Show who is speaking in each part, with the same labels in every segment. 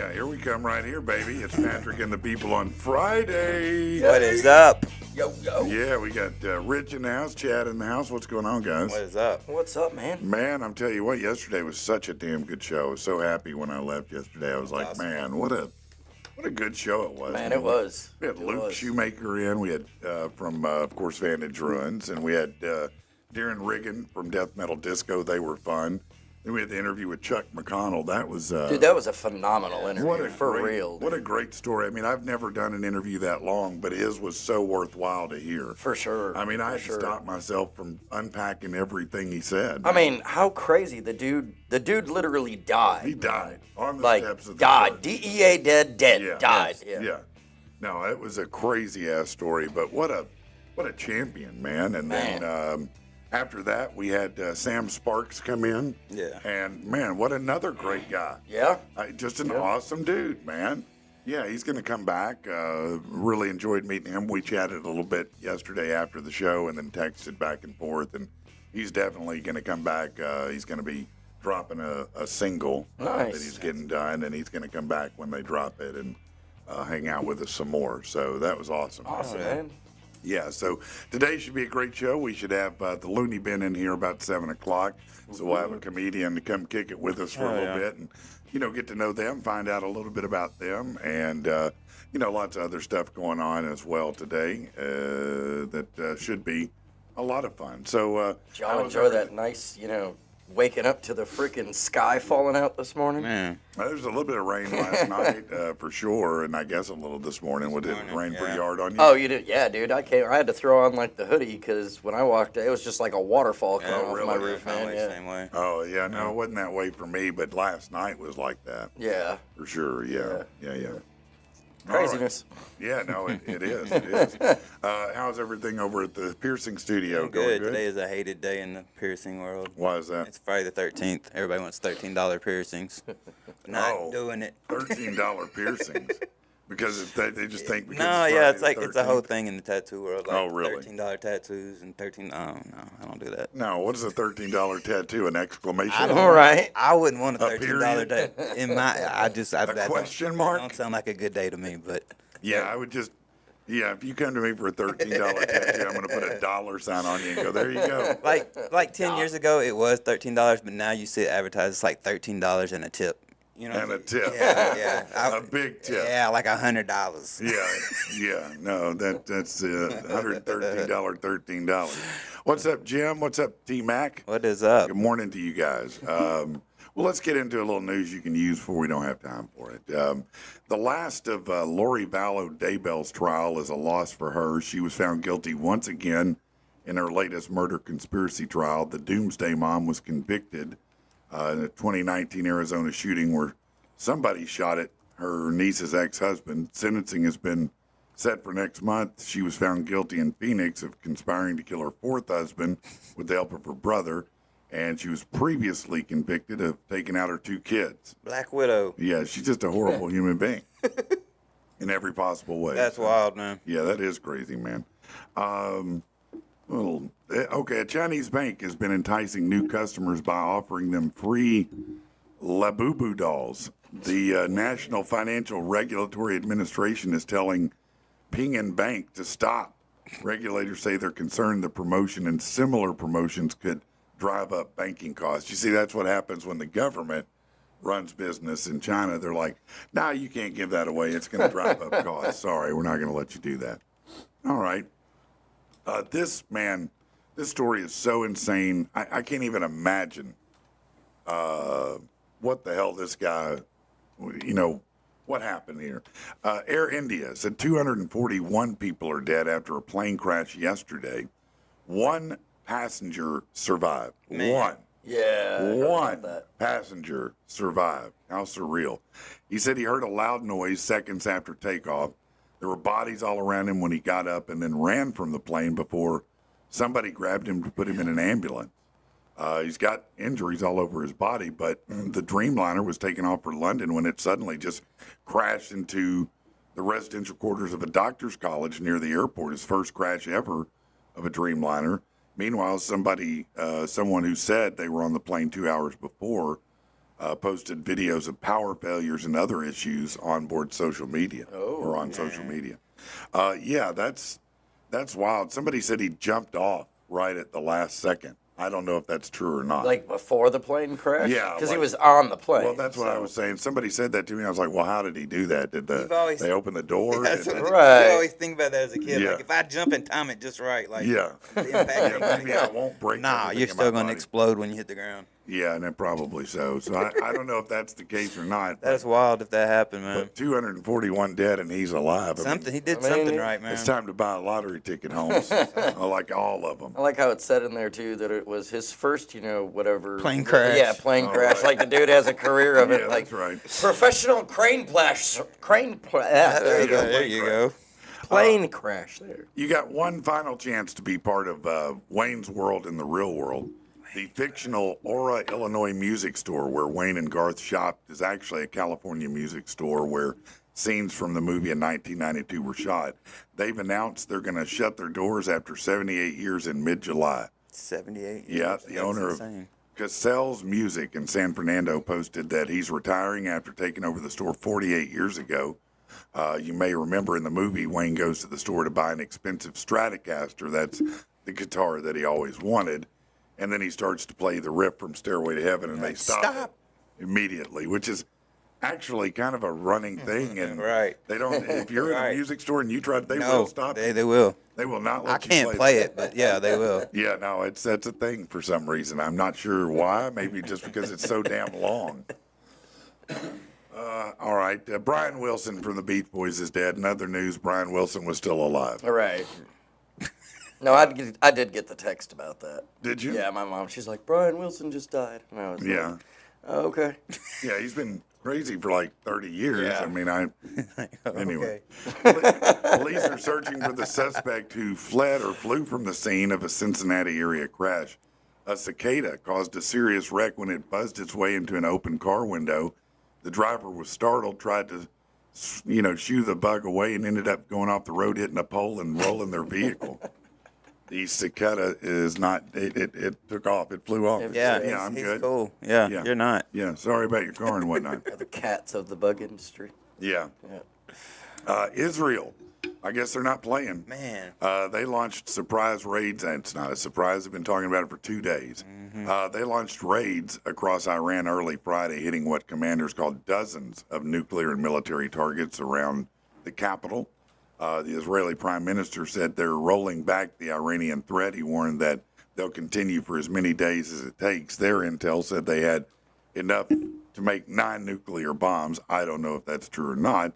Speaker 1: Yeah, here we come right here, baby. It's Patrick and the people on Friday.
Speaker 2: What is up?
Speaker 3: Yo.
Speaker 1: Yeah, we got Rich in the house, Chad in the house. What's going on, guys?
Speaker 2: What is up?
Speaker 3: What's up, man?
Speaker 1: Man, I'm telling you what, yesterday was such a damn good show. I was so happy when I left yesterday. I was like,
Speaker 2: awesome.
Speaker 1: man, what a good show it was.
Speaker 3: Man, it was.
Speaker 1: We had
Speaker 3: It
Speaker 1: Luke
Speaker 3: was.
Speaker 1: Shoemaker in. We had from, of course, Vantage Runs. And we had Darren Riggin from Death Metal Disco. They were fun. Then we had the interview with Chuck McConnell. That was...
Speaker 3: Dude, that was a phenomenal interview, for real.
Speaker 1: What a great story. I mean, I've never done an interview that long, but his was so worthwhile to hear.
Speaker 3: For sure.
Speaker 1: I mean, I had to stop myself from unpacking everything he said.
Speaker 3: I mean, how crazy. The dude literally died.
Speaker 1: He died on the
Speaker 3: Like,
Speaker 1: steps of the
Speaker 3: died.
Speaker 1: church.
Speaker 3: DEA dead,
Speaker 1: Yeah.
Speaker 3: died.
Speaker 1: Yeah. No, it was a crazy-ass story, but what a champion, man. And then after that, we had Sam Sparks come in.
Speaker 2: Yeah.
Speaker 1: And, man, what another great guy.
Speaker 3: Yeah?
Speaker 1: Just an awesome dude, man. Yeah, he's going to come back. Really enjoyed meeting him. We chatted a little bit yesterday after the show and then texted back and forth. And he's definitely going to come back. He's going to be dropping a single
Speaker 3: Nice.
Speaker 1: that he's getting done. And he's going to come back when they drop it and hang out with us some more. So that was awesome.
Speaker 3: Awesome, man.
Speaker 1: Yeah, so today should be a great show. We should have the Looney Bin in here about 7 o'clock. So we'll have a comedian to come kick it with us for a little bit and, get to know them, find out a little bit about them, and, lots of other stuff going on as well today that should be a lot of fun. So,
Speaker 3: Did y'all enjoy that nice, waking up to the freaking sky falling out this morning?
Speaker 2: Man.
Speaker 1: There was a little bit of rain last night for sure, and I guess a little this morning. Would it rain pretty hard on you?
Speaker 3: Oh, you did? Yeah, dude. I had to throw on the hoodie because when I walked, it was just like a waterfall coming off my roof, man. Yeah.
Speaker 2: Same way.
Speaker 1: Oh, yeah, no, it wasn't that way for me, but last night was like that.
Speaker 3: Yeah.
Speaker 1: For sure, yeah.
Speaker 3: Craziness.
Speaker 1: Yeah, no, it is. It is. How's everything over at the piercing studio? Going
Speaker 2: Good.
Speaker 1: good?
Speaker 2: Today is a hated day in the piercing world.
Speaker 1: Why is that?
Speaker 2: It's Friday the 13th. Everybody wants $13 piercings. Not doing it.
Speaker 1: $13 piercings. Because they just think because
Speaker 2: No,
Speaker 1: it's
Speaker 2: yeah,
Speaker 1: Friday
Speaker 2: it's like
Speaker 1: the
Speaker 2: it's a whole
Speaker 1: 13th.
Speaker 2: thing in the tattoo world. Like
Speaker 1: Oh, really?
Speaker 2: $13 tattoos and 13. Oh no, I don't do that.
Speaker 1: No, what is a $13 tattoo? An exclamation?
Speaker 3: All right.
Speaker 2: I wouldn't want a
Speaker 1: A
Speaker 2: $13 day in my. I that
Speaker 1: question mark?
Speaker 2: Don't sound like a good day to me, but
Speaker 1: Yeah, I would just. Yeah, if you come to me for a $13 tattoo, I'm going to put a dollar sign on you and go, there you go.
Speaker 2: like 10 years ago it was $13, but now you see it advertised it's like $13 and a tip. You know,
Speaker 1: And a tip.
Speaker 2: Yeah,
Speaker 1: A big tip.
Speaker 2: Yeah, like $100.
Speaker 1: Yeah, no, that's $113, $13. What's up, Jim? What's up, T-Mac?
Speaker 2: What is up?
Speaker 1: Good morning to you guys. Well, let's get into a little news you can use before we don't have time for it. The last of Lori Vallow Daybell's trial is a loss for her. She was found guilty once again in her latest murder conspiracy trial. The Doomsday Mom was convicted in a 2019 Arizona shooting where somebody shot at her niece's ex-husband. Sentencing has been set for next month. She was found guilty in Phoenix of conspiring to kill her fourth husband with the help of her brother. And she was previously convicted of taking out her two kids.
Speaker 2: Black Widow.
Speaker 1: Yeah, she's just a horrible human being in every possible way.
Speaker 2: That's wild, man.
Speaker 1: Yeah, that is crazy, man. A Chinese bank has been enticing new customers by offering them free Labubu dolls. The National Financial Regulatory Administration is telling Ping An Bank to stop. Regulators say they're concerned the promotion and similar promotions could drive up banking costs. You see, that's what happens when the government runs business in China. They're like, no, you can't give that away. It's going to drive up costs. Sorry, we're not going to let you do that. All right. This story is so insane. I can't even imagine what the hell this guy, what happened here. Air India said 241 people are dead after a plane crash yesterday. One passenger survived.
Speaker 2: Man.
Speaker 1: One.
Speaker 3: Yeah. I heard about
Speaker 1: One
Speaker 3: that.
Speaker 1: passenger survived. How surreal. He said he heard a loud noise seconds after takeoff. There were bodies all around him when he got up and then ran from the plane before somebody grabbed him to put him in an ambulance. He's got injuries all over his body, but the Dreamliner was taking off for London when it suddenly just crashed into the residential quarters of a doctor's college near the airport. His first crash ever of a Dreamliner. Meanwhile, someone who said they were on the plane 2 hours before posted videos of power failures and other issues on board social media or on social media. Yeah, that's wild. Somebody said he jumped off right at the last second. I don't know if that's true or not.
Speaker 3: Like before the plane crash?
Speaker 1: Yeah,
Speaker 3: Because he
Speaker 1: like-
Speaker 3: was on the plane.
Speaker 1: Well, that's what I was saying. Somebody said that to me. I was like, well, how did he do that? Did they open the door?
Speaker 2: That's
Speaker 1: Did
Speaker 2: what
Speaker 1: they-
Speaker 3: Right.
Speaker 2: You always think about that as a kid.
Speaker 1: Yeah.
Speaker 2: Like if I jump and time it just right, like
Speaker 1: Yeah.
Speaker 2: the impact ain't
Speaker 1: Yeah,
Speaker 2: gonna
Speaker 1: maybe I won't break
Speaker 2: Nah,
Speaker 1: everything
Speaker 2: you're
Speaker 1: in
Speaker 2: still
Speaker 1: my
Speaker 2: gonna
Speaker 1: body.
Speaker 2: explode when you hit the ground.
Speaker 1: Yeah, and then probably so. So I don't know if that's the case or not.
Speaker 2: That's wild if that happened, man.
Speaker 1: But 241 dead and he's alive. I mean,
Speaker 2: Something he did
Speaker 3: I mean,
Speaker 2: something right, man.
Speaker 1: it's time to buy a lottery ticket, Holmes. I like all of them.
Speaker 3: I like how it said in there too that it was his first, whatever
Speaker 2: Plane crash.
Speaker 3: Yeah, plane crash.
Speaker 1: right.
Speaker 3: Like the dude has a career of it.
Speaker 1: Yeah,
Speaker 3: Like
Speaker 1: that's right.
Speaker 3: professional crane crash. There you go.
Speaker 2: There you go.
Speaker 3: Plane crash. There.
Speaker 1: You got one final chance to be part of Wayne's World in the real world. The fictional Aura, Illinois music store where Wayne and Garth shopped is actually a California music store where scenes from the movie in 1992 were shot. They've announced they're going to shut their doors after 78 years in mid-July.
Speaker 2: 78.
Speaker 1: Yeah, the owner of Cassell's Music in San Fernando posted that he's retiring after taking over the store 48 years ago. You may remember in the movie, Wayne goes to the store to buy an expensive Stratocaster. That's the guitar that he always wanted. And then he starts to play the riff from Stairway to Heaven, and they stop it immediately, which is actually kind of a running thing. And
Speaker 2: Right.
Speaker 1: they don't, if you're in a
Speaker 2: Right.
Speaker 1: music store and you try, they
Speaker 2: No,
Speaker 1: will stop it.
Speaker 2: they will.
Speaker 1: They will not let
Speaker 2: I
Speaker 1: you
Speaker 2: can't play
Speaker 1: that.
Speaker 2: it, but yeah, they will.
Speaker 1: Yeah, no, that's a thing for some reason. I'm not sure why. Maybe just because it's so damn long. All right, Brian Wilson from the Beach Boys is dead. In other news, Brian Wilson was still alive.
Speaker 3: All right. No, I did get the text about that.
Speaker 1: Did you?
Speaker 3: Yeah, my mom. She's like, Brian Wilson just died. And I was
Speaker 1: Yeah.
Speaker 3: like, oh, okay.
Speaker 1: Yeah, he's been crazy for like 30 years.
Speaker 3: Yeah.
Speaker 1: I mean, anyway.
Speaker 2: Okay.
Speaker 1: Police are searching for the suspect who fled or flew from the scene of a Cincinnati area crash. A cicada caused a serious wreck when it buzzed its way into an open car window. The driver was startled, tried to, shoo the bug away, and ended up going off the road, hitting a pole, and rolling their vehicle. The cicada is not. It took off. It flew off.
Speaker 2: Yeah,
Speaker 1: I'm
Speaker 2: he's
Speaker 1: good.
Speaker 2: cool. Yeah,
Speaker 1: Yeah.
Speaker 2: you're not.
Speaker 1: Yeah, sorry about your car and whatnot.
Speaker 3: The cats of the bug industry.
Speaker 1: Yeah.
Speaker 3: Yeah.
Speaker 1: Israel. I guess they're not playing.
Speaker 2: Man.
Speaker 1: They launched surprise raids, and it's not a surprise. They've been talking about it for 2 days. They launched raids across Iran early Friday, hitting what commanders called dozens of nuclear and military targets around the capital. The Israeli prime minister said they're rolling back the Iranian threat. He warned that they'll continue for as many days as it takes. Their intel said they had enough to make 9 nuclear bombs. I don't know if that's true or not.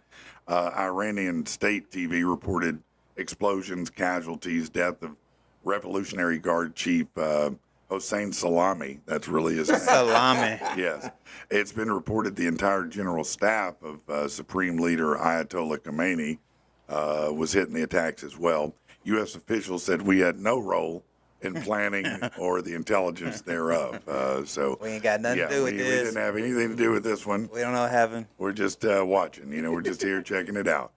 Speaker 1: Iranian state TV reported explosions, casualties, death of Revolutionary Guard Chief Hossein Salami. That's really his name.
Speaker 2: Salami.
Speaker 1: Yes. It's been reported the entire general staff of Supreme Leader Ayatollah Khomeini was hit in the attacks as well. U.S. officials said we had no role in planning or the intelligence thereof. So
Speaker 2: We ain't got nothing to do with
Speaker 1: we
Speaker 2: this.
Speaker 1: didn't have anything to do with this one.
Speaker 2: We don't know heaven.
Speaker 1: We're just watching. We're just here checking it out.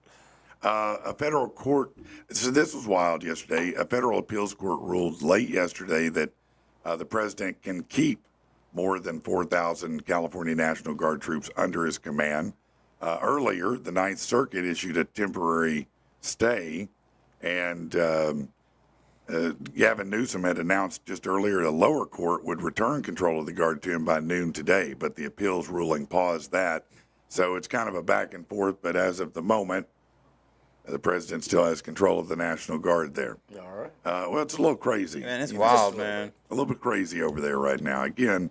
Speaker 1: A federal court. So this was wild yesterday. A federal appeals court ruled late yesterday that the president can keep more than 4,000 California National Guard troops under his command. Earlier, the Ninth Circuit issued a temporary stay, and Gavin Newsom had announced just earlier the lower court would return control of the Guard to him by noon today, but the appeals ruling paused that. So it's kind of a back and forth, but as of the moment, the president still has control of the National Guard there.
Speaker 3: All right.
Speaker 1: Well, it's a little crazy.
Speaker 2: Man, it's
Speaker 1: You
Speaker 2: wild,
Speaker 1: just
Speaker 2: man.
Speaker 1: A little bit crazy over there right now. Again,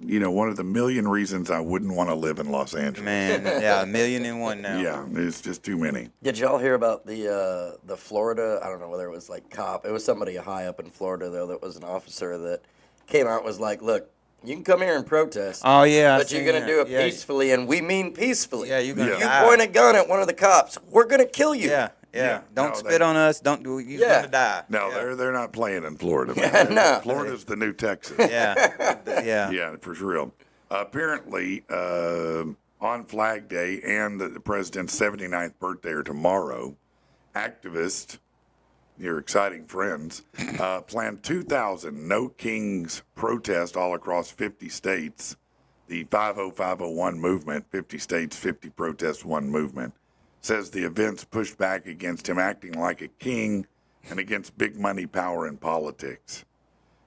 Speaker 1: one of the million reasons I wouldn't want to live in Los Angeles.
Speaker 2: Man, yeah, 1,000,001 now.
Speaker 1: Yeah, there's just too many.
Speaker 3: Did y'all hear about the Florida? I don't know whether it was like cop. It was somebody high up in Florida though that was an officer that came out and was like, "Look, you can come here and protest,
Speaker 2: Oh yeah,
Speaker 3: but you're gonna do it
Speaker 2: yeah.
Speaker 3: peacefully, and we mean peacefully.
Speaker 2: Yeah, you're gonna
Speaker 3: You
Speaker 2: die.
Speaker 3: point a gun at one of the cops, we're gonna kill you.
Speaker 2: Yeah.
Speaker 1: Yeah,
Speaker 2: Don't
Speaker 1: no,
Speaker 2: spit
Speaker 1: they-
Speaker 2: on us. Don't do. You're
Speaker 3: Yeah.
Speaker 2: gonna die.
Speaker 1: No,
Speaker 2: yeah.
Speaker 1: they're not playing in Florida.
Speaker 3: Yeah, no.
Speaker 1: Florida's the new Texas.
Speaker 2: Yeah. Yeah.
Speaker 1: Yeah, for real. Apparently, on Flag Day and the president's 79th birthday are tomorrow, activists, your exciting friends, planned 2,000 No Kings protests all across 50 states the 50501 movement, 50 states, 50 protests, one movement, says the events pushed back against him acting like a king and against big money power in politics.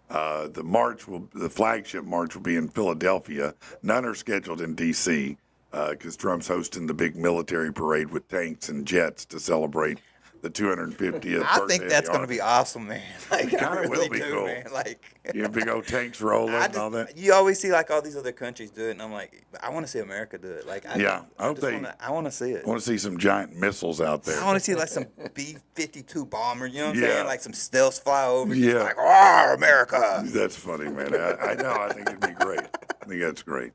Speaker 1: The flagship march will be in Philadelphia. None are scheduled in D.C. Because Trump's hosting the big military parade with tanks and jets to celebrate the 250th
Speaker 2: I
Speaker 1: birthday
Speaker 2: think that's
Speaker 1: of the
Speaker 2: going to be awesome, man. Like, I
Speaker 1: kinda will
Speaker 2: really
Speaker 1: be
Speaker 2: do,
Speaker 1: cool.
Speaker 2: man. Like,
Speaker 1: Army. Big old tanks rolling
Speaker 2: I
Speaker 1: and all that.
Speaker 2: you always see like all these other countries do it, and I'm like, I want to see America do it. Like,
Speaker 1: Yeah, I hope
Speaker 2: I want to see it.
Speaker 1: I want to see some giant missiles out there.
Speaker 2: I want to see like some B-52 bomber. You know what I'm
Speaker 1: Yeah.
Speaker 2: saying? Like some stealths fly over.
Speaker 1: Yeah.
Speaker 2: Just like, oh, America.
Speaker 1: That's funny, man. I know. I think it'd be great. I think that's great.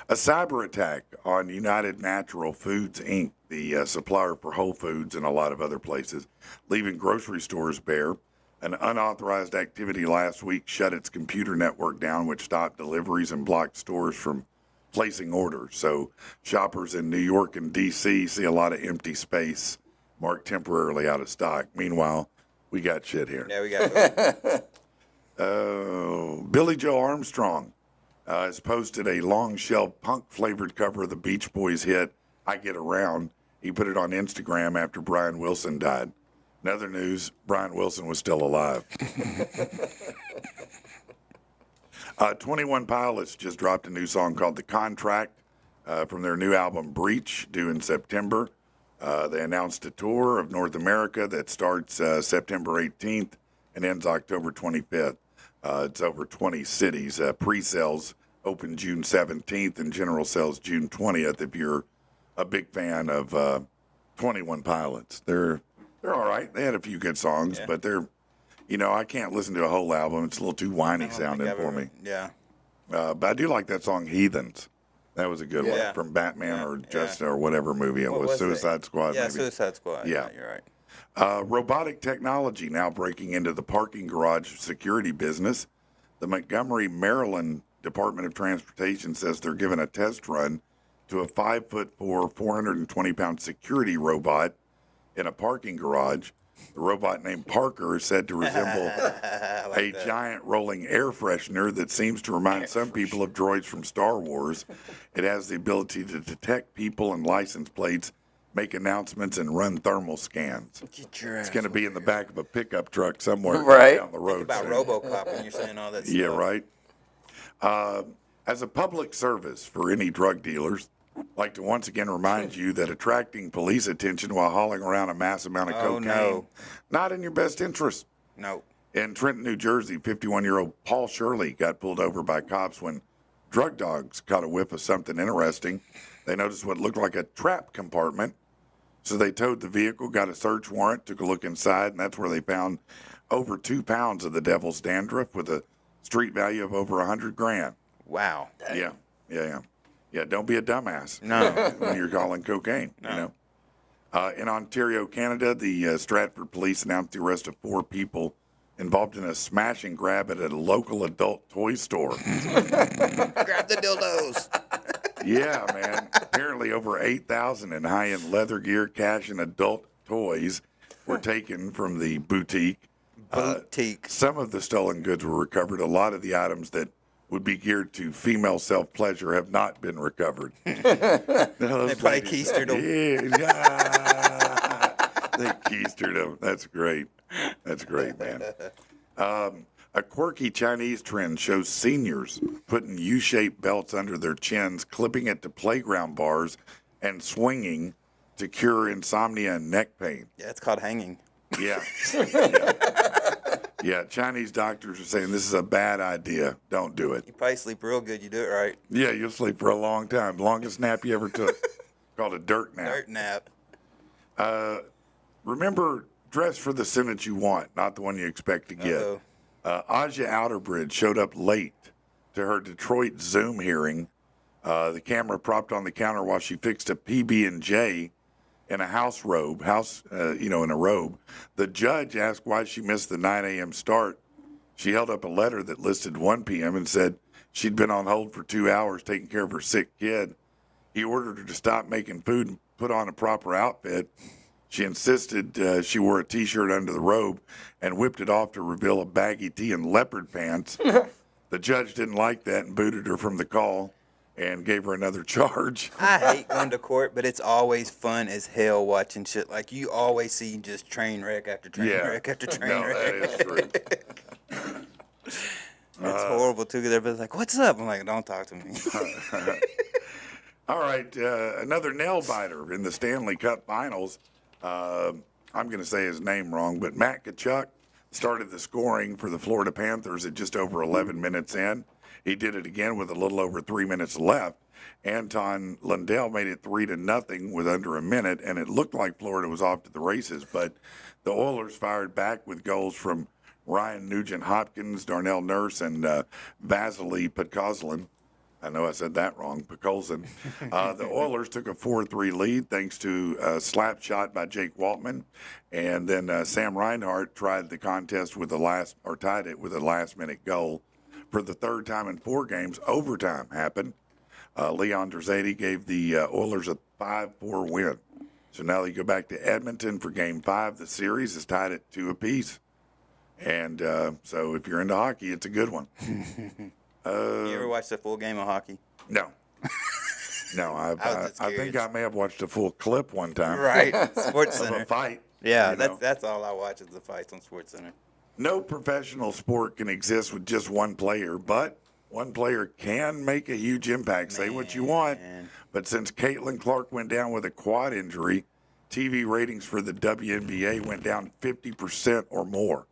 Speaker 1: A cyber attack on United Natural Foods, Inc., the supplier for Whole Foods and a lot of other places, leaving grocery stores bare. An unauthorized activity last week shut its computer network down, which stopped deliveries and blocked stores from placing orders. So shoppers in New York and D.C. see a lot of empty space marked temporarily out of stock. Meanwhile, we got shit here.
Speaker 2: Yeah, we got.
Speaker 1: Billy Joe Armstrong has posted a long shelf punk flavored cover of the Beach Boys hit I Get Around. He put it on Instagram after Brian Wilson died. In other news, Brian Wilson was still alive. 21 Pilots just dropped a new song called The Contract from their new album Breach, due in September. They announced a tour of North America that starts September 18th and ends October 25th. It's over 20 cities. Pre-sales open June 17th and general sales June 20th. If you're a big fan of 21 Pilots, they're all right. They had a few good songs, but they're, I can't listen to a whole album. It's a little too whiny sounding for me.
Speaker 2: Yeah.
Speaker 1: But I do like that song Heathens. That was a good one from Batman or or whatever movie it was. Suicide Squad.
Speaker 2: Yeah,
Speaker 1: maybe.
Speaker 2: Suicide Squad.
Speaker 1: Yeah.
Speaker 2: You're right.
Speaker 1: Robotic technology now breaking into the parking garage security business. The Montgomery, Maryland Department of Transportation says they're giving a test run to a 5'4", 420-pound security robot in a parking garage. The robot named Parker is said to resemble a giant rolling air freshener that seems to remind some people of droids from Star Wars. It has the ability to detect people and license plates, make announcements, and run thermal scans. It's going to be in the back of a pickup truck somewhere down the road.
Speaker 2: Think about RoboCop when you're saying all that stuff.
Speaker 1: Yeah, right. As a public service for any drug dealers, I'd like to once again remind you that attracting police attention while hauling around a mass amount of cocaine, not in your best interest.
Speaker 2: No.
Speaker 1: In Trenton, New Jersey, 51-year-old Paul Shirley got pulled over by cops when drug dogs caught a whiff of something interesting. They noticed what looked like a trap compartment. So they towed the vehicle, got a search warrant, took a look inside, and that's where they found over 2 pounds of the devil's dandruff with a street value of over $100,000.
Speaker 2: Wow.
Speaker 1: Yeah. Yeah, don't be a dumbass.
Speaker 2: No.
Speaker 1: When you're calling cocaine, In Ontario, Canada, the Stratford police announced the arrest of 4 people involved in a smash and grab at a local adult toy store.
Speaker 2: Grab the dildos.
Speaker 1: Yeah, man. Apparently over 8,000 in high-end leather gear, cash, and adult toys were taken from the boutique. Some of the stolen goods were recovered. A lot of the items that would be geared to female self-pleasure have not been recovered.
Speaker 2: They probably keistered them.
Speaker 1: Yeah. They keistered them. That's great. That's great, man. A quirky Chinese trend shows seniors putting U-shaped belts under their chins, clipping it to playground bars, and swinging to cure insomnia and neck pain.
Speaker 2: Yeah, it's called hanging.
Speaker 1: Yeah. Yeah, Chinese doctors are saying this is a bad idea. Don't do it.
Speaker 2: You probably sleep real good. You do it right.
Speaker 1: Yeah, you'll sleep for a long time. Longest nap you ever took. Called a dirt nap.
Speaker 2: Dirt nap.
Speaker 1: Remember, dress for the sentence you want, not the one you expect to get. Aja Outerbridge showed up late to her Detroit Zoom hearing. The camera propped on the counter while she fixed a PB&J in a house robe, in a robe. The judge asked why she missed the 9 a.m. start. She held up a letter that listed 1 p.m. and said she'd been on hold for 2 hours taking care of her sick kid. He ordered her to stop making food and put on a proper outfit. She insisted she wore a T-shirt under the robe and whipped it off to reveal a baggy tee and leopard pants. The judge didn't like that and booted her from the call and gave her another charge.
Speaker 2: I hate going to court, but it's always fun as hell watching shit. Like, you always see just train wreck after train wreck after train
Speaker 1: no,
Speaker 2: wreck.
Speaker 1: that is true.
Speaker 2: It's horrible, too, because everybody's like, what's up? I'm like, don't talk to me.
Speaker 1: All right, another nail biter in the Stanley Cup Finals. I'm going to say his name wrong, but Matt Tkachuk started the scoring for the Florida Panthers at just over 11 minutes in. He did it again with a little over 3 minutes left. Anton Lundell made it 3-0 with under a minute, and it looked like Florida was off to the races. But the Oilers fired back with goals from Ryan Nugent-Hopkins, Darnell Nurse, and Vasily Podkolzin. I know I said that wrong, Podkolzin. The Oilers took a 4-3 lead thanks to a slap shot by Jake Waltman. And then Sam Reinhart tried the contest with tied it with a last-minute goal. For the third time in 4 games, overtime happened. Leon Draisaitl gave the Oilers a 5-4 win. So now they go back to Edmonton for Game 5. The series is tied at 2 apiece. And so if you're into hockey, it's a good one.
Speaker 2: You ever watched a full game of hockey?
Speaker 1: No. No, I think I may have watched a full clip one time.
Speaker 2: Right. Sports
Speaker 1: Of
Speaker 2: Center.
Speaker 1: a fight.
Speaker 2: Yeah,
Speaker 1: you know.
Speaker 2: that's all I watch is the fights on Sports Center.
Speaker 1: No professional sport can exist with just one player, but one player can make a huge impact. Say what you want, but since Caitlin Clark went down with a quad injury, TV ratings for the WNBA went down 50% or more.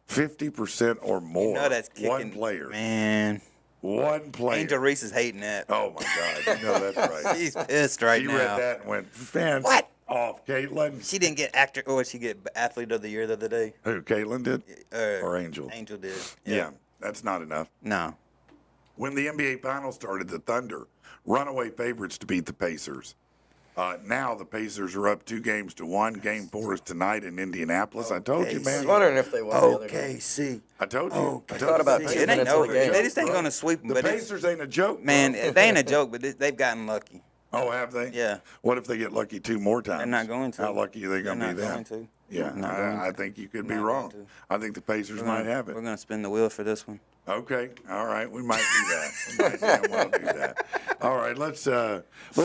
Speaker 1: 50% or more.
Speaker 2: You know that's kicking.
Speaker 1: One player.
Speaker 2: Man.
Speaker 1: One player.
Speaker 2: Angel Reese is hating that.
Speaker 1: Oh, my God. You know that's right.
Speaker 2: She's pissed right
Speaker 1: She
Speaker 2: now.
Speaker 1: read that and went, fan
Speaker 2: What?
Speaker 1: off, Caitlin.
Speaker 2: She didn't get actor, or she get athlete of the year the other day.
Speaker 1: Who, Caitlin did? Or Angel?
Speaker 2: Angel did.
Speaker 1: Yeah, that's not enough.
Speaker 2: No.
Speaker 1: When the NBA Finals started, the Thunder, runaway favorites to beat the Pacers. Now the Pacers are up 2-1. Game 4 is tonight in Indianapolis. I told you,
Speaker 3: I was
Speaker 1: man.
Speaker 3: wondering if they won the other game.
Speaker 2: OKC.
Speaker 1: I told you.
Speaker 3: I thought about
Speaker 1: you.
Speaker 3: 2
Speaker 2: It ain't
Speaker 3: minutes of
Speaker 2: over.
Speaker 3: the game.
Speaker 2: They just ain't going to sweep them.
Speaker 1: The
Speaker 2: But it's,
Speaker 1: Pacers ain't a joke.
Speaker 2: man,
Speaker 1: bro.
Speaker 2: they ain't a joke, but they've gotten lucky.
Speaker 1: Oh, have they?
Speaker 2: Yeah.
Speaker 1: What if they get lucky 2 more times?
Speaker 2: They're not going to.
Speaker 1: How lucky are they going to
Speaker 2: They're
Speaker 1: be
Speaker 2: not
Speaker 1: then?
Speaker 2: going to.
Speaker 1: Yeah,
Speaker 2: Not going
Speaker 1: I think you could be
Speaker 2: Not
Speaker 1: wrong.
Speaker 2: going to.
Speaker 1: I think the Pacers might have it.
Speaker 2: We're going to spin the wheel for this one.
Speaker 1: Okay, all right, we might do that. We might damn well do that. All right, let's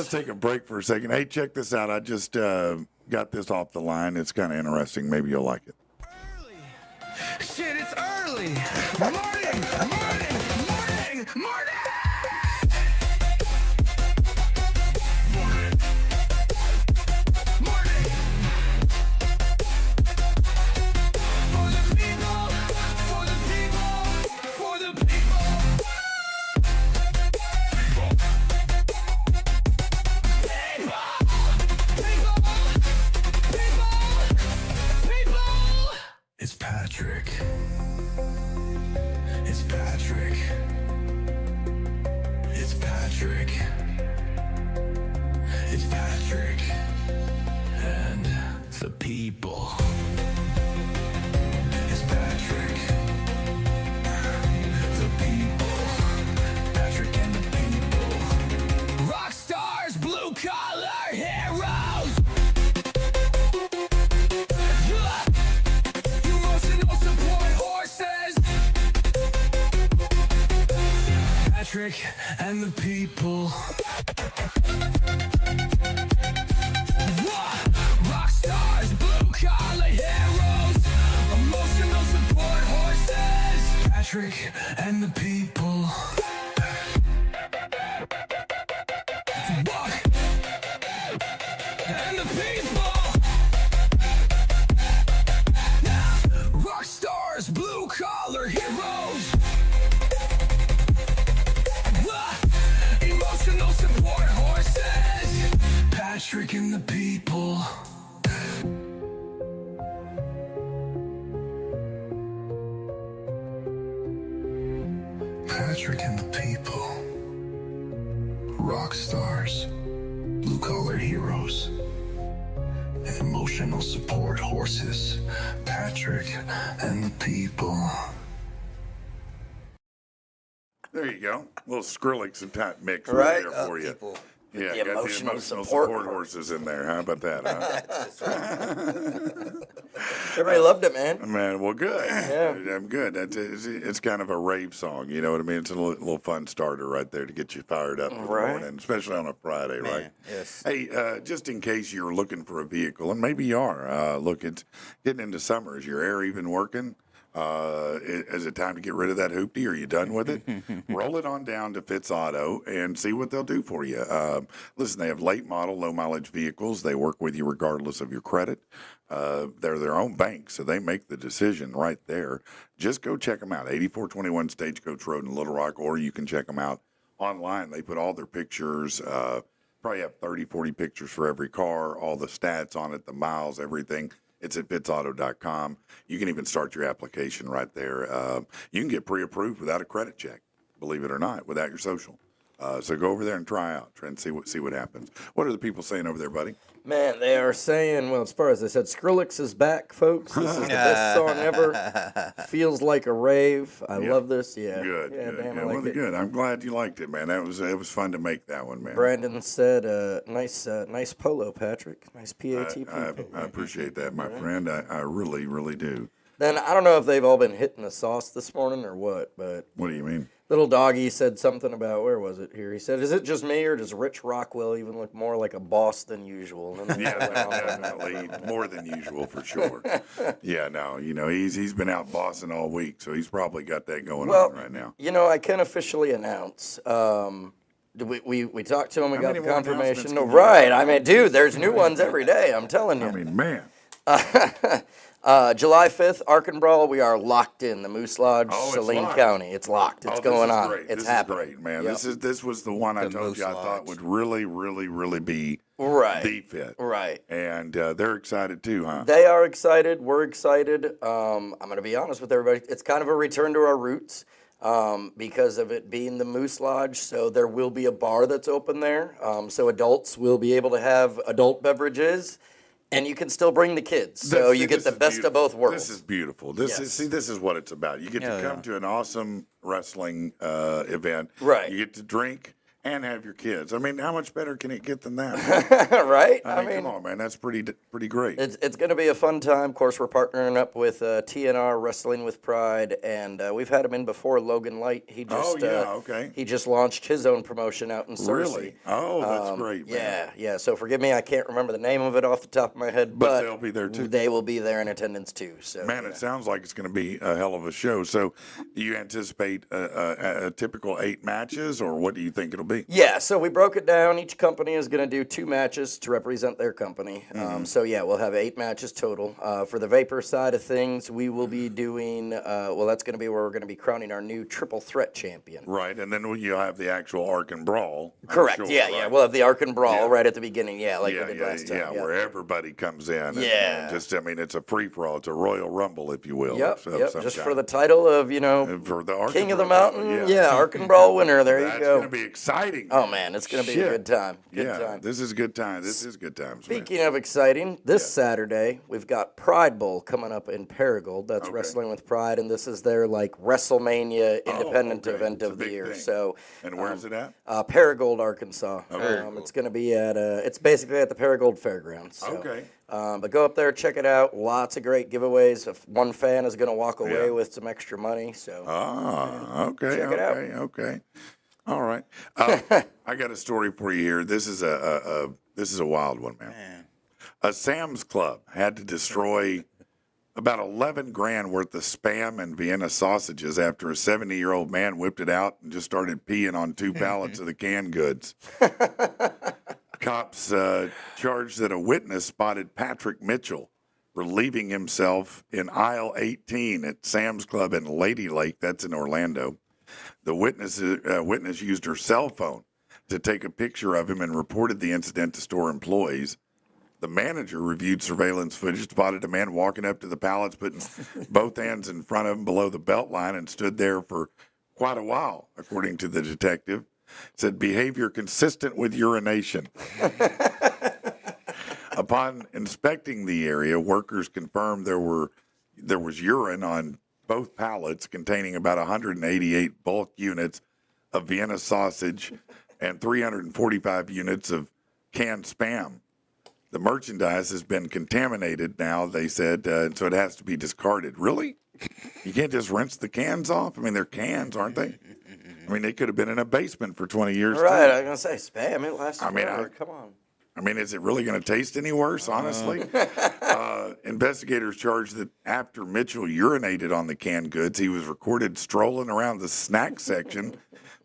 Speaker 1: take a break for a second. Hey, check this out. I just got this off the line. It's kind of interesting. Maybe you'll like it.
Speaker 4: Early. Shit, it's early. Morning, morning, morning, morning. It's Patrick. It's Patrick. It's Patrick. It's Patrick. And the people. It's Patrick. The people. Patrick and the people. Rock stars, blue collar heroes. Emotional support horses. Patrick and the people. Rock stars, blue collar heroes. Emotional support horses. Patrick and the people. Rock and the people. Rock stars, blue collar heroes. Emotional support horses. Patrick and the people. Patrick and the people. Rock stars, blue collar heroes. Emotional support horses. Patrick and the people.
Speaker 1: There you go. A little Skrillex and type mix
Speaker 2: Right
Speaker 1: there
Speaker 2: up,
Speaker 1: for you.
Speaker 2: people.
Speaker 1: Yeah,
Speaker 3: The
Speaker 1: got
Speaker 3: emotional
Speaker 1: the emotional
Speaker 3: support
Speaker 1: support horses in there. How about that, huh?
Speaker 3: Everybody loved it, man.
Speaker 1: Man, well, good.
Speaker 3: Yeah.
Speaker 1: I'm good. It's kind of a rave song, you know what I mean? It's a little fun starter right there to get you fired up for the
Speaker 3: Right.
Speaker 1: morning, especially on a Friday, right?
Speaker 2: Man, yes.
Speaker 1: Hey, just in case you're looking for a vehicle, and maybe you are, look, it's getting into summer. Is your air even working? Is it time to get rid of that hoopty? Are you done with it? Roll it on down to Fitz Auto and see what they'll do for you. Listen, they have late model, low mileage vehicles. They work with you regardless of your credit. They're their own bank, so they make the decision right there. Just go check them out. 8421 Stagecoach Road in Little Rock, or you can check them out online. They put all their pictures, probably have 30, 40 pictures for every car, all the stats on it, the miles, everything. It's at fitzauto.com. You can even start your application right there. You can get pre-approved without a credit check, believe it or not, without your social. So go over there and try and see what happens. What are the people saying over there, buddy?
Speaker 3: Man, they are saying, well, as far as they said, Skrillex is back, folks. This is the best song ever. Feels like a rave. I love this. Yeah.
Speaker 1: Good.
Speaker 3: Yeah,
Speaker 1: good,
Speaker 3: damn,
Speaker 1: good.
Speaker 3: I like
Speaker 1: Well,
Speaker 3: it.
Speaker 1: good. I'm glad you liked it, man. It was fun to make that one, man.
Speaker 3: Brandon said, nice polo, Patrick. Nice PATP.
Speaker 1: I appreciate that, my friend. I really, really do.
Speaker 3: Then I don't know if they've all been hitting the sauce this morning or what, but
Speaker 1: What do you mean?
Speaker 3: little doggy said something about, where was it here? He said, is it just me or does Rich Rockwell even look more like a boss than usual? And then
Speaker 1: Yeah, definitely more than usual for sure. Yeah, no, he's been out bossing all week, so he's probably got that going on right now.
Speaker 3: I can officially announce. We talked to him. We
Speaker 1: How
Speaker 3: got
Speaker 1: many
Speaker 3: the
Speaker 1: more
Speaker 3: confirmation.
Speaker 1: announcements
Speaker 3: No,
Speaker 1: can you
Speaker 3: right. I mean, dude, there's new ones every day. I'm telling you.
Speaker 1: I mean, man.
Speaker 3: July 5th, Arkansas, we are locked in. The Moose Lodge,
Speaker 1: Oh, it's
Speaker 3: Saline
Speaker 1: locked.
Speaker 3: County. It's locked. It's going
Speaker 1: this is
Speaker 3: on.
Speaker 1: Great.
Speaker 3: It's
Speaker 1: this
Speaker 3: happening.
Speaker 1: Is great, man.
Speaker 3: Yep.
Speaker 1: This was the one I
Speaker 2: The
Speaker 1: told
Speaker 2: Moose
Speaker 1: you I thought
Speaker 2: Lodge.
Speaker 1: would really, really, really be
Speaker 3: Right.
Speaker 1: the fit.
Speaker 3: Right.
Speaker 1: And they're excited too, huh?
Speaker 3: They are excited. We're excited. I'm going to be honest with everybody. It's kind of a return to our roots because of it being the Moose Lodge. So there will be a bar that's open there. So adults will be able to have adult beverages. And you can still bring the kids, so you get the best of both worlds.
Speaker 1: This is beautiful. This is what it's about. You get to come to an awesome wrestling event.
Speaker 3: Right.
Speaker 1: You get to drink and have your kids. I mean, how much better can it get than that?
Speaker 3: Right?
Speaker 1: I mean, come on, man. That's pretty great.
Speaker 3: It's going to be a fun time. Of course, we're partnering up with TNR Wrestling with Pride, and we've had him in before. Logan Light. He just
Speaker 1: okay.
Speaker 3: He just launched his own promotion out in Searcy.
Speaker 1: Really? Oh, that's great, man.
Speaker 3: Yeah. So forgive me, I can't remember the name of it off the top of my head, but
Speaker 1: they'll be there too.
Speaker 3: They will be there in attendance too. So
Speaker 1: Man, it sounds like it's going to be a hell of a show. So, do you anticipate a typical 8 matches, or what do you think it'll be?
Speaker 3: Yeah, so we broke it down. Each company is going to do 2 matches to represent their company. So, we'll have 8 matches total. For the Vapor side of things, we will be doing, that's going to be where we're going to be crowning our new triple threat champion.
Speaker 1: Right, and then you'll have the actual Ark and Brawl. I'm
Speaker 3: Correct,
Speaker 1: sure,
Speaker 3: yeah. We'll have the Ark and Brawl right at the beginning, we did last time.
Speaker 1: where everybody comes in.
Speaker 3: Yeah.
Speaker 1: And it's a free-for-all. It's a Royal Rumble, if you will.
Speaker 3: Yep,
Speaker 1: of some
Speaker 3: just
Speaker 1: kind.
Speaker 3: for the title of,
Speaker 1: For the Ark
Speaker 3: King
Speaker 1: and
Speaker 3: of the
Speaker 1: Brawl,
Speaker 3: Mountain. Ark and Brawl winner. There
Speaker 1: That's
Speaker 3: you go.
Speaker 1: going to be exciting.
Speaker 3: Oh, man, it's going to be a good time. Good time.
Speaker 1: This is good time. This is good times, man.
Speaker 3: Speaking of exciting, this Saturday we've got Pride Bowl coming up in Paragould. That's Wrestling with Pride, and this is their WrestleMania independent event
Speaker 1: It's a
Speaker 3: of the
Speaker 1: big
Speaker 3: year.
Speaker 1: thing.
Speaker 3: So,
Speaker 1: And where's it at?
Speaker 3: Paragould, Arkansas.
Speaker 1: Very cool.
Speaker 3: It's going to be at it's basically at the Paragould Fairgrounds. So,
Speaker 1: Okay.
Speaker 3: but go up there, check it out. Lots of great giveaways. If one fan is going to walk away with some extra money, so
Speaker 1: Okay.
Speaker 3: check it out.
Speaker 1: Okay. All right. I got a story for you here. This is a wild one, man. A Sam's Club had to destroy about 11 grand worth of Spam and Vienna sausages after a 70-year-old man whipped it out and just started peeing on 2 pallets of the canned goods. Cops charged that a witness spotted Patrick Mitchell relieving himself in aisle 18 at Sam's Club in Lady Lake. That's in Orlando. The witness used her cell phone to take a picture of him and reported the incident to store employees. The manager reviewed surveillance footage, spotted a man walking up to the pallets, putting both hands in front of him below the belt line, and stood there for quite a while, according to the detective. Said behavior consistent with urination. Upon inspecting the area, workers confirmed there was urine on both pallets containing about 188 bulk units of Vienna sausage, and 345 units of canned Spam. The merchandise has been contaminated now, they said, so it has to be discarded. Really? You can't just rinse the cans off? I mean, they're cans, aren't they? I mean, they could have been in a basement for 20 years.
Speaker 3: Right,
Speaker 1: too.
Speaker 3: I was going to say, Spam, it lasts forever. Come on.
Speaker 1: I mean, is it really going to taste any worse, honestly? Investigators charged that after Mitchell urinated on the canned goods, he was recorded strolling around the snack section,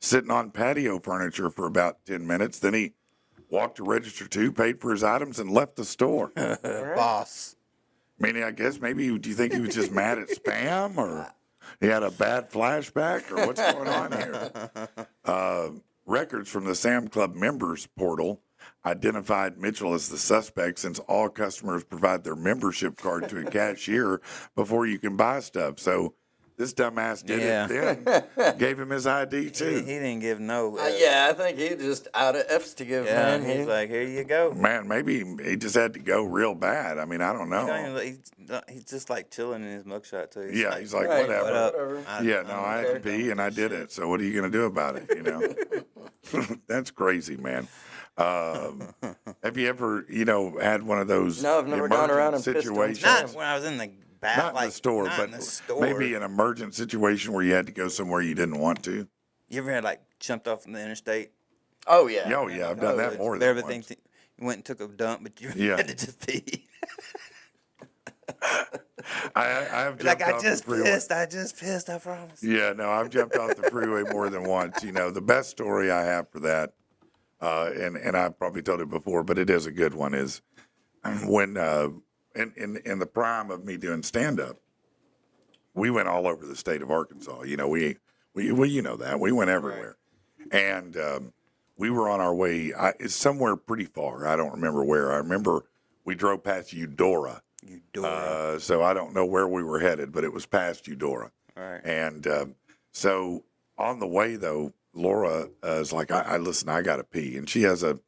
Speaker 1: sitting on patio furniture for about 10 minutes. Then he walked to register 2, paid for his items, and left the store.
Speaker 2: Boss.
Speaker 1: Meaning, I guess maybe, do you think he was just mad at Spam, or he had a bad flashback, or what's going on here? Records from the Sam Club members portal identified Mitchell as the suspect, since all customers provide their membership card to a cashier before you can buy stuff. So this dumbass did it then, gave him his ID
Speaker 2: He
Speaker 1: too.
Speaker 2: didn't give no.
Speaker 3: Yeah, I think he just out of F's to give,
Speaker 2: Yeah,
Speaker 3: man.
Speaker 2: he's like, here you go.
Speaker 1: Man, maybe he just had to go real bad. I mean, I don't
Speaker 2: He don't
Speaker 1: know.
Speaker 2: even, he's just like chilling in his mugshot too.
Speaker 1: Yeah, he's like,
Speaker 3: Right,
Speaker 1: whatever.
Speaker 2: What up?
Speaker 3: Whatever.
Speaker 1: Yeah, no, I had to pee and I did it. So what are you going to do about it? You know, that's crazy, man. Have you ever, had one of those?
Speaker 3: No, I've never gone around and
Speaker 1: emergent
Speaker 3: pissed on
Speaker 1: situations?
Speaker 2: Not when I was in the bath,
Speaker 1: Not in
Speaker 2: like
Speaker 1: the store,
Speaker 2: not
Speaker 1: but
Speaker 2: in the store.
Speaker 1: maybe an emergent situation where you had to go somewhere you didn't want to.
Speaker 2: You ever had like jumped off from the interstate?
Speaker 3: Oh, yeah.
Speaker 1: Oh yeah, I've done that more than
Speaker 2: Everything.
Speaker 1: once.
Speaker 2: You went and took a dump, but you
Speaker 1: Yeah.
Speaker 2: had to just pee.
Speaker 1: I have jumped
Speaker 2: Like
Speaker 1: off the freeway.
Speaker 2: I just pissed. I promise.
Speaker 1: Yeah, no, I've jumped off the freeway more than once. The best story I have for that, and I've probably told it before, but it is a good one, is when in the prime of me doing stand up, we went all over the state of Arkansas. We that we went everywhere, and we were on our way. It's somewhere pretty far. I don't remember where. I remember we drove past Eudora. So I don't know where we were headed, but it was past Eudora.
Speaker 2: Right.
Speaker 1: And so on the way, though, Laura is like, I listen, I got to pee. And she has a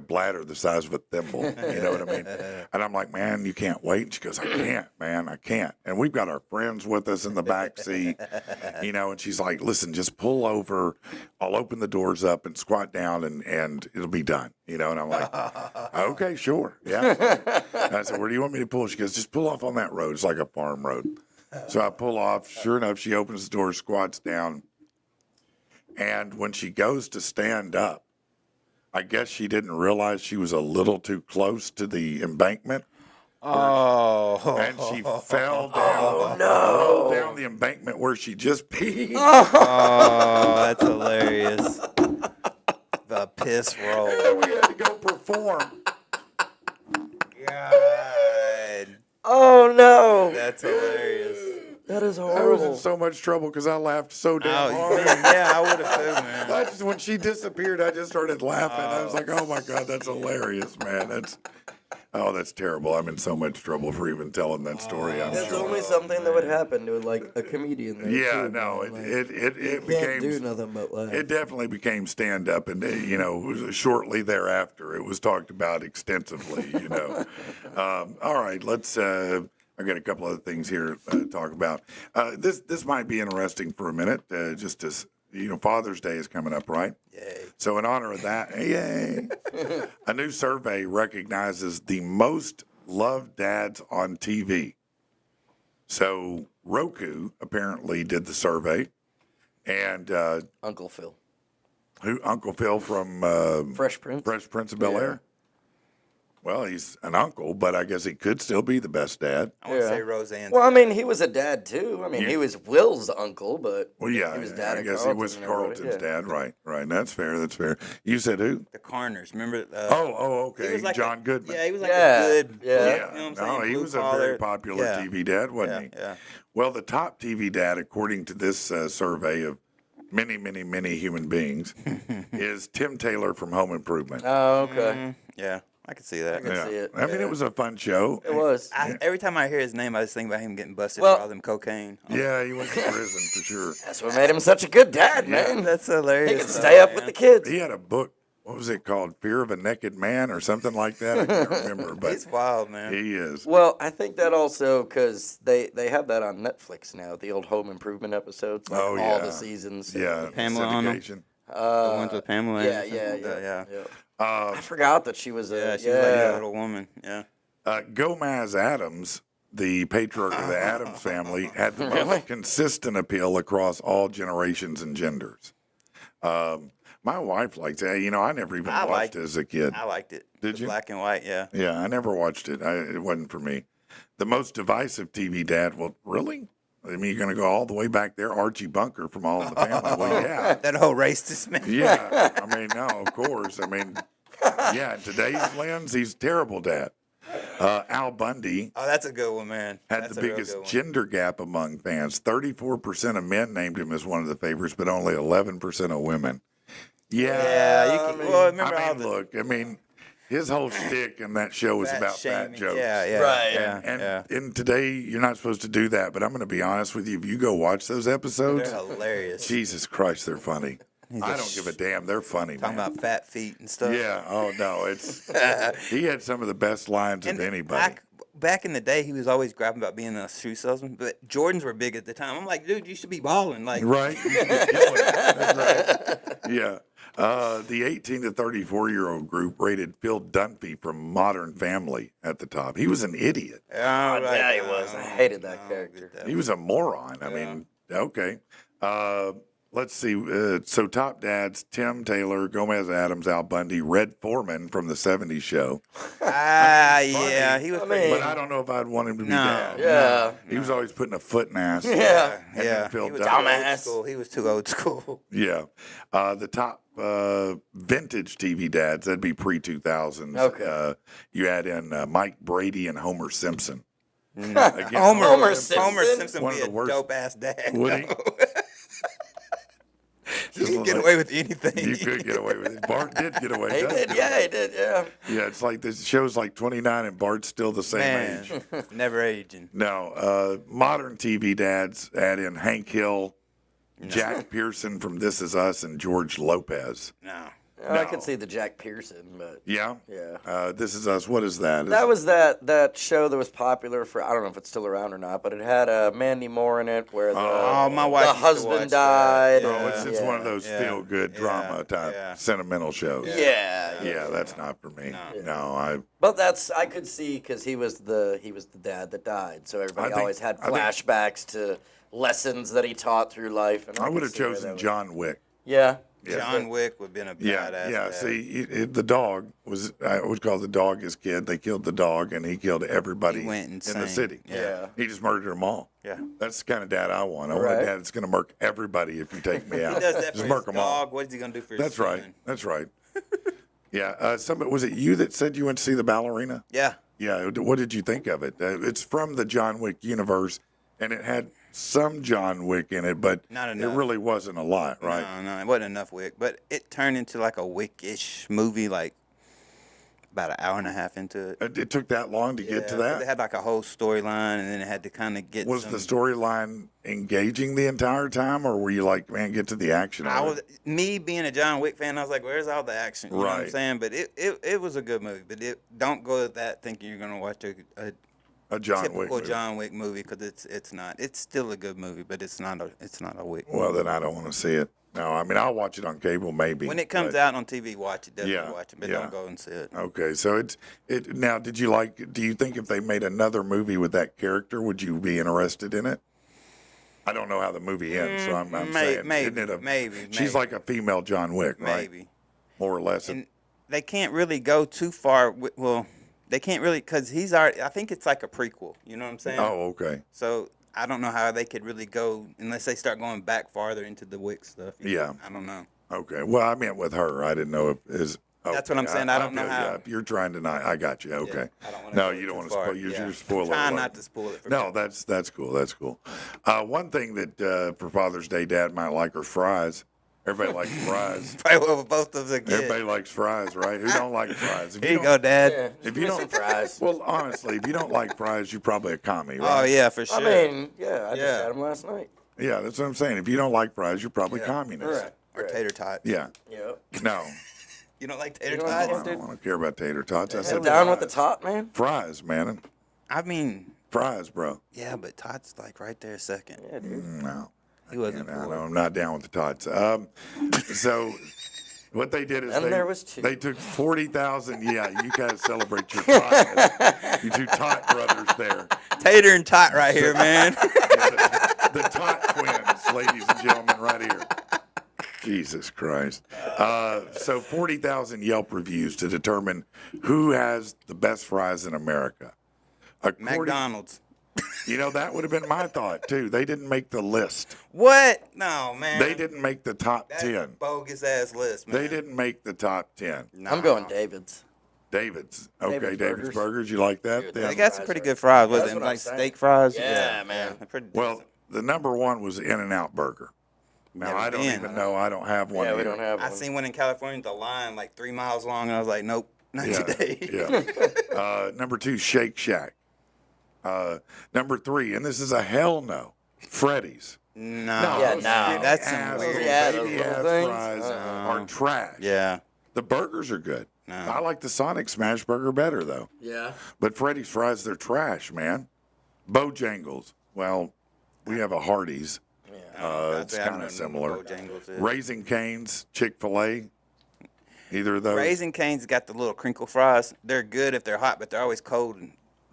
Speaker 1: bladder the size of a thimble. You know what I mean? And I'm like, man, you can't wait. And she goes, I can't, man, I can't. And we've got our friends with us in the back seat, and she's like, listen, just pull over. I'll open the doors up and squat down and it'll be done. And I'm like, okay, sure. Yeah. And I said, where do you want me to pull? She goes, just pull off on that road. It's like a farm road. So I pull off. Sure enough, she opens the door, squats down. And when she goes to stand up, I guess she didn't realize she was a little too close to the embankment.
Speaker 2: Oh.
Speaker 1: And she fell down. Rolled down the embankment where she just peed.
Speaker 2: Oh, that's hilarious. The piss roll.
Speaker 1: And we had to go perform.
Speaker 2: God.
Speaker 3: Oh, no.
Speaker 2: That's hilarious.
Speaker 3: That is
Speaker 1: I was
Speaker 3: horrible.
Speaker 1: in so much trouble because I laughed so damn
Speaker 2: Oh,
Speaker 1: hard.
Speaker 2: man, yeah, I would have too, man.
Speaker 1: When she disappeared, I just started laughing. I was like, oh my God, that's hilarious, man. That's terrible. I'm in so much trouble for even telling that story. I'm
Speaker 3: That's
Speaker 1: sure.
Speaker 3: only something that would happen to like a comedian. There,
Speaker 1: Yeah,
Speaker 3: too,
Speaker 1: no,
Speaker 3: man. Like,
Speaker 1: it
Speaker 3: can't
Speaker 1: became
Speaker 3: do nothing but laugh.
Speaker 1: it definitely became stand up, and shortly thereafter, it was talked about extensively. All right, let's. I got a couple other things here to talk about. This might be interesting for a minute. Just as Father's Day is coming up, right?
Speaker 2: Yay.
Speaker 1: So in honor of that, yay! A new survey recognizes the most loved dads on TV. So Roku apparently did the survey, and
Speaker 3: Uncle Phil.
Speaker 1: Uncle Phil from
Speaker 3: Fresh Prince.
Speaker 1: Fresh Prince of Bel-Air. Well, he's an uncle, but I guess he could still be the best dad.
Speaker 2: I want to
Speaker 3: Yeah.
Speaker 2: say Roseanne.
Speaker 3: Well, I mean, he was a dad too. I mean, he was Will's uncle, but
Speaker 1: Well, yeah,
Speaker 3: he was dad
Speaker 1: I
Speaker 3: of
Speaker 1: guess he
Speaker 3: Carlton
Speaker 1: was
Speaker 3: and everybody,
Speaker 1: Carlton's
Speaker 3: yeah.
Speaker 1: dad, right. That's fair. You said who?
Speaker 2: The Carners, remember?
Speaker 1: Okay,
Speaker 2: He was like
Speaker 1: John Goodman.
Speaker 2: Yeah, he was like
Speaker 3: Yeah,
Speaker 2: a good.
Speaker 3: yeah.
Speaker 2: You know what I'm saying?
Speaker 1: No, he
Speaker 2: Blue
Speaker 1: was a
Speaker 2: collar.
Speaker 1: very popular
Speaker 2: Yeah.
Speaker 1: TV dad, wasn't he?
Speaker 2: Yeah.
Speaker 1: Well, the top TV dad, according to this survey of many, many, many human beings, is Tim Taylor from Home Improvement.
Speaker 3: Oh, okay.
Speaker 2: Yeah, I can see that.
Speaker 3: can see it,
Speaker 1: I mean,
Speaker 3: yeah.
Speaker 1: it was a fun show.
Speaker 3: It was.
Speaker 2: Every time I hear his name, I just think about him getting busted
Speaker 3: Well-
Speaker 2: for all them cocaine.
Speaker 1: Yeah, he went to prison for sure.
Speaker 3: That's what made him such a good dad, man.
Speaker 2: That's hilarious.
Speaker 3: He could stay up with the kids.
Speaker 1: He had a book. What was it called? Fear of a Naked Man or something like that? I can't remember, but
Speaker 2: He's wild, man.
Speaker 1: he is.
Speaker 3: Well, I think that also because they have that on Netflix now, the old Home Improvement episodes, like
Speaker 1: Oh,
Speaker 3: all
Speaker 1: yeah.
Speaker 3: the seasons.
Speaker 1: Yeah,
Speaker 2: Pamela on 'em?
Speaker 1: syndication.
Speaker 2: The ones with Pamela.
Speaker 3: Yeah,
Speaker 2: Anderson?
Speaker 3: yeah.
Speaker 2: yeah.
Speaker 3: I forgot that she was a.
Speaker 2: Yeah, she was like a little woman. Yeah.
Speaker 1: Gomez Adams, the patriarch of the Adams family, had the most consistent appeal across all generations and genders. My wife likes it. You know, I never even watched it as a kid.
Speaker 2: I liked it.
Speaker 1: Did
Speaker 2: The
Speaker 1: you?
Speaker 2: Black and white, yeah.
Speaker 1: Yeah, I never watched it. It wasn't for me. The most divisive TV dad, well, really? I mean, you're going to go all the way back there? Archie Bunker from All in the Family. Well, yeah.
Speaker 2: That whole racist man.
Speaker 1: Yeah. I mean, no, of course. I mean, yeah, in today's lens, he's a terrible dad. Al Bundy
Speaker 2: Oh, that's a good one, man.
Speaker 1: had
Speaker 2: That's
Speaker 1: the
Speaker 2: a real
Speaker 1: biggest
Speaker 2: good one.
Speaker 1: gender gap among fans. 34% of men named him as one of the favorites, but only 11% of women. Yeah.
Speaker 2: Yeah, you can. Well, remember
Speaker 1: I
Speaker 2: all
Speaker 1: mean,
Speaker 2: the
Speaker 1: look, I mean, his whole shtick in that show was
Speaker 2: fat
Speaker 1: about fat
Speaker 2: shaming.
Speaker 1: jokes.
Speaker 2: Yeah, yeah.
Speaker 3: Right.
Speaker 2: Yeah,
Speaker 1: And
Speaker 2: yeah.
Speaker 1: and today, you're not supposed to do that, but I'm going to be honest with you. If you go watch those episodes,
Speaker 2: They're hilarious.
Speaker 1: Jesus Christ, they're funny. I don't give a damn. They're funny,
Speaker 2: Talking
Speaker 1: man.
Speaker 2: about fat feet and stuff.
Speaker 1: Yeah. Oh, no. He had some of the best lines of anybody.
Speaker 2: Back in the day, he was always grabbing about being a shoe salesman, but Jordans were big at the time. I'm like, dude, you should be balling. Like,
Speaker 1: Right? That's right. Yeah. The 18 to 34-year-old group rated Phil Dunphy from Modern Family at the top. He was an idiot.
Speaker 2: oh,
Speaker 3: Yeah, he was. I hated that character.
Speaker 1: He was a moron. I mean, okay. Let's see. So top dads, Tim Taylor, Gomez Adams, Al Bundy, Red Foreman from the 70s show.
Speaker 2: yeah, he was pretty.
Speaker 1: But I don't know if I'd want him to be
Speaker 2: No.
Speaker 1: dad.
Speaker 3: Yeah.
Speaker 1: He was always putting a foot in ass.
Speaker 3: Yeah.
Speaker 1: And
Speaker 2: yeah,
Speaker 1: then Phil
Speaker 2: he was
Speaker 1: Dunphy.
Speaker 2: too old
Speaker 3: Dumbass.
Speaker 2: school. He was too old school.
Speaker 1: Yeah. The top vintage TV dads, that'd be pre-2000s.
Speaker 3: Okay.
Speaker 1: You add in Mike Brady and Homer Simpson. Again,
Speaker 3: Homer Simpson?
Speaker 2: Homer Simpson
Speaker 1: One
Speaker 2: would
Speaker 1: of
Speaker 2: be
Speaker 1: the
Speaker 2: a
Speaker 1: worst.
Speaker 2: dope ass dad.
Speaker 1: Would he?
Speaker 2: You can get away with anything.
Speaker 1: You could get away with it. Bart did get away.
Speaker 3: He
Speaker 1: does
Speaker 3: did.
Speaker 1: get
Speaker 3: Yeah,
Speaker 1: away.
Speaker 3: he did. Yeah.
Speaker 1: Yeah, it's like this show's like 29 and Bart's still the same
Speaker 2: Man,
Speaker 1: age.
Speaker 2: never aging.
Speaker 1: No, modern TV dads add in Hank Hill, Jack Pearson from This Is Us, and George Lopez.
Speaker 2: No.
Speaker 3: I could see the Jack Pearson, but
Speaker 1: Yeah?
Speaker 3: yeah.
Speaker 1: This Is Us, what is that?
Speaker 3: That was that show that was popular for, I don't know if it's still around or not, but it had Mandy Moore in it where
Speaker 2: my wife
Speaker 3: the
Speaker 2: used to watch
Speaker 3: husband
Speaker 2: that.
Speaker 3: died.
Speaker 1: Oh,
Speaker 3: and-
Speaker 1: it's one of
Speaker 3: yeah.
Speaker 1: those
Speaker 2: Yeah.
Speaker 1: feel-good drama type
Speaker 2: Yeah.
Speaker 1: sentimental shows.
Speaker 3: Yeah.
Speaker 1: Yeah, that's not for me. No,
Speaker 3: But I could see because he was the dad that died, so everybody
Speaker 1: I think-
Speaker 3: always had
Speaker 1: I think-
Speaker 3: flashbacks to lessons that he taught through life. And
Speaker 1: I
Speaker 3: could
Speaker 1: would have
Speaker 3: see where
Speaker 1: chosen
Speaker 3: that
Speaker 1: John Wick.
Speaker 3: Yeah.
Speaker 1: Yeah.
Speaker 2: John Wick would have been a
Speaker 1: Yeah,
Speaker 2: badass.
Speaker 1: yeah.
Speaker 2: dad.
Speaker 1: See, the dog was, I would call the dog his kid. They killed the dog, and he killed everybody
Speaker 2: He went
Speaker 1: in
Speaker 2: insane.
Speaker 1: the city.
Speaker 3: Yeah.
Speaker 1: He just murdered them all.
Speaker 2: Yeah.
Speaker 1: That's the kind of dad I want. I want a
Speaker 3: Right.
Speaker 1: dad that's going to murk everybody if you take me out.
Speaker 2: He does that
Speaker 1: just
Speaker 2: for
Speaker 1: murk
Speaker 2: his
Speaker 1: them all.
Speaker 2: dog. What is he gonna do for his
Speaker 1: That's right.
Speaker 2: son?
Speaker 1: That's right. Yeah. Was it you that said you went to see the ballerina?
Speaker 2: Yeah.
Speaker 1: Yeah. What did you think of it? It's from the John Wick universe, and it had some John Wick in it, but
Speaker 2: Not
Speaker 1: it
Speaker 2: enough.
Speaker 1: really wasn't a lot, right?
Speaker 2: No, it wasn't enough Wick, but it turned into like a Wick-ish movie, like about an hour and a half into it.
Speaker 1: It took that long to get to
Speaker 2: They
Speaker 1: that.
Speaker 2: had like a whole storyline, and then it had to kind of get.
Speaker 1: Was
Speaker 2: some,
Speaker 1: the storyline engaging the entire time, or were you like, man, get to the action?
Speaker 2: I
Speaker 1: of
Speaker 2: was
Speaker 1: it?
Speaker 2: me being a John Wick fan. I was like, "Where's all the action?" You know what I'm
Speaker 1: Right.
Speaker 2: saying? But it was a good movie. But don't go with that thinking you're gonna watch
Speaker 1: A John Wick.
Speaker 2: typical
Speaker 1: movie.
Speaker 2: John Wick movie because it's not. It's still a good movie, but it's not a Wick.
Speaker 1: Well, then I don't want to see it. No, I mean I'll watch it on cable maybe.
Speaker 2: When it comes
Speaker 1: but-
Speaker 2: out on TV, watch it. Definitely
Speaker 1: Yeah,
Speaker 2: watch it, but
Speaker 1: yeah.
Speaker 2: don't go and see it.
Speaker 1: Okay, so it now. Do you think if they made another movie with that character, would you be interested in it? I don't know how the movie ends, so I'm saying,
Speaker 2: maybe,
Speaker 1: isn't it
Speaker 2: maybe.
Speaker 1: She's like a female John Wick, right?
Speaker 2: Maybe.
Speaker 1: More or less.
Speaker 2: And they can't really go too far. Well, they can't really because he's already. I think it's like a prequel. You know what I'm saying?
Speaker 1: Oh, okay.
Speaker 2: So I don't know how they could really go unless they start going back farther into the Wick stuff.
Speaker 1: Yeah.
Speaker 2: I don't know.
Speaker 1: Okay. Well, I meant with her. I didn't know if is.
Speaker 2: That's what I'm saying. I don't know how-
Speaker 1: Yeah, if you're trying to not, I got you. Okay.
Speaker 2: I don't wanna
Speaker 1: No,
Speaker 2: go
Speaker 1: you don't
Speaker 2: too
Speaker 1: want to
Speaker 2: far.
Speaker 1: spoil. You're
Speaker 2: Yeah.
Speaker 1: spoiler.
Speaker 2: Trying
Speaker 1: alert.
Speaker 2: not to spoil it for
Speaker 1: No,
Speaker 2: people.
Speaker 1: that's cool. That's cool. One thing that for Father's Day, Dad might like are fries. Everybody likes fries.
Speaker 2: Probably what both of them get.
Speaker 1: Everybody likes fries, right? Who don't like fries? If
Speaker 2: Here you
Speaker 1: don't-
Speaker 2: go, Dad.
Speaker 3: Yeah.
Speaker 1: If you don't,
Speaker 3: fries.
Speaker 1: well, honestly, if you don't like fries, you're probably a commie,
Speaker 2: Oh
Speaker 1: right?
Speaker 2: yeah, for sure.
Speaker 3: I mean, yeah, I just
Speaker 2: Yeah.
Speaker 3: had them last night.
Speaker 1: Yeah, that's what I'm saying. If you don't like fries, you're probably communist.
Speaker 3: Right.
Speaker 2: Or tater tots.
Speaker 1: Yeah.
Speaker 3: Yep.
Speaker 1: No,
Speaker 2: You don't like tater
Speaker 3: You don't
Speaker 1: I
Speaker 2: tots?
Speaker 3: like-
Speaker 1: don't care about tater tots. I
Speaker 3: Sit
Speaker 1: said
Speaker 3: down
Speaker 1: fries.
Speaker 3: with the top, man.
Speaker 1: Fries, man.
Speaker 2: I mean,
Speaker 1: Fries, bro.
Speaker 2: yeah, but tots like right there second.
Speaker 3: Yeah, dude.
Speaker 1: No.
Speaker 2: He wasn't
Speaker 1: No,
Speaker 2: poor.
Speaker 1: I'm not down with the tots. So what they did is
Speaker 3: And there was two.
Speaker 1: they took 40,000. Yeah, you gotta celebrate your tot. You two tot brothers there.
Speaker 2: Tater and Tot right here, man.
Speaker 1: The tot twins, ladies and gentlemen, right here. Jesus Christ. So 40,000 Yelp reviews to determine who has the best fries in America.
Speaker 2: McDonald's.
Speaker 1: You know, that would have been my thought, too. They didn't make the list.
Speaker 2: What? No, man.
Speaker 1: They didn't make the top
Speaker 2: That's
Speaker 1: 10.
Speaker 2: a bogus ass list, man.
Speaker 1: They didn't make the top 10.
Speaker 3: I'm going David's.
Speaker 1: David's. Okay,
Speaker 3: David's
Speaker 1: David's
Speaker 3: Burgers.
Speaker 1: Burgers. You like that?
Speaker 3: Dude,
Speaker 1: then?
Speaker 2: They got some pretty good fries. Was
Speaker 3: That's
Speaker 2: it
Speaker 3: what I'm
Speaker 2: like
Speaker 3: saying.
Speaker 2: steak fries?
Speaker 3: Yeah, man.
Speaker 2: they're pretty
Speaker 1: Well,
Speaker 2: decent.
Speaker 1: the number one was In-N-Out Burger. Now,
Speaker 2: Never
Speaker 1: I don't
Speaker 2: been.
Speaker 1: even know. I don't have one.
Speaker 3: Yeah, we
Speaker 1: here.
Speaker 3: don't have
Speaker 2: I
Speaker 3: one.
Speaker 2: seen one in California, the line like 3 miles long, and I was like, nope, not
Speaker 1: Yeah,
Speaker 2: today.
Speaker 1: yeah. Number 2, Shake Shack. Number 3, and this is a hell no, Freddy's.
Speaker 2: No.
Speaker 3: Yeah,
Speaker 1: those
Speaker 3: no.
Speaker 1: big
Speaker 2: That's some
Speaker 1: ass
Speaker 2: weird-
Speaker 1: little
Speaker 3: Yeah, those
Speaker 1: baby
Speaker 3: little
Speaker 1: ass
Speaker 3: things.
Speaker 1: fries are trash.
Speaker 2: Yeah.
Speaker 1: The burgers are good.
Speaker 2: No.
Speaker 1: I like the Sonic Smash Burger better though.
Speaker 3: Yeah.
Speaker 1: But Freddy's fries, they're trash, man. Bojangles. Well, we have a Hardee's. It's kind of similar. Raising Cane's, Chick-fil-A. Either of those.
Speaker 2: Raising Cane's got the little crinkle fries. They're good if they're hot, but they're always cold.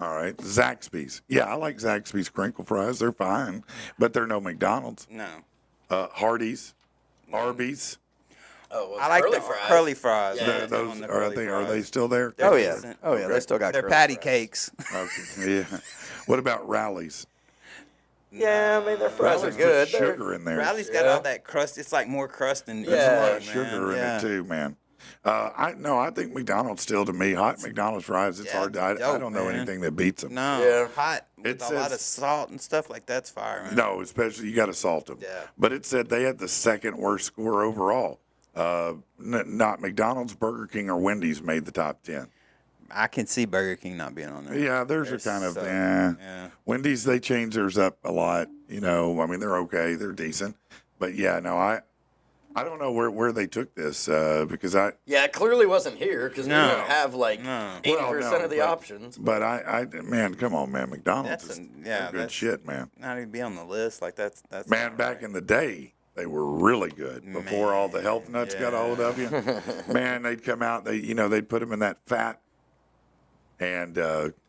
Speaker 1: All right. Zaxby's. Yeah, I like Zaxby's crinkle fries. They're fine, but they're no McDonald's.
Speaker 2: No.
Speaker 1: Hardee's, Arby's.
Speaker 3: Oh, well,
Speaker 2: I like
Speaker 3: curly
Speaker 2: the
Speaker 3: fries.
Speaker 2: curly fries.
Speaker 3: Yeah.
Speaker 2: Yeah,
Speaker 1: Those
Speaker 2: on the
Speaker 1: are
Speaker 2: curly
Speaker 1: they? Are
Speaker 2: fries.
Speaker 1: they still there?
Speaker 2: They're
Speaker 3: Oh yeah.
Speaker 2: decent.
Speaker 3: Oh yeah. They still got.
Speaker 2: They're
Speaker 3: curly
Speaker 2: patty
Speaker 3: fries.
Speaker 2: cakes.
Speaker 1: Okay. Yeah. What about Rallies?
Speaker 3: Yeah, I mean their fries are
Speaker 1: Rallies
Speaker 3: good.
Speaker 1: put
Speaker 3: They're-
Speaker 1: sugar in there.
Speaker 2: Rally's got
Speaker 3: Yeah.
Speaker 2: all that crust. It's like more crust than
Speaker 3: Yeah.
Speaker 1: Sugar in it too, man. I think McDonald's still to me hot McDonald's fries. It's
Speaker 2: Yeah,
Speaker 1: hard. I
Speaker 2: dope,
Speaker 1: don't know
Speaker 2: man.
Speaker 1: anything that beats them.
Speaker 2: No,
Speaker 3: Yeah.
Speaker 2: hot with
Speaker 1: It
Speaker 2: a lot
Speaker 1: says-
Speaker 2: of salt and stuff like that's fire, man.
Speaker 1: No, especially you got to salt them.
Speaker 2: Yeah.
Speaker 1: But it said they had the second worst score overall. Not McDonald's, Burger King, or Wendy's made the top 10.
Speaker 2: I can see Burger King not being on there.
Speaker 1: Yeah, theirs are
Speaker 2: They're
Speaker 1: kind of,
Speaker 2: so-
Speaker 1: yeah. Wendy's, they change theirs up a lot. You know, I mean, they're okay. They're decent. But, yeah, no, I don't know where they took this because
Speaker 3: Yeah, it clearly wasn't here because
Speaker 2: No.
Speaker 3: we don't have like
Speaker 2: No.
Speaker 3: 80%
Speaker 1: Well, no,
Speaker 3: of the
Speaker 1: but-
Speaker 3: options.
Speaker 1: But man, come on, man. McDonald's
Speaker 2: That's
Speaker 1: is
Speaker 2: yeah,
Speaker 1: good
Speaker 2: that's
Speaker 1: shit, man.
Speaker 2: not even be on the list. Like that's
Speaker 1: Man, back in the day, they were really good before all the health nuts got a hold of you. Man, they'd come out, they'd put them in that fat and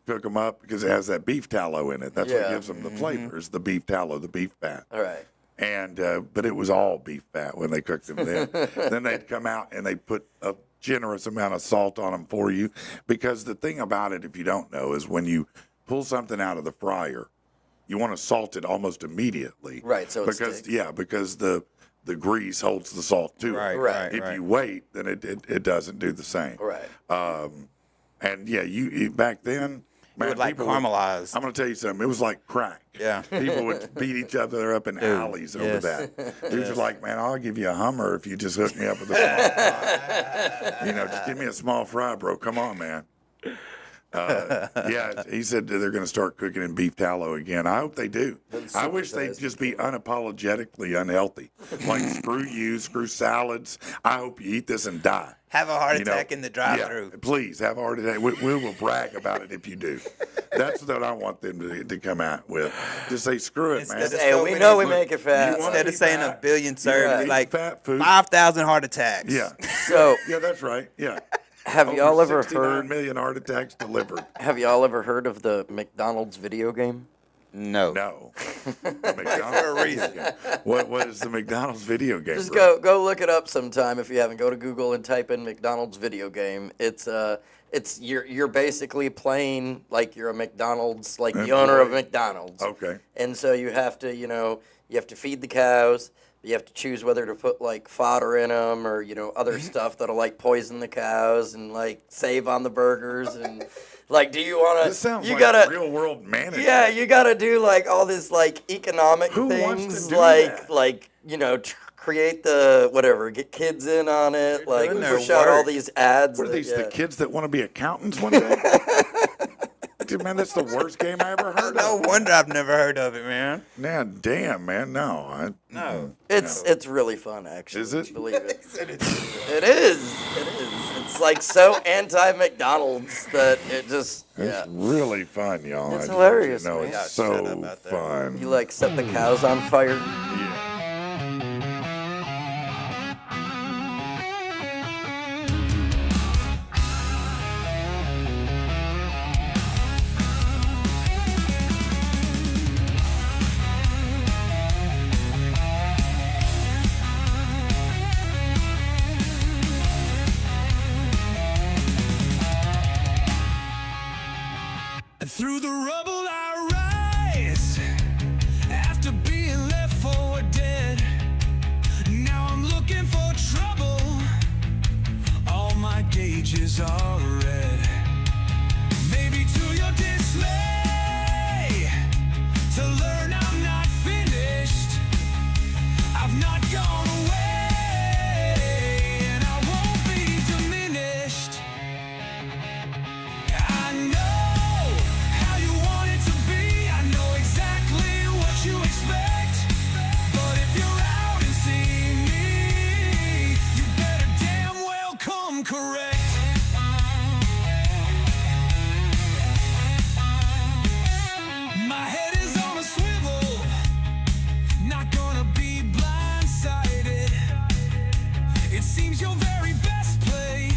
Speaker 1: cook them up because it has that beef tallow in it. That's what
Speaker 3: Yeah.
Speaker 1: gives them the flavor, is the beef tallow, the beef fat.
Speaker 3: All right.
Speaker 1: And but it was all beef fat when they cooked them then. Then they'd come out and they'd put a generous amount of salt on them for you, because the thing about it, if you don't know, is when you pull something out of the fryer, you want to salt it almost immediately.
Speaker 3: Right, so it
Speaker 1: because
Speaker 3: sticks.
Speaker 1: because the grease holds the salt to
Speaker 2: right,
Speaker 1: it.
Speaker 2: right,
Speaker 1: If
Speaker 2: right.
Speaker 1: you wait, then it doesn't do the same.
Speaker 3: Right.
Speaker 1: And yeah, you back then,
Speaker 2: It would like
Speaker 1: people
Speaker 2: caramelize.
Speaker 1: I'm going to tell you something. It was like crack.
Speaker 2: Yeah.
Speaker 1: People would beat each other up in alleys over
Speaker 2: yes.
Speaker 1: that. Dudes are like, man, I'll give you a Hummer if you just hook me up with a small fry. Just give me a small fry, bro. Come on, man. Yeah, he said they're going to start cooking in beef tallow again. I hope they do. I wish they'd just be unapologetically unhealthy. Like, screw you, screw salads. I hope you eat this and die.
Speaker 2: Have a heart
Speaker 1: You know,
Speaker 2: attack in the drive-through.
Speaker 1: Yeah, please have a heart attack. We will brag about it if you do. That's what I want them to come out with. Just say, screw it, man.
Speaker 2: Instead of
Speaker 3: Hey,
Speaker 2: so
Speaker 3: we
Speaker 2: many-
Speaker 3: know we make it fast.
Speaker 1: You wanna
Speaker 2: Instead of
Speaker 1: be
Speaker 2: saying
Speaker 1: fat.
Speaker 2: a billion serves,
Speaker 3: Right.
Speaker 2: be like
Speaker 1: Fat food.
Speaker 2: 5,000 heart attacks.
Speaker 1: Yeah.
Speaker 3: So,
Speaker 1: Yeah, that's right. Yeah.
Speaker 3: have y'all ever
Speaker 1: 69
Speaker 3: heard?
Speaker 1: million heart attacks delivered.
Speaker 3: Have y'all ever heard of the McDonald's video game?
Speaker 2: No.
Speaker 1: No. For
Speaker 2: a reason.
Speaker 1: What is the McDonald's video game?
Speaker 3: Just
Speaker 1: bro?
Speaker 3: go look it up sometime if you haven't. Go to Google and type in McDonald's video game. It's you're basically playing like you're a McDonald's, like the owner of
Speaker 1: Employee.
Speaker 3: McDonald's.
Speaker 1: Okay.
Speaker 3: And so you have to, you have to feed the cows. You have to choose whether to put like fodder in them or other stuff that'll like poison the cows and like save on the burgers and like do you want to?
Speaker 1: This sounds
Speaker 3: you
Speaker 1: like
Speaker 3: gotta
Speaker 1: real world management.
Speaker 3: yeah, you gotta do like all this like economic
Speaker 1: Who wants to
Speaker 3: things
Speaker 1: do
Speaker 3: like
Speaker 1: that?
Speaker 3: create the whatever, get kids in on it, like
Speaker 2: doing their
Speaker 3: push out all
Speaker 2: work.
Speaker 3: these ads.
Speaker 1: What are
Speaker 3: that-
Speaker 1: these,
Speaker 3: yeah.
Speaker 1: the kids that want to be accountants one day? Dude, man, that's the worst game I ever heard
Speaker 2: No
Speaker 1: of.
Speaker 2: wonder I've never heard of it, man.
Speaker 1: Man, damn, man, no.
Speaker 2: No.
Speaker 3: It's really fun actually.
Speaker 1: Is it?
Speaker 3: Believe it. It is. It is. It's like so anti-McDonald's that it just
Speaker 1: It's really fun, y'all.
Speaker 3: It's
Speaker 1: I just
Speaker 3: hilarious,
Speaker 1: want you to know
Speaker 3: man.
Speaker 1: it's
Speaker 2: Yeah, shut
Speaker 1: so
Speaker 2: up out there.
Speaker 1: fun.
Speaker 3: you like set the cows on fire.
Speaker 1: Yeah.
Speaker 4: Through the rubble I rise, after being left for dead. Now I'm looking for trouble, all my gauges are red. Maybe to your dismay, to learn I'm not finished. I've not gone away, and I won't be diminished. I know how you want it to be, I know exactly what you expect. But if you're out and see me, you better damn well come correct. My head is on a swivel, not gonna be blindsided. It seems your very best play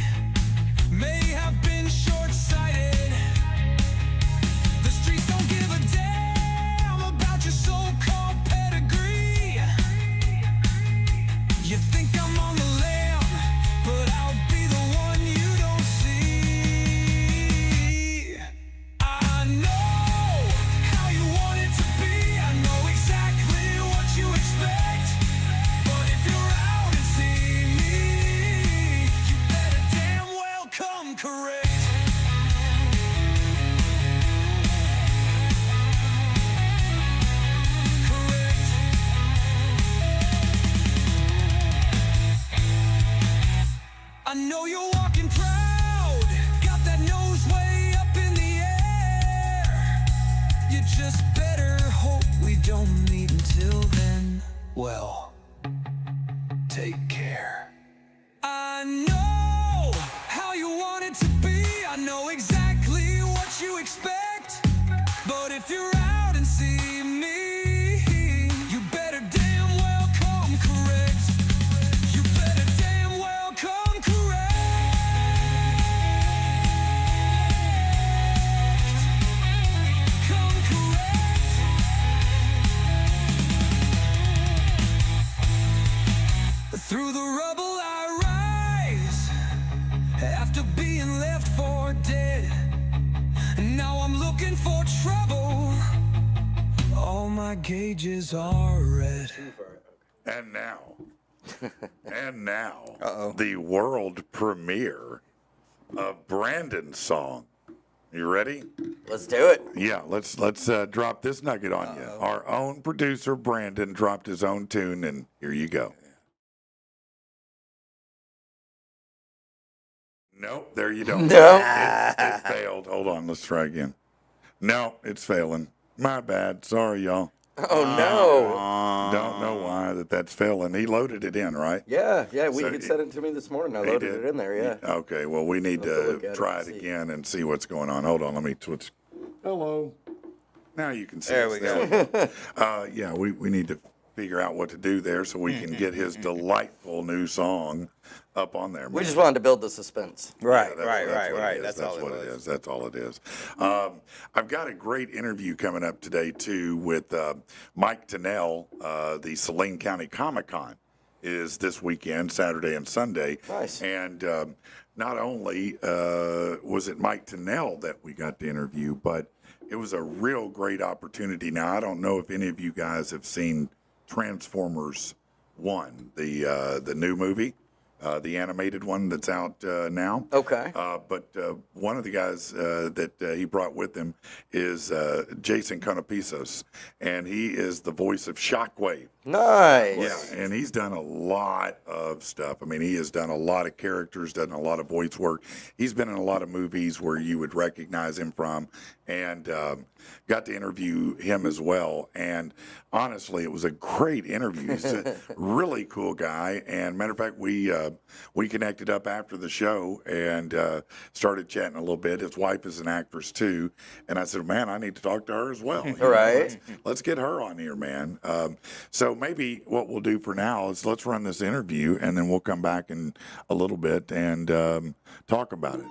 Speaker 4: may have been short-sighted. The streets don't give a damn about your so-called pedigree. You think I'm on the lam, but I'll be the one you don't see. I know how you want it to be, I know exactly what you expect. But if you're out and see me, you better damn well come correct. Correct. I know you're walking proud, got that nose way up in the air. You just better hope we don't meet until then. Well, take care. I know how you want it to be, I know exactly what you expect. But if you're out and see me, you better damn well come correct. You better damn well come correct. Come correct. Through the rubble I rise, after being left for dead. Now I'm looking for trouble, all my gauges are red.
Speaker 1: And now, and now,
Speaker 2: Uh-oh.
Speaker 1: the world premiere of Brandon's song. You ready?
Speaker 3: Let's do it.
Speaker 1: Yeah, let's drop this nugget on you. Our own producer Brandon dropped his own tune, and here you go. Nope, there you don't.
Speaker 3: No.
Speaker 1: It failed. Hold on, let's try again. No, it's failing. My bad. Sorry, y'all.
Speaker 3: Oh no.
Speaker 1: Don't know why that's failing. He loaded it in, right?
Speaker 3: Yeah, he
Speaker 1: So
Speaker 3: sent it to me this morning. I
Speaker 1: He
Speaker 3: loaded
Speaker 1: did.
Speaker 3: it in there, yeah.
Speaker 1: Okay, well, we need
Speaker 3: I'll have to
Speaker 1: to
Speaker 3: look at it
Speaker 1: try
Speaker 3: and
Speaker 1: it
Speaker 3: see.
Speaker 1: again and see what's going on. Hold on, let me switch. Hello. Now you can see
Speaker 2: There
Speaker 1: us
Speaker 2: we go.
Speaker 1: Yeah, we need to figure out what to do there so we can get his delightful new song up on there.
Speaker 3: We
Speaker 1: man.
Speaker 3: just wanted to build the suspense.
Speaker 2: Right,
Speaker 1: Yeah,
Speaker 2: right,
Speaker 1: what
Speaker 2: right.
Speaker 1: it is.
Speaker 2: That's all
Speaker 1: what
Speaker 2: it
Speaker 1: it
Speaker 2: was.
Speaker 1: is. That's all it is. I've got a great interview coming up today too with Mike Tinnel. The Saline County Comic Con is this weekend, Saturday and Sunday.
Speaker 3: Nice.
Speaker 1: And not only was it Mike Tinnel that we got to interview, but it was a real great opportunity. Now I don't know if any of you guys have seen Transformers 1, the new movie. The animated one that's out now.
Speaker 3: Okay.
Speaker 1: But one of the guys that he brought with him is Jason Konopisos, and he is the voice of Shockwave.
Speaker 3: Nice.
Speaker 1: Yeah, and he's done a lot of stuff. I mean, he has done a lot of characters, done a lot of voice work. He's been in a lot of movies where you would recognize him from, and got to interview him as well. And honestly, it was a great interview. He's a really cool guy. And matter of fact, we connected up after the show and started chatting a little bit. His wife is an actress too, and I said, "Man, I need to talk to her as well." You know,
Speaker 3: Right.
Speaker 1: let's get her on here, man. So maybe what we'll do for now is let's run this interview, and then we'll come back in a little bit and talk about it.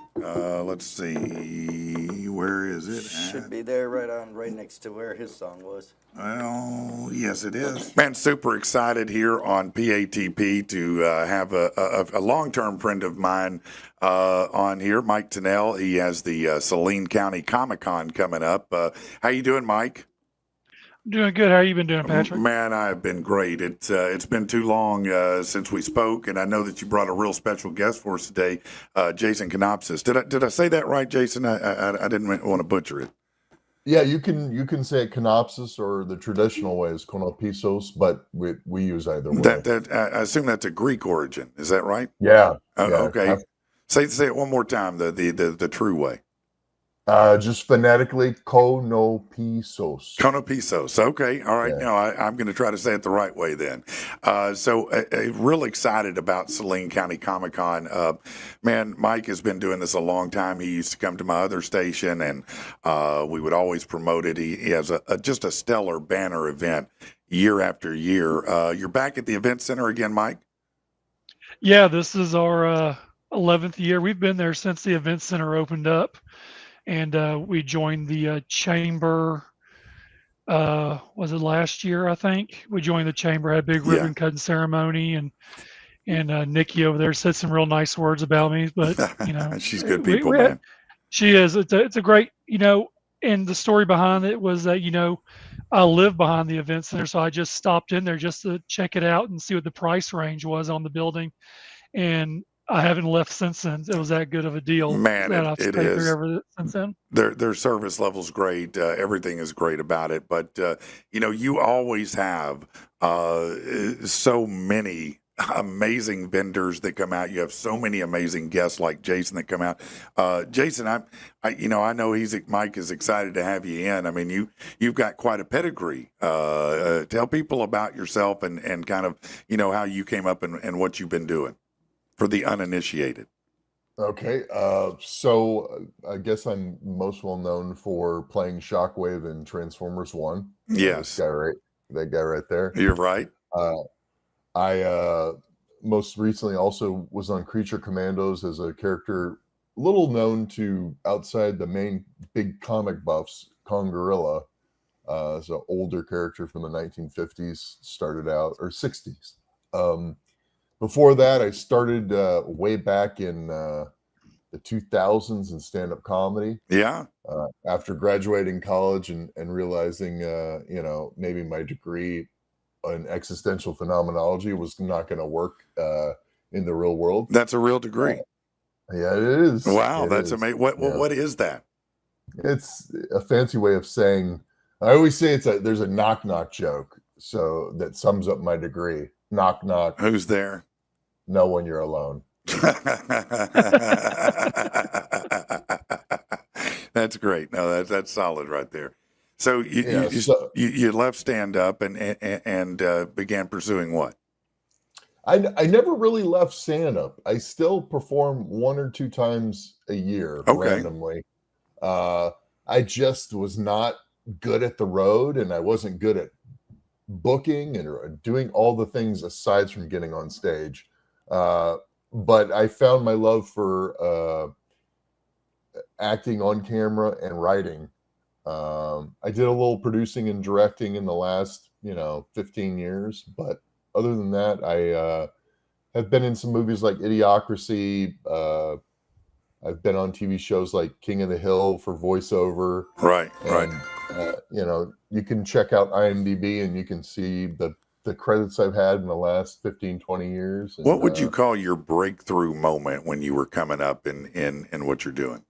Speaker 1: Let's see. Where is it
Speaker 3: Should
Speaker 1: at?
Speaker 3: be there right next to where his song was.
Speaker 1: Well, yes, it is. Man, super excited here on PATP to have a long-term friend of mine on here, Mike Tinnel. He has the Saline County Comic-Con coming up. How you doing, Mike?
Speaker 5: Doing good. How you been doing, Patrick?
Speaker 1: Man, I've been great. It's been too long since we spoke, and I know that you brought a real special guest for us today, Jason Konopisos. Did I say that right, Jason? I didn't want to butcher it.
Speaker 6: Yeah, you can say it Konopisos, or the traditional way is Konopisos, but we use either way.
Speaker 1: I assume that's a Greek origin. Is that right?
Speaker 6: Yeah.
Speaker 1: Okay. Say it one more time. The true way.
Speaker 6: Just phonetically, Konopisos.
Speaker 1: Konopisos. Okay. All right.
Speaker 6: Yeah.
Speaker 1: No, I'm going to try to say it the right way then. So real excited about Saline County Comic-Con. Man, Mike has been doing this a long time. He used to come to my other station, and we would always promote it. He has just a stellar banner event year after year. You're back at the event center again, Mike?
Speaker 5: Yeah, this is our 11th year. We've been there since the event center opened up. And we joined the chamber, was it last year, I think? We joined the chamber, had a big ribbon cutting ceremony, and Nikki over there said some real nice words about me. But,
Speaker 1: she's good people, man.
Speaker 5: She is. It's a great, and the story behind it was that, I live behind the event center, so I just stopped in there just to check it out and see what the price range was on the building. And I haven't left since then. It was that good of a deal.
Speaker 1: Man,
Speaker 5: that I've
Speaker 1: it
Speaker 5: stayed
Speaker 1: is.
Speaker 5: there ever since then.
Speaker 1: Their service level's great. Everything is great about it. But, you always have so many amazing vendors that come out. You have so many amazing guests like Jason that come out. Jason, I know Mike is excited to have you in. I mean, you've got quite a pedigree. Tell people about yourself and kind of, how you came up and what you've been doing for the uninitiated.
Speaker 6: Okay, so I guess I'm most well known for playing Shockwave in Transformers 1.
Speaker 1: Yes.
Speaker 6: That guy right there.
Speaker 1: You're right.
Speaker 6: I most recently also was on Creature Commandos as a character little known to outside the main big comic buffs, Kong Gorilla. As an older character from the 1950s, started out, or 60s. Before that, I started way back in the 2000s in stand-up comedy.
Speaker 1: Yeah.
Speaker 6: After graduating college and realizing, maybe my degree in existential phenomenology was not going to work in the real world.
Speaker 1: That's a real degree.
Speaker 6: Yeah, it is.
Speaker 1: Wow, that's amazing. What is that?
Speaker 6: It's a fancy way of saying. I always say there's a knock knock joke, so that sums up my degree. Knock knock.
Speaker 1: Who's there?
Speaker 6: No one. You're alone.
Speaker 1: That's great. No, that's solid right there. So you left stand up and began pursuing what?
Speaker 6: I never really left stand up. I still perform 1 or 2 times a year randomly. I just was not good at the road, and I wasn't good at booking and doing all the things aside from getting on stage. But I found my love for acting on camera and writing. I did a little producing and directing in the last, 15 years. But other than that, I have been in some movies like Idiocracy. I've been on TV shows like King of the Hill for voiceover.
Speaker 1: Right.
Speaker 6: You can check out IMDb and you can see the credits I've had in the last 15, 20 years. And,
Speaker 1: what would you call your breakthrough moment when you were coming up in what you're doing?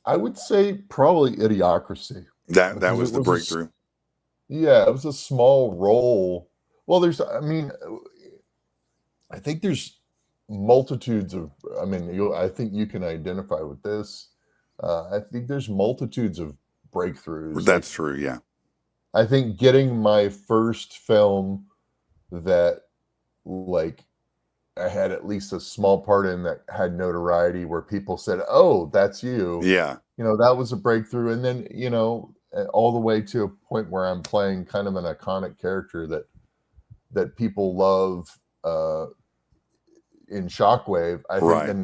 Speaker 6: I would say probably Idiocracy.
Speaker 1: That was the breakthrough.
Speaker 6: It was a small role. Well, I think there's multitudes of, I think you can identify with this. I think there's multitudes of breakthroughs.
Speaker 1: That's true, yeah.
Speaker 6: I think getting my first film that, I had at least a small part in that had notoriety where people said, "Oh, that's you."
Speaker 1: Yeah.
Speaker 6: That was a breakthrough. And then, all the way to a point where I'm playing kind of an iconic character that people love. in Shockwave. I think the
Speaker 1: Right.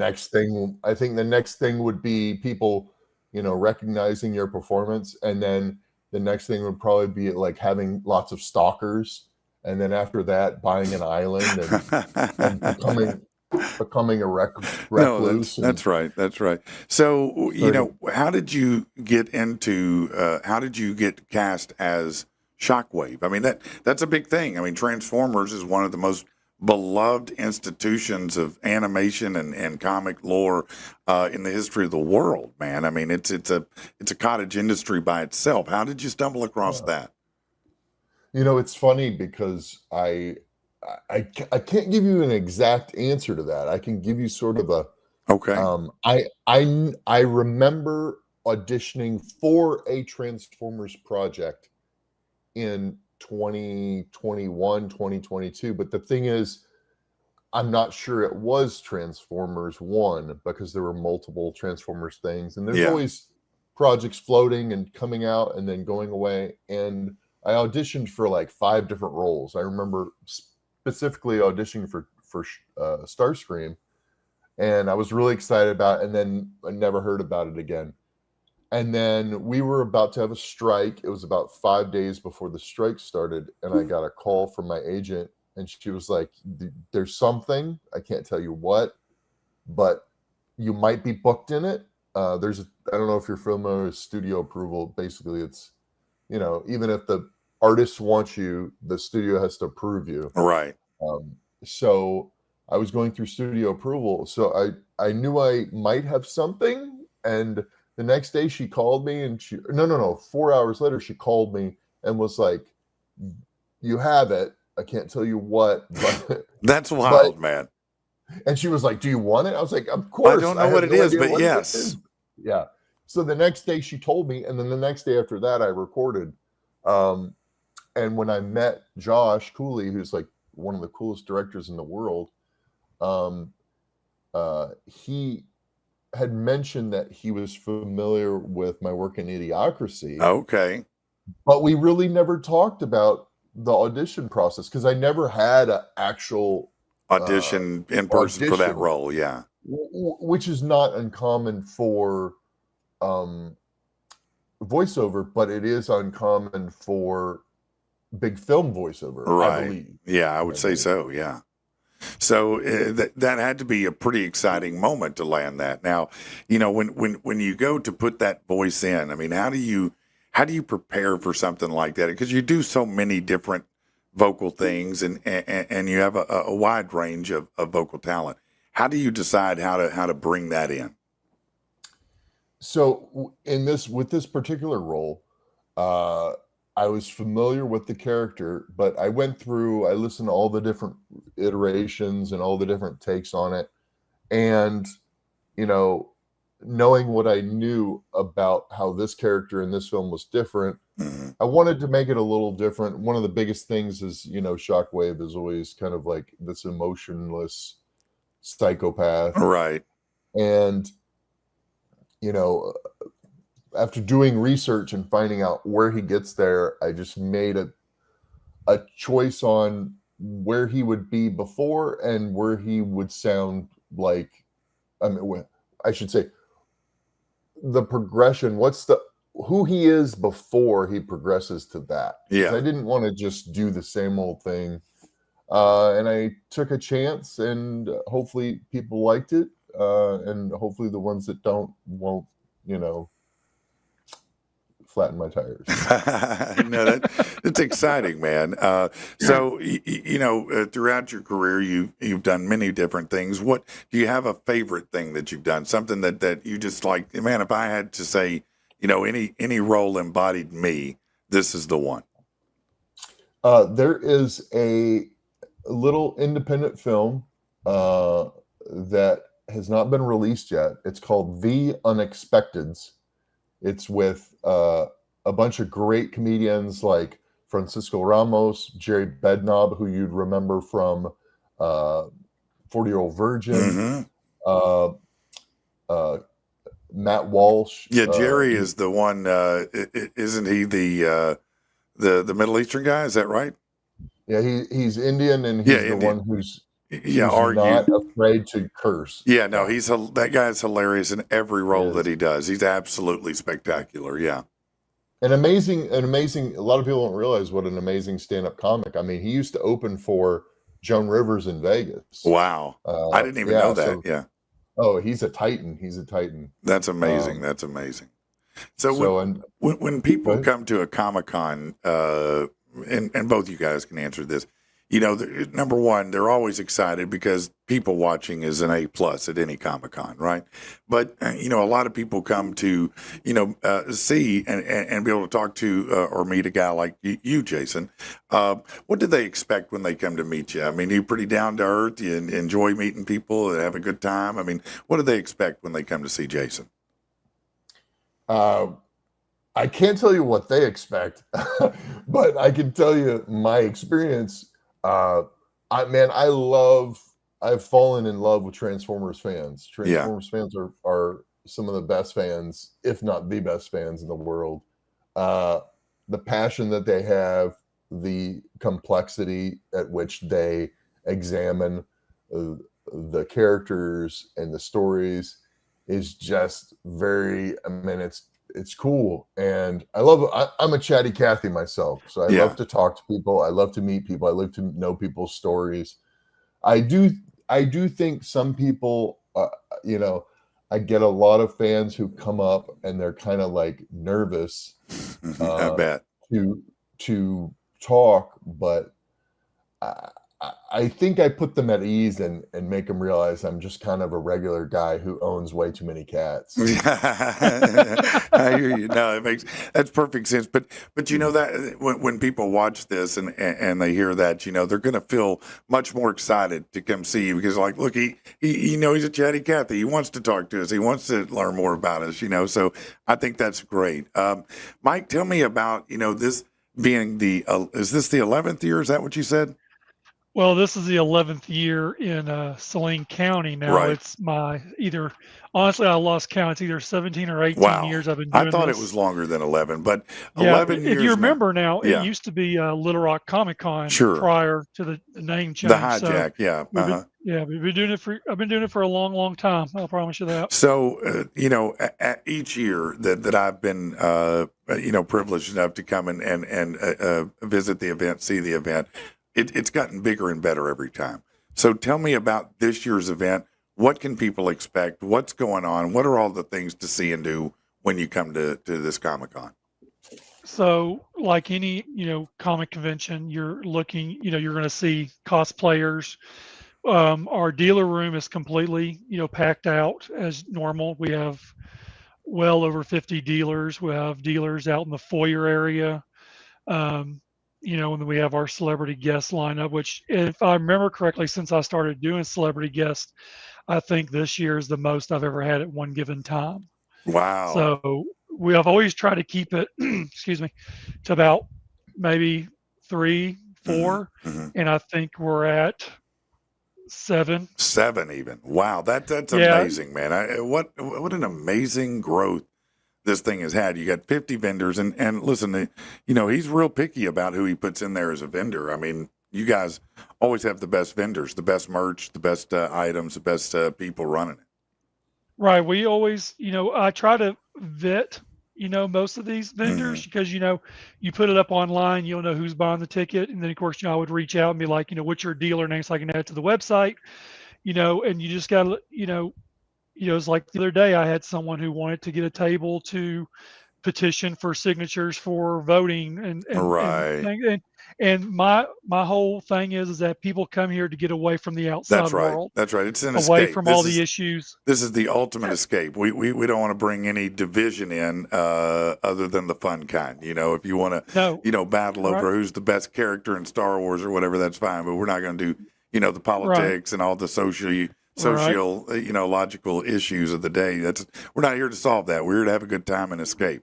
Speaker 6: next thing would be people, recognizing your performance, and then the next thing would probably be like having lots of stalkers, and then after that, buying an island and becoming a
Speaker 1: No, that's
Speaker 6: recluse and
Speaker 1: that's right. That's right. So,
Speaker 6: starting.
Speaker 1: how did you get how did you get cast as Shockwave? I mean, that's a big thing. I mean, Transformers is one of the most beloved institutions of animation and comic lore in the history of the world, man. I mean, it's a cottage industry by itself. How did you stumble across that?
Speaker 6: It's funny because I can't give you an exact answer to that. I can give you sort of a
Speaker 1: Okay.
Speaker 6: I remember auditioning for a Transformers project in 2021, 2022, but the thing is, I'm not sure it was Transformers 1 because there were multiple Transformers things, and there's
Speaker 1: Yeah.
Speaker 6: always projects floating and coming out and then going away. And I auditioned for like 5 different roles. I remember specifically auditioning for Starscream, and I was really excited about it, and then I never heard about it again. And then we were about to have a strike. It was about 5 days before the strike started, and I got a call from my agent, and she was like, "There's something. I can't tell you what, but you might be booked in it." I don't know if you're familiar with studio approval. Basically, it's, even if the artist wants you, the studio has to approve you.
Speaker 1: Right.
Speaker 6: So I was going through studio approval. So I knew I might have something. And the next day she called me, and no, 4 hours later, she called me and was like, "You have it. I can't tell you what, but
Speaker 1: That's wild, man.
Speaker 6: and she was like, "Do you want it?" I was like, "Of course."
Speaker 1: I don't know
Speaker 6: have
Speaker 1: what it
Speaker 6: no
Speaker 1: is,
Speaker 6: idea
Speaker 1: but
Speaker 6: what it
Speaker 1: yes.
Speaker 6: is. Yeah. So the next day she told me, and then the next day after that I recorded. And when I met Josh Cooley, who's like one of the coolest directors in the world, he had mentioned that he was familiar with my work in Idiocracy,
Speaker 1: Okay.
Speaker 6: but we really never talked about the audition process because I never had an actual
Speaker 1: Audition in person for that
Speaker 6: audition.
Speaker 1: role. Yeah.
Speaker 6: Which is not uncommon for voiceover, but it is uncommon for big film voiceover, I
Speaker 1: Right.
Speaker 6: believe.
Speaker 1: Yeah, I would say so. Yeah. So that had to be a pretty exciting moment to land that. Now, when you go to put that voice in, I mean, how do you prepare for something like that? Because you do so many different vocal things, and you have a wide range of vocal talent. How do you decide how to bring that in?
Speaker 6: So with this particular role, I was familiar with the character, but I listened to all the different iterations and all the different takes on it. And, knowing what I knew about how this character in this film was different,
Speaker 1: Mm-hmm.
Speaker 6: I wanted to make it a little different. One of the biggest things is, Shockwave is always kind of like this emotionless psychopath.
Speaker 1: Right.
Speaker 6: And, after doing research and finding out where he gets there, I just made a choice on where he would be before and where he would sound like. I should say the progression. Who he is before he progresses to that.
Speaker 1: Yeah.
Speaker 6: I didn't want to just do the same old thing. And I took a chance, and hopefully people liked it. And hopefully the ones that won't, flatten my tires.
Speaker 1: No, that's exciting, man. So throughout your career, you've done many different things. What do you have a favorite thing that you've done? Something that you just like, man, if I had to say, any role embodied me, this is the one.
Speaker 6: There is a little independent film that has not been released yet. It's called The Unexpecteds. It's with a bunch of great comedians like Francisco Ramos, Jerry Bednob, who you'd remember from 40-Year-Old Virgin, Matt Walsh.
Speaker 1: Yeah, Jerry is the one. Isn't he the Middle Eastern guy? Is that right?
Speaker 6: Yeah, he's Indian, and he's the
Speaker 1: Indian.
Speaker 6: one who's
Speaker 1: Yeah,
Speaker 6: He's
Speaker 1: argue.
Speaker 6: not afraid to curse.
Speaker 1: Yeah, no, that guy's hilarious in every role that
Speaker 6: Is.
Speaker 1: he does. He's absolutely spectacular. Yeah.
Speaker 6: An amazing. A lot of people don't realize what an amazing stand-up comic. I mean, he used to open for Joan Rivers in Vegas.
Speaker 1: Wow. I didn't even know
Speaker 6: Yeah.
Speaker 1: that.
Speaker 6: So,
Speaker 1: Yeah.
Speaker 6: oh, he's a titan. He's a titan.
Speaker 1: That's amazing.
Speaker 6: Um,
Speaker 1: That's amazing. So
Speaker 6: so, and
Speaker 1: when
Speaker 6: go
Speaker 1: people
Speaker 6: ahead.
Speaker 1: come to a Comic-Con, and both you guys can answer this, number one, they're always excited because people watching is an A+ at any Comic-Con, right? But a lot of people come to see and be able to talk to or meet a guy like you, Jason. What do they expect when they come to meet you? I mean, you pretty down to earth. You enjoy meeting people and have a good time. I mean, what do they expect when they come to see Jason?
Speaker 6: I can't tell you what they expect, but I can tell you my experience. I've fallen in love with Transformers fans. Transformers fans are some of the best fans, if not the best fans in the world. The passion that they have, the complexity at which they examine the characters and the stories is just it's cool. And I'm a chatty Cathy myself. So I love to talk to people. I love to meet people. I love to know people's stories. I do think some people, I get a lot of fans who come up and they're kind of like nervous
Speaker 1: I bet.
Speaker 6: to talk, but I think I put them at ease and make them realize I'm just kind of a regular guy who owns way too many cats.
Speaker 1: I hear you. No, that's perfect sense. But that when people watch this and they hear that, they're going to feel much more excited to come see you because, like, look, he's a chatty Cathy. He wants to talk to us. He wants to learn more about us. So I think that's great. Mike, tell me about this being is this the 11th year? Is that what you said?
Speaker 5: Well, this is the 11th year in Saline County now.
Speaker 1: Right.
Speaker 5: It's honestly, I lost count. It's either 17 or 18 years I've been doing this.
Speaker 1: I thought it was longer than 11, but
Speaker 5: yeah,
Speaker 1: 11 years.
Speaker 5: If you remember now,
Speaker 1: yeah.
Speaker 5: it used to be Little Rock Comic Con prior to the name change.
Speaker 1: The hijack,
Speaker 5: I've been doing it for a long, long time. I'll promise you that.
Speaker 1: So, each year that I've been, privileged enough to come and visit the event, see the event, it's gotten bigger and better every time. So tell me about this year's event. What can people expect? What's going on? What are all the things to see and do when you come to this Comic-Con?
Speaker 5: So like any, comic convention, you're looking, you're going to see cosplayers. Our dealer room is completely, packed out as normal. We have well over 50 dealers. We have dealers out in the foyer area. And then we have our celebrity guest lineup, which, if I remember correctly, since I started doing celebrity guests, I think this year is the most I've ever had at one given time.
Speaker 1: Wow.
Speaker 5: So we have always tried to keep it, excuse me, to about maybe 3, 4.
Speaker 1: Mm-hmm.
Speaker 5: And I think we're at 7.
Speaker 1: 7 even. Wow. That's amazing, man. What an amazing growth this thing has had. You got 50 vendors and listen, he's real picky about who he puts in there as a vendor. I mean, you guys always have the best vendors, the best merch, the best items, the best people running it.
Speaker 5: Right. We always, I try to vet, most of these vendors because, you put it up online, you'll know who's buying the ticket. And then, of course, I would reach out and be like, what's your dealer name so I can add it to the website, and you just got to, it's like the other day I had someone who wanted to get a table to petition for signatures for voting and my whole thing is that people come here to get away from the outside world.
Speaker 1: That's right. It's an
Speaker 5: away
Speaker 1: escape.
Speaker 5: From all the issues.
Speaker 1: This is the ultimate escape. We don't want to bring any division in other than the fun kind. If you want to, battle over who's the best character in Star Wars or whatever, that's fine. But we're not going to do, the politics and all the social, logical issues of the day. We're not here to solve that. We're here to have a good time and escape.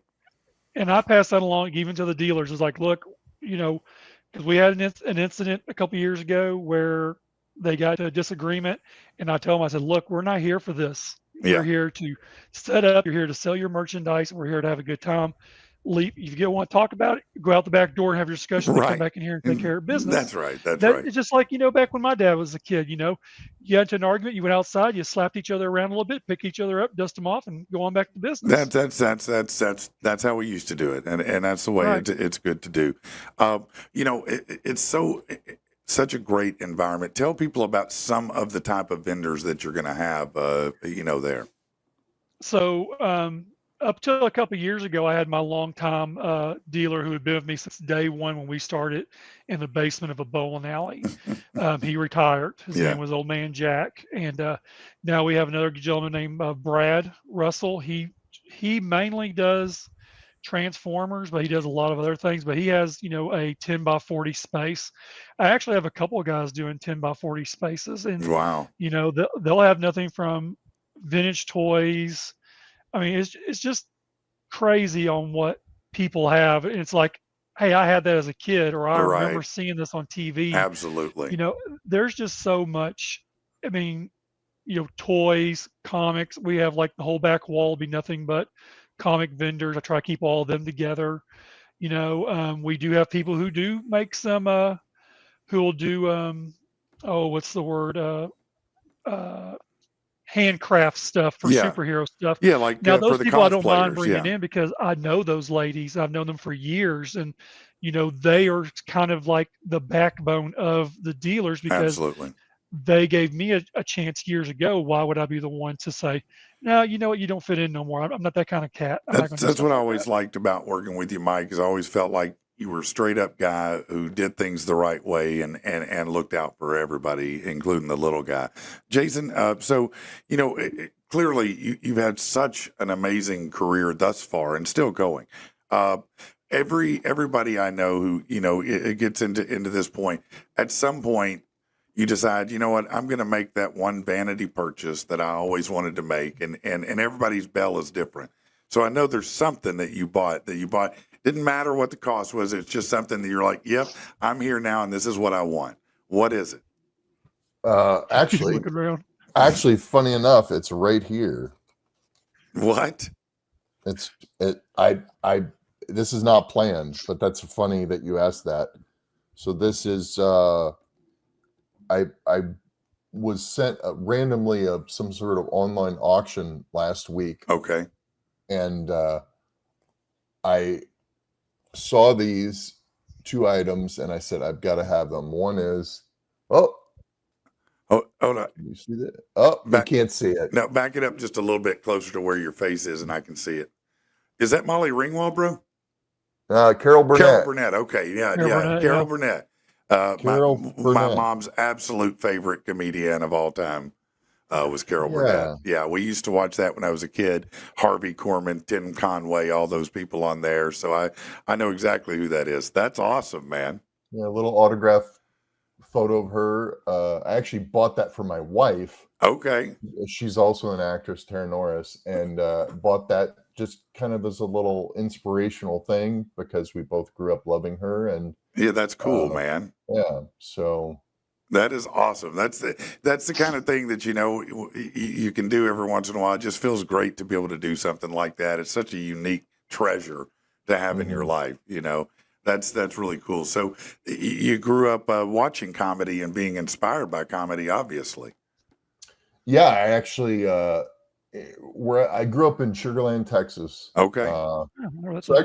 Speaker 5: And I pass that along even to the dealers. It's like, look, because we had an incident a couple years ago where they got to a disagreement, and I told them, I said, look, we're not here for this. We're here to set up. You're here to sell your merchandise. We're here to have a good time. leave. If you want to talk about it, go out the back door and have your discussion. Then
Speaker 1: Right.
Speaker 5: come back in here and take care of business.
Speaker 1: That's right. That's
Speaker 5: That
Speaker 1: right.
Speaker 5: it's just like, back when my dad was a kid, you got into an argument, you went outside, you slapped each other around a little bit, pick each other up, dust them off, and go on back to business.
Speaker 1: That's how we used to do it, and that's the way
Speaker 5: Right.
Speaker 1: it's good to do. It's such a great environment. Tell people about some of the type of vendors that you're going to have, there.
Speaker 5: So up till a couple of years ago, I had my longtime dealer who had been with me since day one when we started in the basement of a bowling alley. He retired. His
Speaker 1: Yeah.
Speaker 5: name was Old Man Jack, and now we have another gentleman named Brad Russell. He mainly does transformers, but he does a lot of other things. But he has a 10x40 space. I actually have a couple of guys doing 10x40 spaces, and
Speaker 1: Wow.
Speaker 5: they'll have nothing from vintage toys. I mean, it's just crazy on what people have. It's like, hey, I had that as a kid, or I remember
Speaker 1: Right.
Speaker 5: seeing this on TV.
Speaker 1: Absolutely.
Speaker 5: There's just so much. I mean, toys, comics. We have like the whole back wall will be nothing but comic vendors. I try to keep all of them together. We do have people who do make some, who will do, what's the word? Handcraft stuff for
Speaker 1: Yeah.
Speaker 5: superhero stuff.
Speaker 1: Yeah, like
Speaker 5: Now,
Speaker 1: for
Speaker 5: those
Speaker 1: the
Speaker 5: people I don't mind
Speaker 1: cosplayers.
Speaker 5: bringing
Speaker 1: Yeah.
Speaker 5: in because I know those ladies. I've known them for years, and they are kind of like the backbone of the dealers because
Speaker 1: Absolutely.
Speaker 5: they gave me a chance years ago. Why would I be the one to say, no, you know what, you don't fit in no more. I'm not that kind of cat. I'm not going to do
Speaker 1: That's
Speaker 5: stuff
Speaker 1: what I
Speaker 5: like
Speaker 1: always
Speaker 5: that.
Speaker 1: liked about working with you, Mike, is I always felt like you were a straight up guy who did things the right way and looked out for everybody, including the little guy. Jason, so, clearly you've had such an amazing career thus far and still going. Everybody I know who, it gets into this point, at some point, you decide, you know what, I'm going to make that one vanity purchase that I always wanted to make. And everybody's bell is different. So I know there's something that you bought. Didn't matter what the cost was. It's just something that you're like, yep, I'm here now and this is what I want. What is it?
Speaker 6: Actually,
Speaker 5: Looking around.
Speaker 6: funny enough, it's right here.
Speaker 1: What?
Speaker 6: This is not planned, but that's funny that you asked that. So this is, I was sent randomly some sort of online auction last week,
Speaker 1: Okay.
Speaker 6: and I saw these two items, and I said, I've got to have them. One is,
Speaker 1: Oh, hold on.
Speaker 6: you see that? Oh, you
Speaker 1: Back-
Speaker 6: can't see it.
Speaker 1: Now back it up just a little bit closer to where your face is and I can see it. Is that Molly Ringwald, bro?
Speaker 6: Carol Burnett.
Speaker 1: Carol Burnett. Okay. Yeah.
Speaker 5: Carol
Speaker 1: yeah.
Speaker 5: Burnett,
Speaker 1: Carol
Speaker 5: yeah.
Speaker 1: Burnett.
Speaker 6: Carol
Speaker 1: my
Speaker 6: Burnett.
Speaker 1: mom's absolute favorite comedian of all time was Carol Burnett. Yeah. We used to watch that when I was a kid. Harvey Korman, Tim Conway, all those people on there. So I know exactly who that is. That's awesome, man.
Speaker 6: Yeah, a little autograph photo of her. I actually bought that for my wife.
Speaker 1: Okay.
Speaker 6: She's also an actress, Tara Norris, and bought that just kind of as a little inspirational thing because we both grew up loving her. And
Speaker 1: Yeah, that's cool, man.
Speaker 6: yeah, so
Speaker 1: That is awesome. That's the kind of thing that you can do every once in a while. It just feels great to be able to do something like that. It's such a unique treasure to have in your life. That's really cool. So you grew up watching comedy and being inspired by comedy, obviously.
Speaker 6: yeah, I actually where I grew up in Sugar Land, Texas.
Speaker 1: Okay.
Speaker 5: Yeah, well, that's
Speaker 6: So I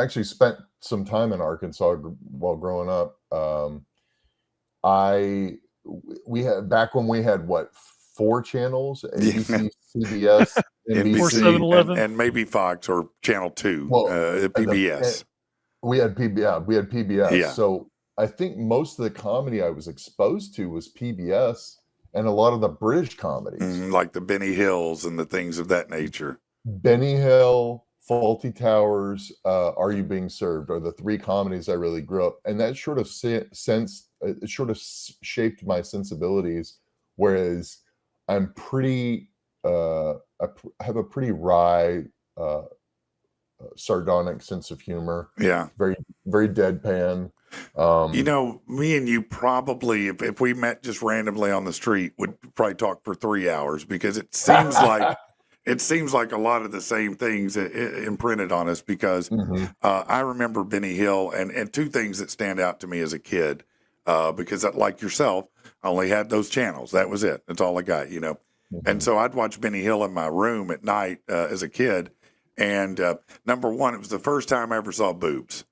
Speaker 6: actually spent some time in Arkansas while growing up. We had back when we had 4 channels: ABC, CBS, NBC.
Speaker 5: 7-Eleven.
Speaker 1: and maybe Fox or Channel 2,
Speaker 6: Well,
Speaker 1: PBS.
Speaker 6: We had PBS.
Speaker 1: Yeah.
Speaker 6: So I think most of the comedy I was exposed to was PBS and a lot of the British comedies.
Speaker 1: Like the Benny Hills and the things of that nature.
Speaker 6: Benny Hill, Faulty Towers, Are You Being Served are the 3 comedies I really grew up, and that sort of shaped my sensibilities. Whereas I'm pretty, I have a pretty wry, sardonic sense of humor.
Speaker 1: Yeah.
Speaker 6: Very, very deadpan.
Speaker 1: Me and you probably, if we met just randomly on the street, would probably talk for 3 hours because it seems like it seems like a lot of the same things imprinted on us because I remember Benny Hill and two things that stand out to me as a kid because like yourself, I only had those channels. That was it. That's all I got, you know. And so I'd watch Benny Hill in my room at night as a kid. And number one, it was the first time I ever saw boobs.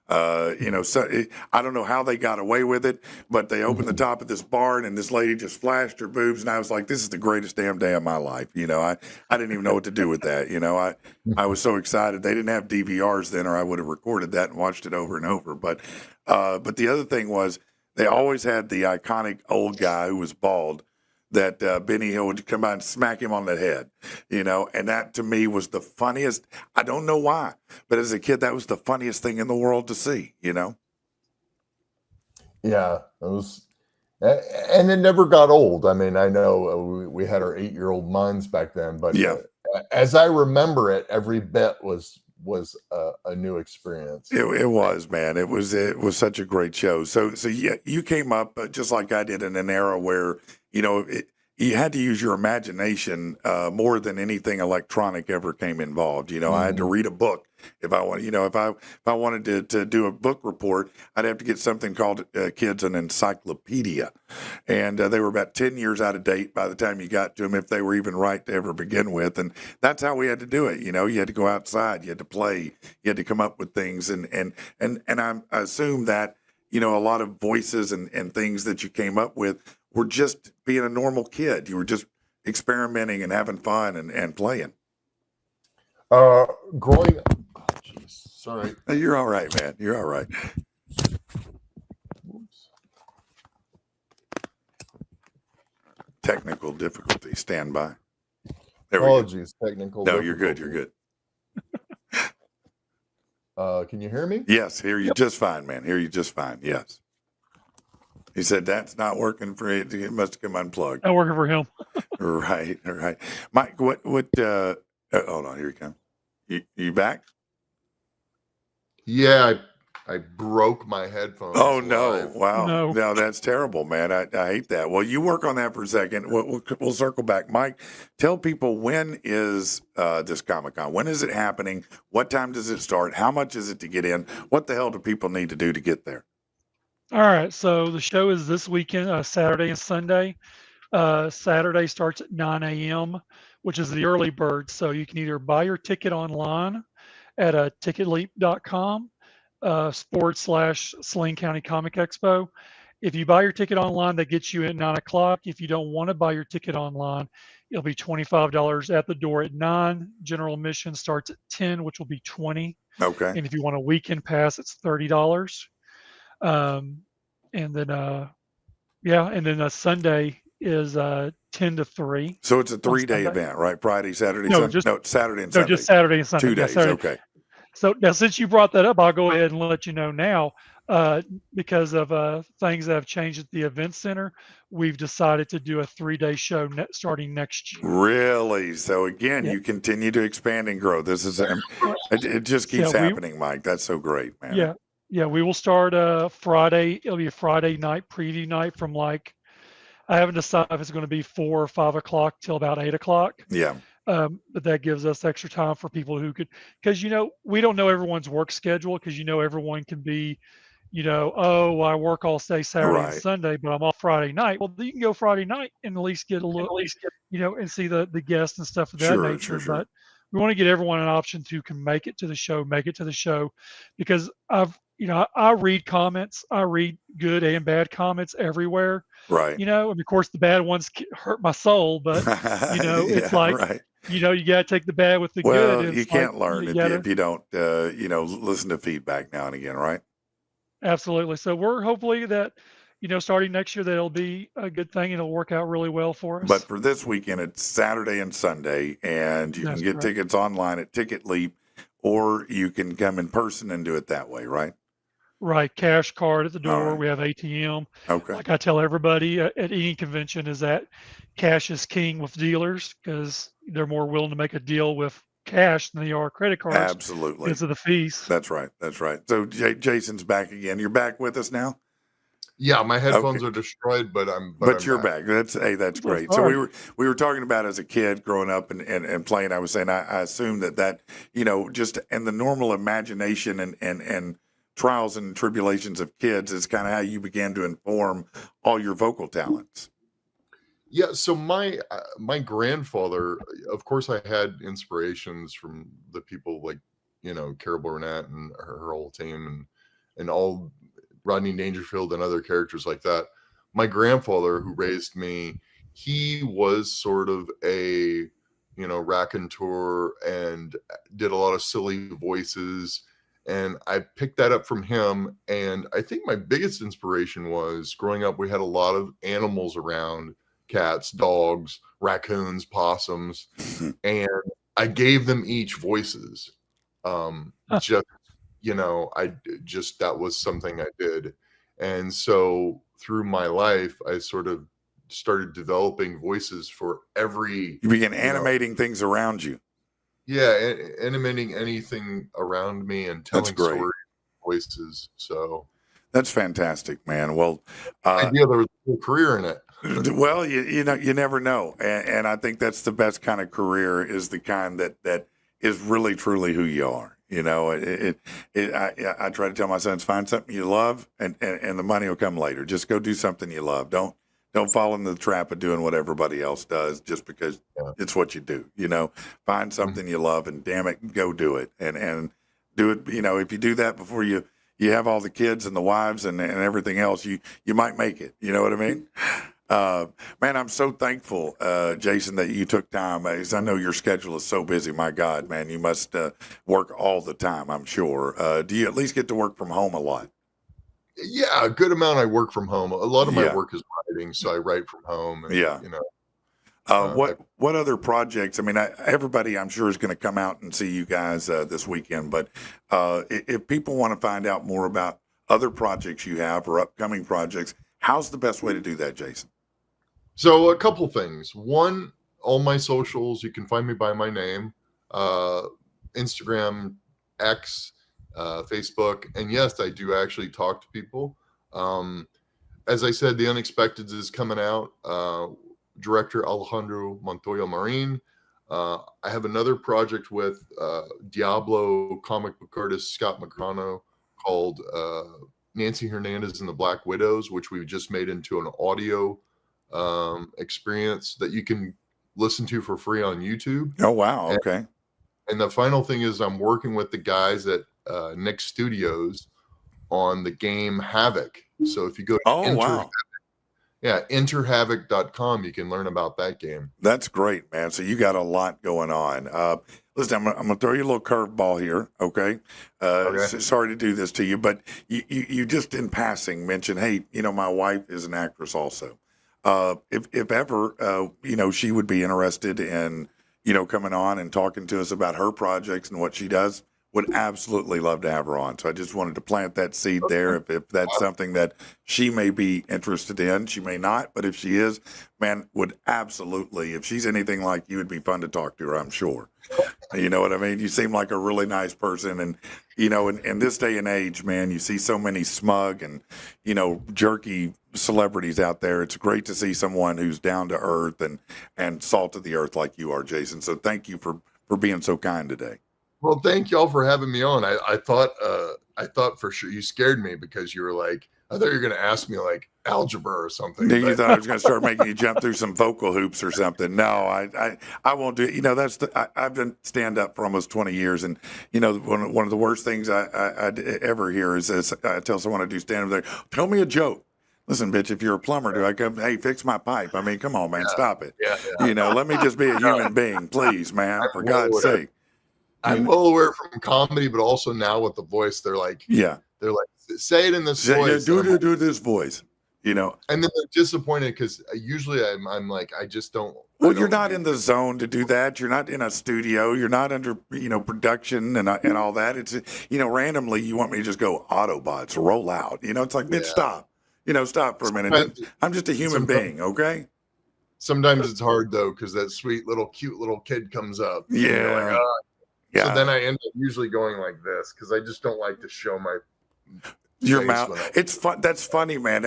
Speaker 1: You know, so I don't know how they got away with it, but they opened the top of this barn and this lady just flashed her boobs, and I was like, "This is the greatest damn day of my life." You know, I didn't even know what to do with that. You know, I was so excited. They didn't have DVRs then, or I would have recorded that and watched it over and over. But the other thing was they always had the iconic old guy who was bald that Benny Hill would come by and smack him on the head, you know, and that to me was the funniest. I don't know why, but as a kid, that was the funniest thing in the world to see, you know?
Speaker 6: Yeah, it was, and it never got old. I mean, I know we had our 8-year-old minds back then, but
Speaker 1: Yeah.
Speaker 6: As I remember it, every bit was a new experience.
Speaker 1: It was, man. It was such a great show. So yeah, you came up just like I did in an era where, you know, you had to use your imagination more than anything electronic ever came involved. You know, I had to read a book if I want. You know, if I wanted to do a book report, I'd have to get something called kids an encyclopedia, and they were about 10 years out of date by the time you got to them, if they were even right to ever begin with. And that's how we had to do it. You know, you had to go outside, you had to play, you had to come up with things, and I assume that, you know, a lot of voices and things that you came up with were just being a normal kid. You were just experimenting and having fun and playing.
Speaker 6: Growing up, oh, jeez, sorry.
Speaker 1: You're all right, man. You're all right.
Speaker 6: Oops.
Speaker 1: Technical difficulty. Stand by. There we go.
Speaker 6: Apologies, technical.
Speaker 1: No, you're good. You're good.
Speaker 6: Can you hear me?
Speaker 1: Yes, hear you just fine, man. Hear you just fine. Yes. He said that's not working for it. It must have come unplugged.
Speaker 5: Not working for him.
Speaker 1: Right. Mike, what hold on, here he comes. You back?
Speaker 6: Yeah, I broke my headphones.
Speaker 1: Oh no!
Speaker 6: live.
Speaker 1: Wow,
Speaker 5: No.
Speaker 1: no, that's terrible, man. I hate that. Well, you work on that for a second. We'll circle back. Mike, tell people, when is this Comic-Con? When is it happening? What time does it start? How much is it to get in? What the hell do people need to do to get there?
Speaker 5: All right. So the show is this weekend, Saturday and Sunday. Saturday starts at 9 a.m., which is the early bird. So you can either buy your ticket online at ticketleap.com /Sling County Comic Expo. If you buy your ticket online, that gets you in at 9 o'clock. If you don't want to buy your ticket online, it'll be $25 at the door at 9. General admission starts at 10, which will be 20.
Speaker 1: Okay.
Speaker 5: And if you want a weekend pass, it's $30. And then Sunday is 10 to 3.
Speaker 1: So it's a 3-day
Speaker 5: Sunday.
Speaker 1: event, right? Friday, Saturday,
Speaker 5: No,
Speaker 1: Sunday.
Speaker 5: just-
Speaker 1: No, Saturday and
Speaker 5: No,
Speaker 1: Sunday.
Speaker 5: just Saturday and Sunday.
Speaker 1: 2
Speaker 5: Yeah,
Speaker 1: days.
Speaker 5: Saturday.
Speaker 1: Okay.
Speaker 5: So now, since you brought that up, I'll go ahead and let you know now. Because of things that have changed at the event center, we've decided to do a 3-day show starting next year.
Speaker 1: Really? So again,
Speaker 5: Yeah.
Speaker 1: you continue to expand and grow. This is it just keeps happening, Mike. That's so great, man.
Speaker 5: Yeah, we will start Friday. It'll be a Friday night preview night from I haven't decided if it's going to be 4 or 5 o'clock till about 8 o'clock.
Speaker 1: Yeah.
Speaker 5: But that gives us extra time for people who could, because we don't know everyone's work schedule, because everyone can be, oh, I work all day Saturday and Sunday, but I'm off Friday night. Well, you can go Friday night and at least get and see the guests and stuff of that nature.
Speaker 1: Sure.
Speaker 5: But we want to get everyone an option to can make it to the show, because I read comments. I read good and bad comments everywhere.
Speaker 1: Right.
Speaker 5: And of course the bad ones hurt my soul, but it's like,
Speaker 1: right.
Speaker 5: you got to take the bad with the
Speaker 1: Well,
Speaker 5: good.
Speaker 1: you can't learn if you don't, listen to feedback now and again, right?
Speaker 5: Absolutely. So we're hopefully that, starting next year, that'll be a good thing and it'll work out really well for us.
Speaker 1: But for this weekend, it's Saturday and Sunday, and you
Speaker 5: That's
Speaker 1: can get
Speaker 5: correct.
Speaker 1: tickets online at Ticket Leap, or you can come in person and do it that way, right?
Speaker 5: Right. Cash card at the door.
Speaker 1: right.
Speaker 5: We have ATM.
Speaker 1: Okay.
Speaker 5: Like I tell everybody at any convention is that cash is king with dealers, because they're more willing to make a deal with cash than they are credit cards.
Speaker 1: Absolutely.
Speaker 5: Because of the fees.
Speaker 1: That's right. So Jason's back again. You're back with us now?
Speaker 6: Yeah, my headphones are destroyed, but I'm
Speaker 1: You're
Speaker 6: back.
Speaker 1: back. That's great. So we were talking about as a kid growing up and playing. I was saying I assume that just and the normal imagination and trials and tribulations of kids is kind of how you began to inform all your vocal talents.
Speaker 6: Yeah, so my grandfather, of course, I had inspirations from the people like Carol Burnett and her whole team and all Rodney Dangerfield and other characters like that. My grandfather, who raised me, he was sort of a raconteur and did a lot of silly voices, and I picked that up from him. And I think my biggest inspiration was growing up. We had a lot of animals around. Cats, dogs, raccoons, possums, and I gave them each voices. Just that was something I did. And so through my life, I sort of started developing voices for every.
Speaker 1: You began animating things around you.
Speaker 6: Yeah, animating anything around me and telling stories, voices. So
Speaker 1: that's fantastic, man. Well,
Speaker 6: idea there was a career in it.
Speaker 1: Well, you never know, and I think that's the best kind of career is the kind that is really truly who you are. I try to tell my sons, find something you love, and the money will come later. Just go do something you love. Don't fall into the trap of doing what everybody else does just because it's what you do. Find something you love, and damn it, go do it, and do it. If you do that before you have all the kids and the wives and everything else, you might make it. You know what I mean? Man, I'm so thankful, Jason, that you took time. Because I know your schedule is so busy. My God, man, you must work all the time, I'm sure. Do you at least get to work from home a lot?
Speaker 6: Yeah, a good amount. I work from home. A lot of my work is writing, so I write from home. And,
Speaker 1: what other projects? I mean, everybody, I'm sure, is going to come out and see you guys this weekend. But if people want to find out more about other projects you have or upcoming projects, how's the best way to do that, Jason?
Speaker 6: So a couple things. One, all my socials, you can find me by my name, Instagram, X, Facebook. And yes, I do actually talk to people. As I said, The Unexpected is coming out. Director Alejandro Montoya Marin. I have another project with Diablo comic book artist Scott Macrano called Nancy Hernandez and the Black Widows, which we've just made into an audio experience that you can listen to for free on YouTube.
Speaker 1: Oh, wow. Okay.
Speaker 6: And the final thing is I'm working with the guys at Nick Studios on the game Havoc. So if you go to enterhavoc.com, you can learn about that game.
Speaker 1: That's great, man. So you got a lot going on. Listen, I'm going to throw you a little curveball here, okay? Sorry to do this to you, but you just in passing mentioned, hey, my wife is an actress also. If ever, she would be interested in, coming on and talking to us about her projects and what she does, would absolutely love to have her on. So I just wanted to plant that seed there. If that's something that she may be interested in, she may not, but if she is, man, would absolutely, if she's anything like you, it'd be fun to talk to her, I'm sure. You know what I mean? You seem like a really nice person. And, in this day and age, man, you see so many smug and, jerky celebrities out there. It's great to see someone who's down to earth and salt of the earth like you are, Jason. So thank you for being so kind today.
Speaker 6: Well, thank y'all for having me on. I thought for sure you scared me because you were like, I thought you were going to ask me like algebra or something.
Speaker 1: You thought I was going to start making you jump through some vocal hoops or something. No, I won't do it. I've done stand up for almost 20 years. And, one of the worst things I ever hear is this. I tell someone I do stand up there, tell me a joke. Listen, bitch, if you're a plumber, do I come, hey, fix my pipe? I mean, come on, man, stop it. Yeah. Let me just be a human being, please, man, for God's sake.
Speaker 6: I'm well aware from comedy, but also now with the voice, they're like, say it in this voice.
Speaker 1: Do this voice,
Speaker 6: And then they're disappointed because usually I'm like, I just don't.
Speaker 1: Well, you're not in the zone to do that. You're not in a studio. You're not under, production and all that. It's, randomly you want me to just go Autobots, roll out. It's like, bitch, stop. Stop for a minute. I'm just a human being, okay?
Speaker 6: Sometimes it's hard though because that cute little kid comes up.
Speaker 1: Yeah.
Speaker 6: So then I end up usually going like this because I just don't like to show my
Speaker 1: Your
Speaker 6: face
Speaker 1: mouth.
Speaker 6: when I-
Speaker 1: It's fun. That's funny, man.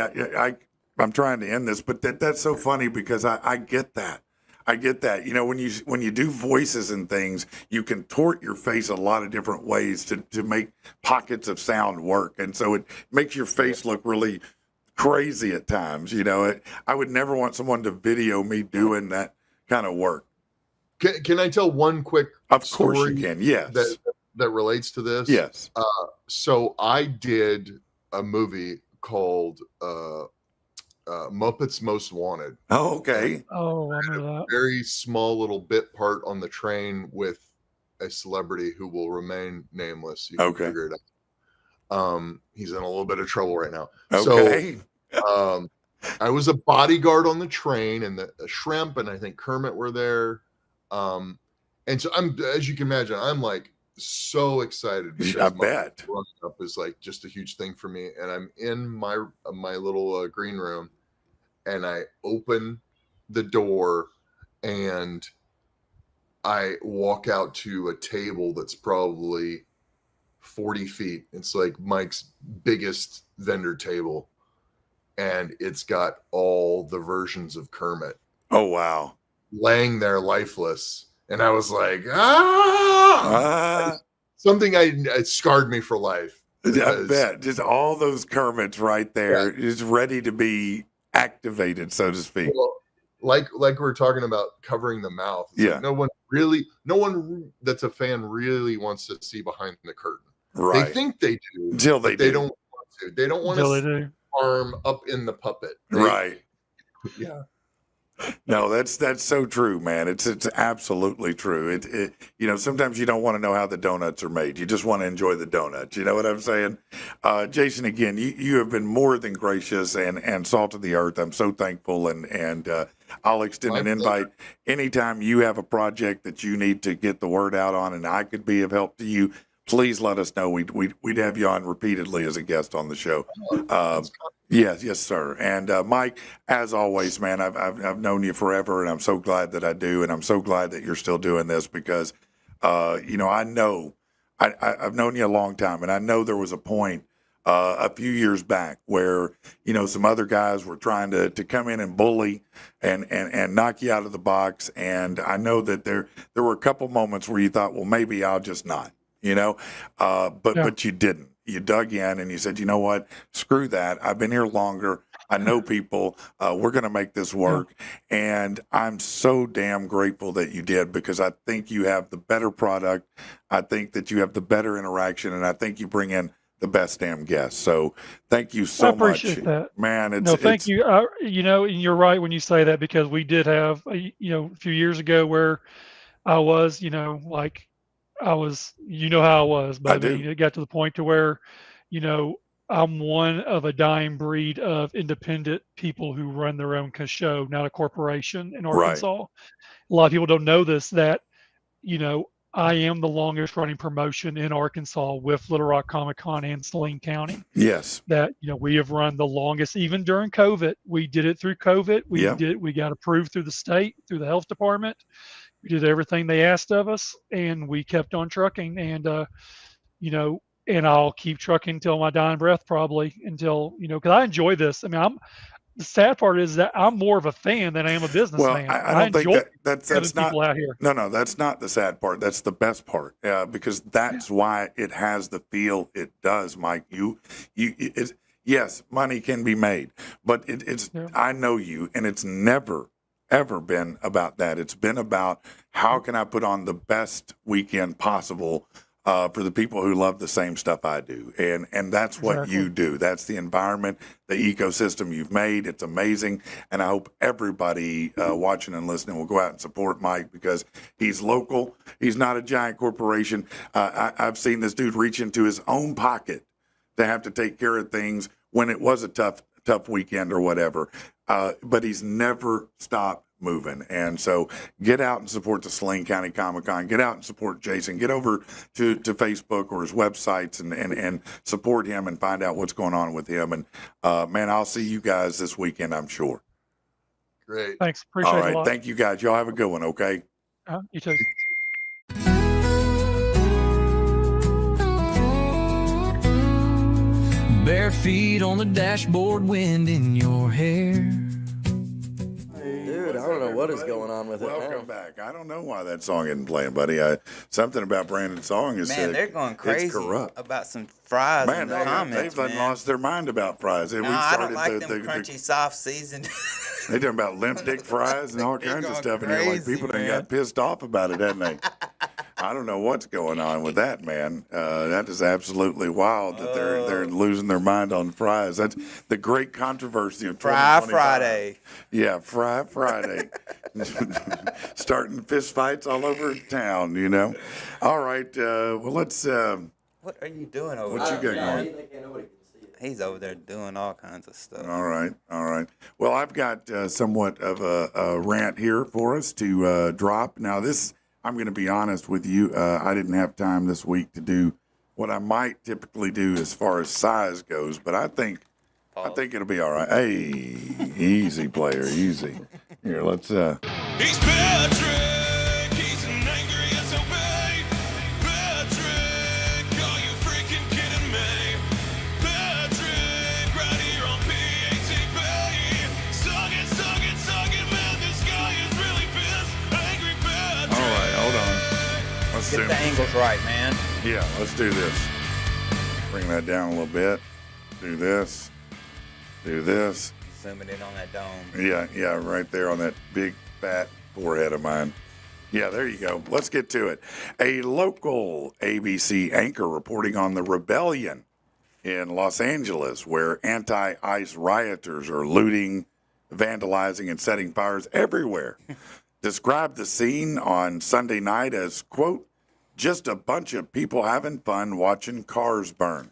Speaker 1: I'm trying to end this, but that's so funny because I get that. I get that. You know, when you do voices and things, you contort your face a lot of different ways to make pockets of sound work, and so it makes your face look really crazy at times. You know, I would never want someone to video me doing that kind of work.
Speaker 6: Can I tell one quick
Speaker 1: Of course
Speaker 6: story
Speaker 1: you can. Yes.
Speaker 6: that relates to this?
Speaker 1: Yes.
Speaker 6: So I did a movie called Muppets Most Wanted.
Speaker 1: Oh, okay.
Speaker 5: Oh, I remember that.
Speaker 6: Very small little bit part on the train with a celebrity who will remain nameless. You can
Speaker 1: Okay.
Speaker 6: figure it out. He's in a little bit of trouble right now.
Speaker 1: Okay.
Speaker 6: So I was a bodyguard on the train, and the Shrimp and I think Kermit were there. And so as you can imagine, I'm like so excited because
Speaker 1: I bet.
Speaker 6: growing up is like just a huge thing for me. And I'm in my little green room, and I open the door and I walk out to a table that's probably 40 feet. It's like Mike's biggest vendor table, and it's got all the versions of Kermit
Speaker 1: Oh, wow.
Speaker 6: laying there lifeless. And I was like, something it scarred me for life.
Speaker 1: I bet. Just all those Kermits right there is ready to be activated, so to speak.
Speaker 6: Well, like we were talking about covering the mouth. It's like no one that's a fan really wants to see behind the curtain.
Speaker 1: Right.
Speaker 6: They think they do
Speaker 1: Until they
Speaker 6: they
Speaker 1: do.
Speaker 6: don't want to. They don't want
Speaker 5: Until they
Speaker 6: to
Speaker 5: do.
Speaker 6: arm up in the puppet.
Speaker 1: Right.
Speaker 6: Yeah.
Speaker 1: No, that's so true, man. It's absolutely true. It you know, sometimes you don't want to know how the donuts are made. You just want to enjoy the donuts. You know what I'm saying? Jason, again, you have been more than gracious and salt of the earth. I'm so thankful, and I'll extend an invite anytime you have a project that you need to get the word out on, and I could be of help to you. Please let us know. We'd have you on repeatedly as a guest on the show. Yes, sir. And Mike, as always, man, I've known you forever, and I'm so glad that I do, and I'm so glad that you're still doing this because, you know, I know I've known you a long time, and I know there was a point a few years back where, you know, some other guys were trying to come in and bully and knock you out of the box, and I know that there were a couple moments where you thought, well, maybe I'll just not. You know, but you didn't. You dug in and you said, you know what? Screw that. I've been here longer. I know people. We're going to make this work. And I'm so damn grateful that you did because I think you have the better product. I think that you have the better interaction, and I think you bring in the best damn guests. So thank you so much.
Speaker 5: I appreciate that.
Speaker 1: Man,
Speaker 5: thank you. You know, and you're right when you say that because we did have, you know, a few years ago where I was, you know, like, you know how I was, but it got to the point to where, you know, I'm one of a dying breed of independent people who run their own show, not a corporation in Arkansas. Right. A lot of people don't know this, that, you know, I am the longest running promotion in Arkansas with Little Rock Comic Con and Saline County.
Speaker 1: Yes.
Speaker 5: That, you know, we have run the longest, even during COVID. We did it through COVID. We got approved through the state, through the health department. We did everything they asked of us, and we kept on trucking. And, you know, and I'll keep trucking until my dying breath, probably until, you know, because I enjoy this. I mean, the sad part is that I'm more of a fan than I am a businessman.
Speaker 1: Well, I don't think that's not
Speaker 5: people out here.
Speaker 1: No, that's not the sad part. That's the best part, because that's why it has the feel it does, Mike. Yes, money can be made, but it's. I know you, and it's never ever been about that. It's been about how can I put on the best weekend possible for the people who love the same stuff I do. And that's what you do. That's the environment, the ecosystem you've made. It's amazing. And I hope everybody watching and listening will go out and support Mike because he's local. He's not a giant corporation. I've seen this dude reach into his own pocket to have to take care of things when it was a tough weekend or whatever. But he's never stopped moving. And so get out and support the Saline County Comic Con. Get out and support Jason. Get over to Facebook or his websites and support him and find out what's going on with him. And man, I'll see you guys this weekend, I'm sure.
Speaker 6: Great.
Speaker 5: Thanks. Appreciate it.
Speaker 1: All right.
Speaker 5: A lot.
Speaker 1: Thank you guys. Y'all have a good one. Okay.
Speaker 5: You too.
Speaker 4: Bear bare feet on the dashboard, wind in your hair.
Speaker 3: Dude, I don't know what is going on with it now.
Speaker 1: Welcome back. I don't know why that song isn't playing, buddy. Something about Brandon's song is
Speaker 2: Man, they're going crazy
Speaker 1: It's corrupt.
Speaker 2: about some fries
Speaker 1: Man,
Speaker 2: in the comments,
Speaker 1: they've
Speaker 2: man.
Speaker 1: lost their mind about fries.
Speaker 2: No, I don't like them crunchy, soft, seasoned.
Speaker 1: They talking about limp dick fries and all
Speaker 2: They're
Speaker 1: kinds of
Speaker 2: going
Speaker 1: stuff in here. Like
Speaker 2: crazy,
Speaker 1: people done
Speaker 2: man.
Speaker 1: got pissed off about it, haven't they? I don't know what's going on with that, man. That is absolutely wild that they're losing their mind on fries. That's the great controversy of
Speaker 2: Fry
Speaker 1: 2025.
Speaker 2: Friday.
Speaker 1: Yeah, Fry Friday. Starting fist fights all over town, you know. All right, well, let's.
Speaker 2: What are you doing over
Speaker 1: What
Speaker 2: there?
Speaker 1: you got going?
Speaker 2: He's over there doing all kinds of stuff.
Speaker 1: All right. Well, I've got somewhat of a rant here for us to drop. Now, this, I'm going to be honest with you. I didn't have time this week to do what I might typically do as far as size goes, but I think it'll be all right. Hey, easy, player, easy. Here, let's.
Speaker 7: He's Patrick, he's an angry SOB. Patrick, are you freaking kidding me? Patrick, right here on PATB. Suck it, man, this guy is really pissed. Angry Patrick.
Speaker 1: All right, hold on. Let's
Speaker 2: Get the angles right, man.
Speaker 1: Yeah, let's do this. Bring that down a little bit. Do this.
Speaker 2: Zooming in on that dome.
Speaker 1: Yeah, right there on that big fat forehead of mine. Yeah, there you go. Let's get to it. A local ABC anchor reporting on the rebellion in Los Angeles, where anti-ICE rioters are looting, vandalizing, and setting fires everywhere, described the scene on Sunday night as, quote, just a bunch of people having fun watching cars burn.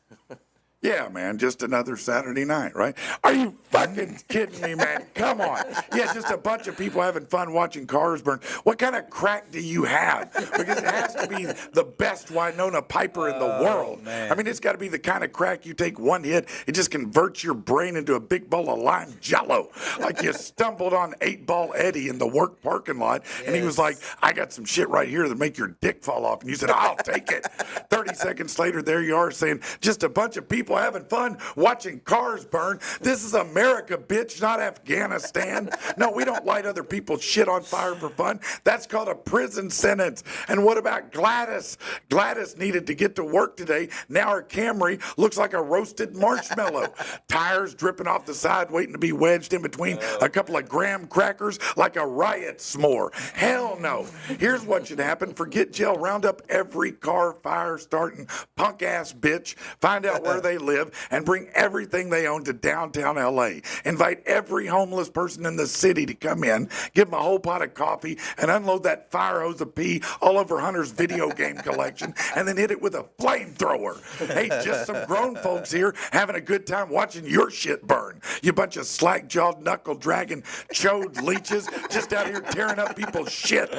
Speaker 1: Yeah, man, just another Saturday night, right? Are you fucking kidding me, man? Come on. Yeah, just a bunch of people having fun watching cars burn. What kind of crack do you have? Because it has to be the best Winona Piper in the world.
Speaker 2: Man.
Speaker 1: I mean, it's got to be the kind of crack you take one hit, it just converts your brain into a big bowl of lime jello. Like you stumbled on 8-Ball Eddie in the work parking lot, and he was like, I got some shit right here that make your dick fall off. And you said, I'll take it. 30 seconds later, there you are saying, just a bunch of people having fun watching cars burn. This is America, bitch, not Afghanistan. No, we don't light other people's shit on fire for fun. That's called a prison sentence. And what about Gladys? Gladys needed to get to work today. Now her Camry looks like a roasted marshmallow. Tires dripping off the side, waiting to be wedged in between a couple of graham crackers like a riot s'more. Hell no. Here's what should happen. Forget jail. Round up every car fire starting punk ass bitch. Find out where they live and bring everything they own to downtown LA. Invite every homeless person in the city to come in, give them a whole pot of coffee, and unload that fire hose of pee all over Hunter's video game collection, and then hit it with a flamethrower. Hey, just some grown folks here having a good time watching your shit burn. You bunch of slack-jawed, knuckle-dragging, chode leeches just out here tearing up people's shit.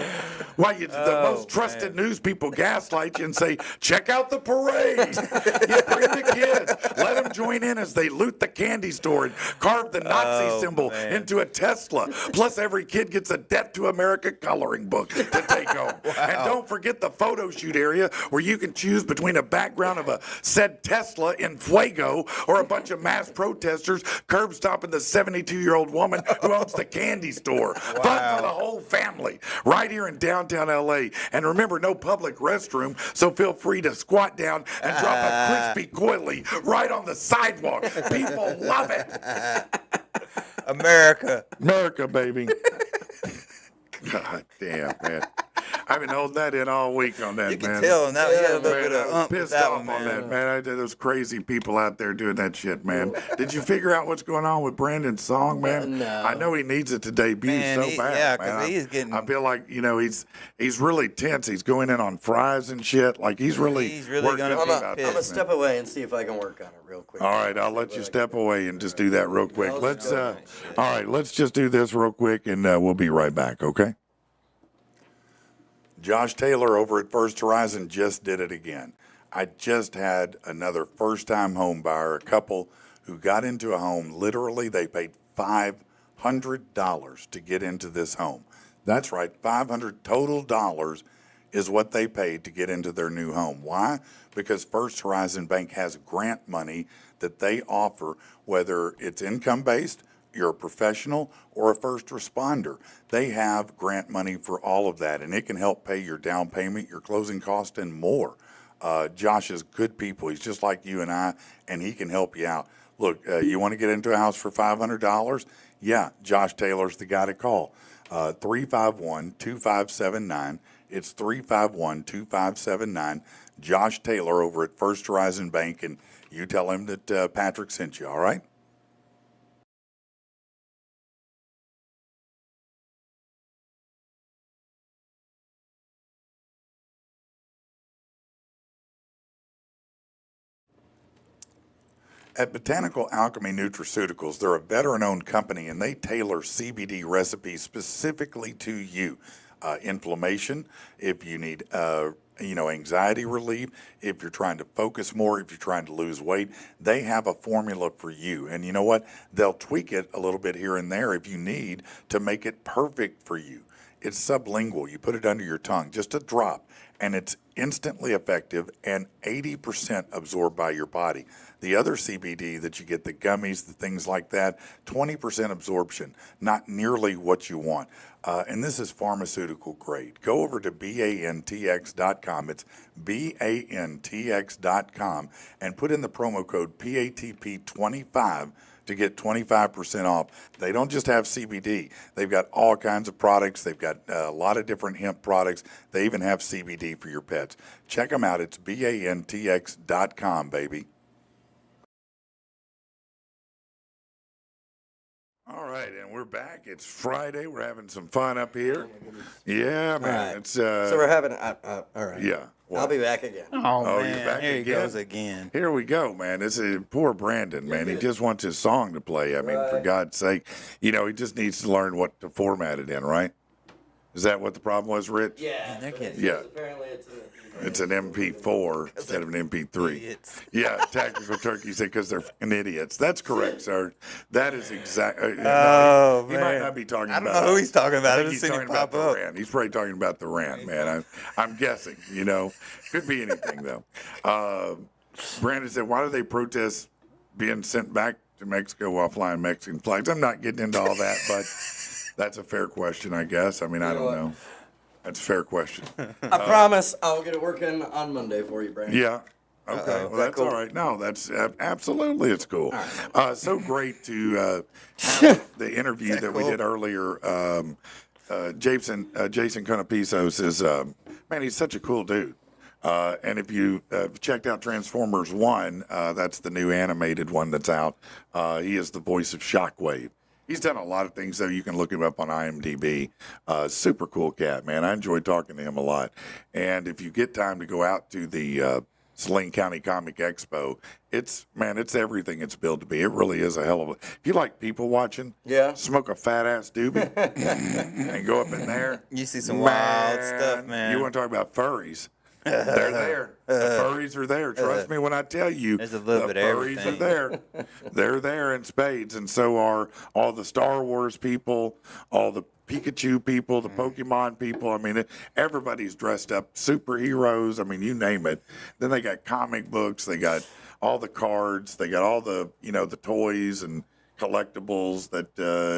Speaker 1: While the most trusted news people gaslight you and say, check out the parade. You bring the kids. Let them join in as they loot the candy store and carve the Nazi symbol into a Tesla. Plus, every kid gets a Death to America coloring book to take home. And don't forget the photo shoot area where you can choose between a background of a said Tesla in Fuego or a bunch of mass protesters curb stomping the 72-year-old woman who owns the candy store. Fun for the whole family right here in downtown LA. And remember, no public restroom, so feel free to squat down and drop a crispy coily right on the sidewalk. People love it. America, baby. God damn, man. I've been holding that in all week on that,
Speaker 2: You
Speaker 1: man.
Speaker 2: can tell now. You got a little
Speaker 1: Man,
Speaker 2: bit
Speaker 1: I
Speaker 2: of
Speaker 1: was
Speaker 2: ump with
Speaker 1: pissed
Speaker 2: that
Speaker 1: off
Speaker 2: one,
Speaker 1: on
Speaker 2: man.
Speaker 1: that, man. Those crazy people out there doing that shit, man. Did you figure out what's going on with Brandon's song, man?
Speaker 3: No.
Speaker 1: I know he needs it to debut
Speaker 2: Man,
Speaker 1: so bad,
Speaker 2: yeah,
Speaker 1: man.
Speaker 2: 'cause he is getting-
Speaker 1: I feel like, he's really tense. He's going in on fries and shit. Like, he's really
Speaker 2: really
Speaker 1: worked
Speaker 2: gonna
Speaker 1: up
Speaker 2: be
Speaker 1: about
Speaker 3: I'm
Speaker 1: this,
Speaker 3: gonna
Speaker 1: man.
Speaker 3: step away and see if I can work on it real quick.
Speaker 1: All right, I'll let you step away and just do that real quick. All right, let's just do this real quick, and we'll be right back, okay? Josh Taylor over at First Horizon just did it again. I just had another first-time home buyer, a couple who got into a home. Literally, they paid $500 to get into this home. That's right, $500 total dollars is what they paid to get into their new home. Why? Because First Horizon Bank has grant money that they offer, whether it's income-based, you're a professional, or a first responder. They have grant money for all of that, and it can help pay your down payment, your closing cost, and more. Josh is good people. He's just like you and I, and he can help you out. Look, you want to get into a house for $500? Yeah, Josh Taylor's the guy to call. 351-2579. It's 351-2579. Josh Taylor over at First Horizon Bank, and you tell him that Patrick sent you, all right? At Botanical Alchemy Nutraceuticals, they're a veteran-owned company, and they tailor CBD recipes specifically to you. Inflammation, if you need, anxiety relief, if you're trying to focus more, if you're trying to lose weight, they have a formula for you. And you know what? They'll tweak it a little bit here and there if you need to make it perfect for you. It's sublingual. You put it under your tongue, just a drop, and it's instantly effective and 80% absorbed by your body. The other CBD that you get, the gummies, the things like that, 20% absorption, not nearly what you want. And this is pharmaceutical grade. Go over to bantx.com. It's bantx.com and put in the promo code PATP25 to get 25% off. They don't just have CBD. They've got all kinds of products. They've got a lot of different hemp products. They even have CBD for your pets. Check them out. It's bantx.com, baby. All right, and we're back. It's Friday. We're having some fun up here. Yeah, man.
Speaker 3: All right.
Speaker 1: It's
Speaker 3: So we're having, all right.
Speaker 1: yeah.
Speaker 3: I'll be back again.
Speaker 2: Oh,
Speaker 1: Oh,
Speaker 2: man,
Speaker 1: you're back
Speaker 2: here he
Speaker 1: again?
Speaker 2: goes again.
Speaker 1: Here we go, man. This is poor Brandon, man. He just wants his song to play. I mean, for
Speaker 3: Right.
Speaker 1: God's sake, he just needs to learn what to format it in, right? Is that what the problem was, Rich?
Speaker 3: Yeah.
Speaker 2: they're getting-
Speaker 1: Yeah.
Speaker 3: Apparently
Speaker 1: It's an MP4 instead of an MP3.
Speaker 2: Idiots.
Speaker 1: Yeah, Tactical Turkey said because they're fucking idiots. That's correct, sir. That is exactly.
Speaker 2: Oh,
Speaker 1: he might
Speaker 2: man.
Speaker 1: not be talking
Speaker 2: I don't
Speaker 1: about.
Speaker 2: know who he's talking about.
Speaker 1: I
Speaker 2: I
Speaker 1: think
Speaker 2: just
Speaker 1: he's
Speaker 2: seen it
Speaker 1: talking about
Speaker 2: pop
Speaker 1: the
Speaker 2: up.
Speaker 1: rant. He's probably talking about the rant, man. I'm guessing. Could be anything though. Brandon said, "Why do they protest being sent back to Mexico while flying Mexican flags?" I'm not getting into all that, but that's a fair question, I guess. I mean, I don't know. That's a fair question.
Speaker 3: I promise I'll get it working on Monday for you, Brandon.
Speaker 1: Yeah. Okay. Well, that's all right. No, that's absolutely it's cool. So great to have the interview that we did earlier. Jason Konopisos is man. He's such a cool dude. And if you checked out Transformers 1, that's the new animated one that's out. He is the voice of Shockwave. He's done a lot of things, though. You can look him up on IMDb. Super cool cat, man. I enjoy talking to him a lot. And if you get time to go out to the Saline County Comic Expo, it's everything it's billed to be. It really is a hell of a. If you like people watching,
Speaker 3: Yeah.
Speaker 1: smoke a fat ass doobie and go up in there.
Speaker 2: You see some wild stuff, man.
Speaker 1: You want to talk about furries? They're there. The furries are there. Trust me when I tell you,
Speaker 2: There's a little
Speaker 1: the
Speaker 2: bit of
Speaker 1: furries
Speaker 2: everything.
Speaker 1: are there. They're there in spades, and so are all the Star Wars people, all the Pikachu people, the Pokemon people. I mean, everybody's dressed up, superheroes. I mean, you name it. Then they got comic books. They got all the cards. They got all the the toys and collectibles that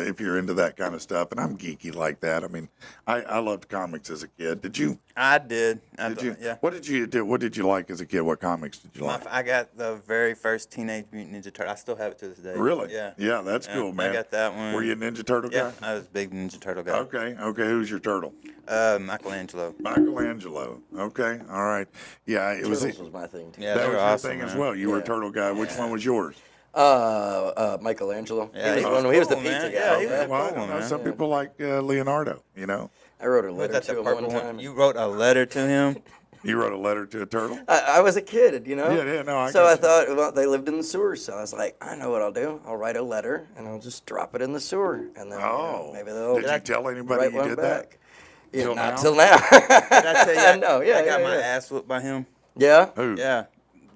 Speaker 1: if you're into that kind of stuff. And I'm geeky like that. I mean, I loved comics as a kid. Did you?
Speaker 2: I did.
Speaker 1: Did you?
Speaker 2: Yeah.
Speaker 1: What did you do? What did you like as a kid? What comics did you like?
Speaker 2: I got the very first Teenage Mutant Ninja Turtle. I still have it to this day.
Speaker 1: Really?
Speaker 2: Yeah.
Speaker 1: Yeah, that's cool, man.
Speaker 2: I got that one.
Speaker 1: Were you a Ninja Turtle
Speaker 2: Yeah,
Speaker 1: guy?
Speaker 2: I was a big Ninja Turtle guy.
Speaker 1: Okay. Who's your turtle?
Speaker 2: Michelangelo.
Speaker 1: Michelangelo. Okay. All right. Yeah, it was.
Speaker 3: Turtles was my thing too.
Speaker 2: Yeah,
Speaker 1: That
Speaker 2: they
Speaker 1: was
Speaker 2: were
Speaker 1: your
Speaker 2: awesome,
Speaker 1: thing as
Speaker 2: man.
Speaker 1: well. You were a turtle guy. Which one was yours?
Speaker 3: Michelangelo.
Speaker 2: Yeah,
Speaker 3: he
Speaker 2: he
Speaker 3: was,
Speaker 2: was
Speaker 3: he was the
Speaker 2: cool,
Speaker 3: pizza
Speaker 2: man.
Speaker 3: guy.
Speaker 2: Yeah, he was
Speaker 3: right?
Speaker 2: a
Speaker 1: Well, I
Speaker 2: cool
Speaker 1: don't know.
Speaker 2: man.
Speaker 1: Some people like Leonardo.
Speaker 3: I wrote a
Speaker 2: Was
Speaker 3: letter
Speaker 2: that the
Speaker 3: to him
Speaker 2: purple
Speaker 3: one
Speaker 2: one?
Speaker 3: time.
Speaker 2: You wrote a letter to him?
Speaker 1: You wrote a letter to a turtle?
Speaker 3: I was a kid,
Speaker 1: Yeah, no, I
Speaker 3: So I
Speaker 1: got you.
Speaker 3: thought, well, they lived in the sewers, so I was like, I know what I'll do. I'll write a letter and I'll just drop it in the sewer, and then
Speaker 1: Oh.
Speaker 3: maybe they'll
Speaker 1: Did you tell anybody
Speaker 3: write
Speaker 1: you
Speaker 3: one
Speaker 1: did
Speaker 3: back. Yeah,
Speaker 1: Till
Speaker 3: not
Speaker 1: now?
Speaker 3: till now.
Speaker 2: Did I tell you?
Speaker 3: I know. Yeah,
Speaker 2: I got
Speaker 3: yeah,
Speaker 2: my
Speaker 3: yeah.
Speaker 2: ass whooped by him.
Speaker 3: Yeah.
Speaker 1: that? Who?
Speaker 2: Yeah.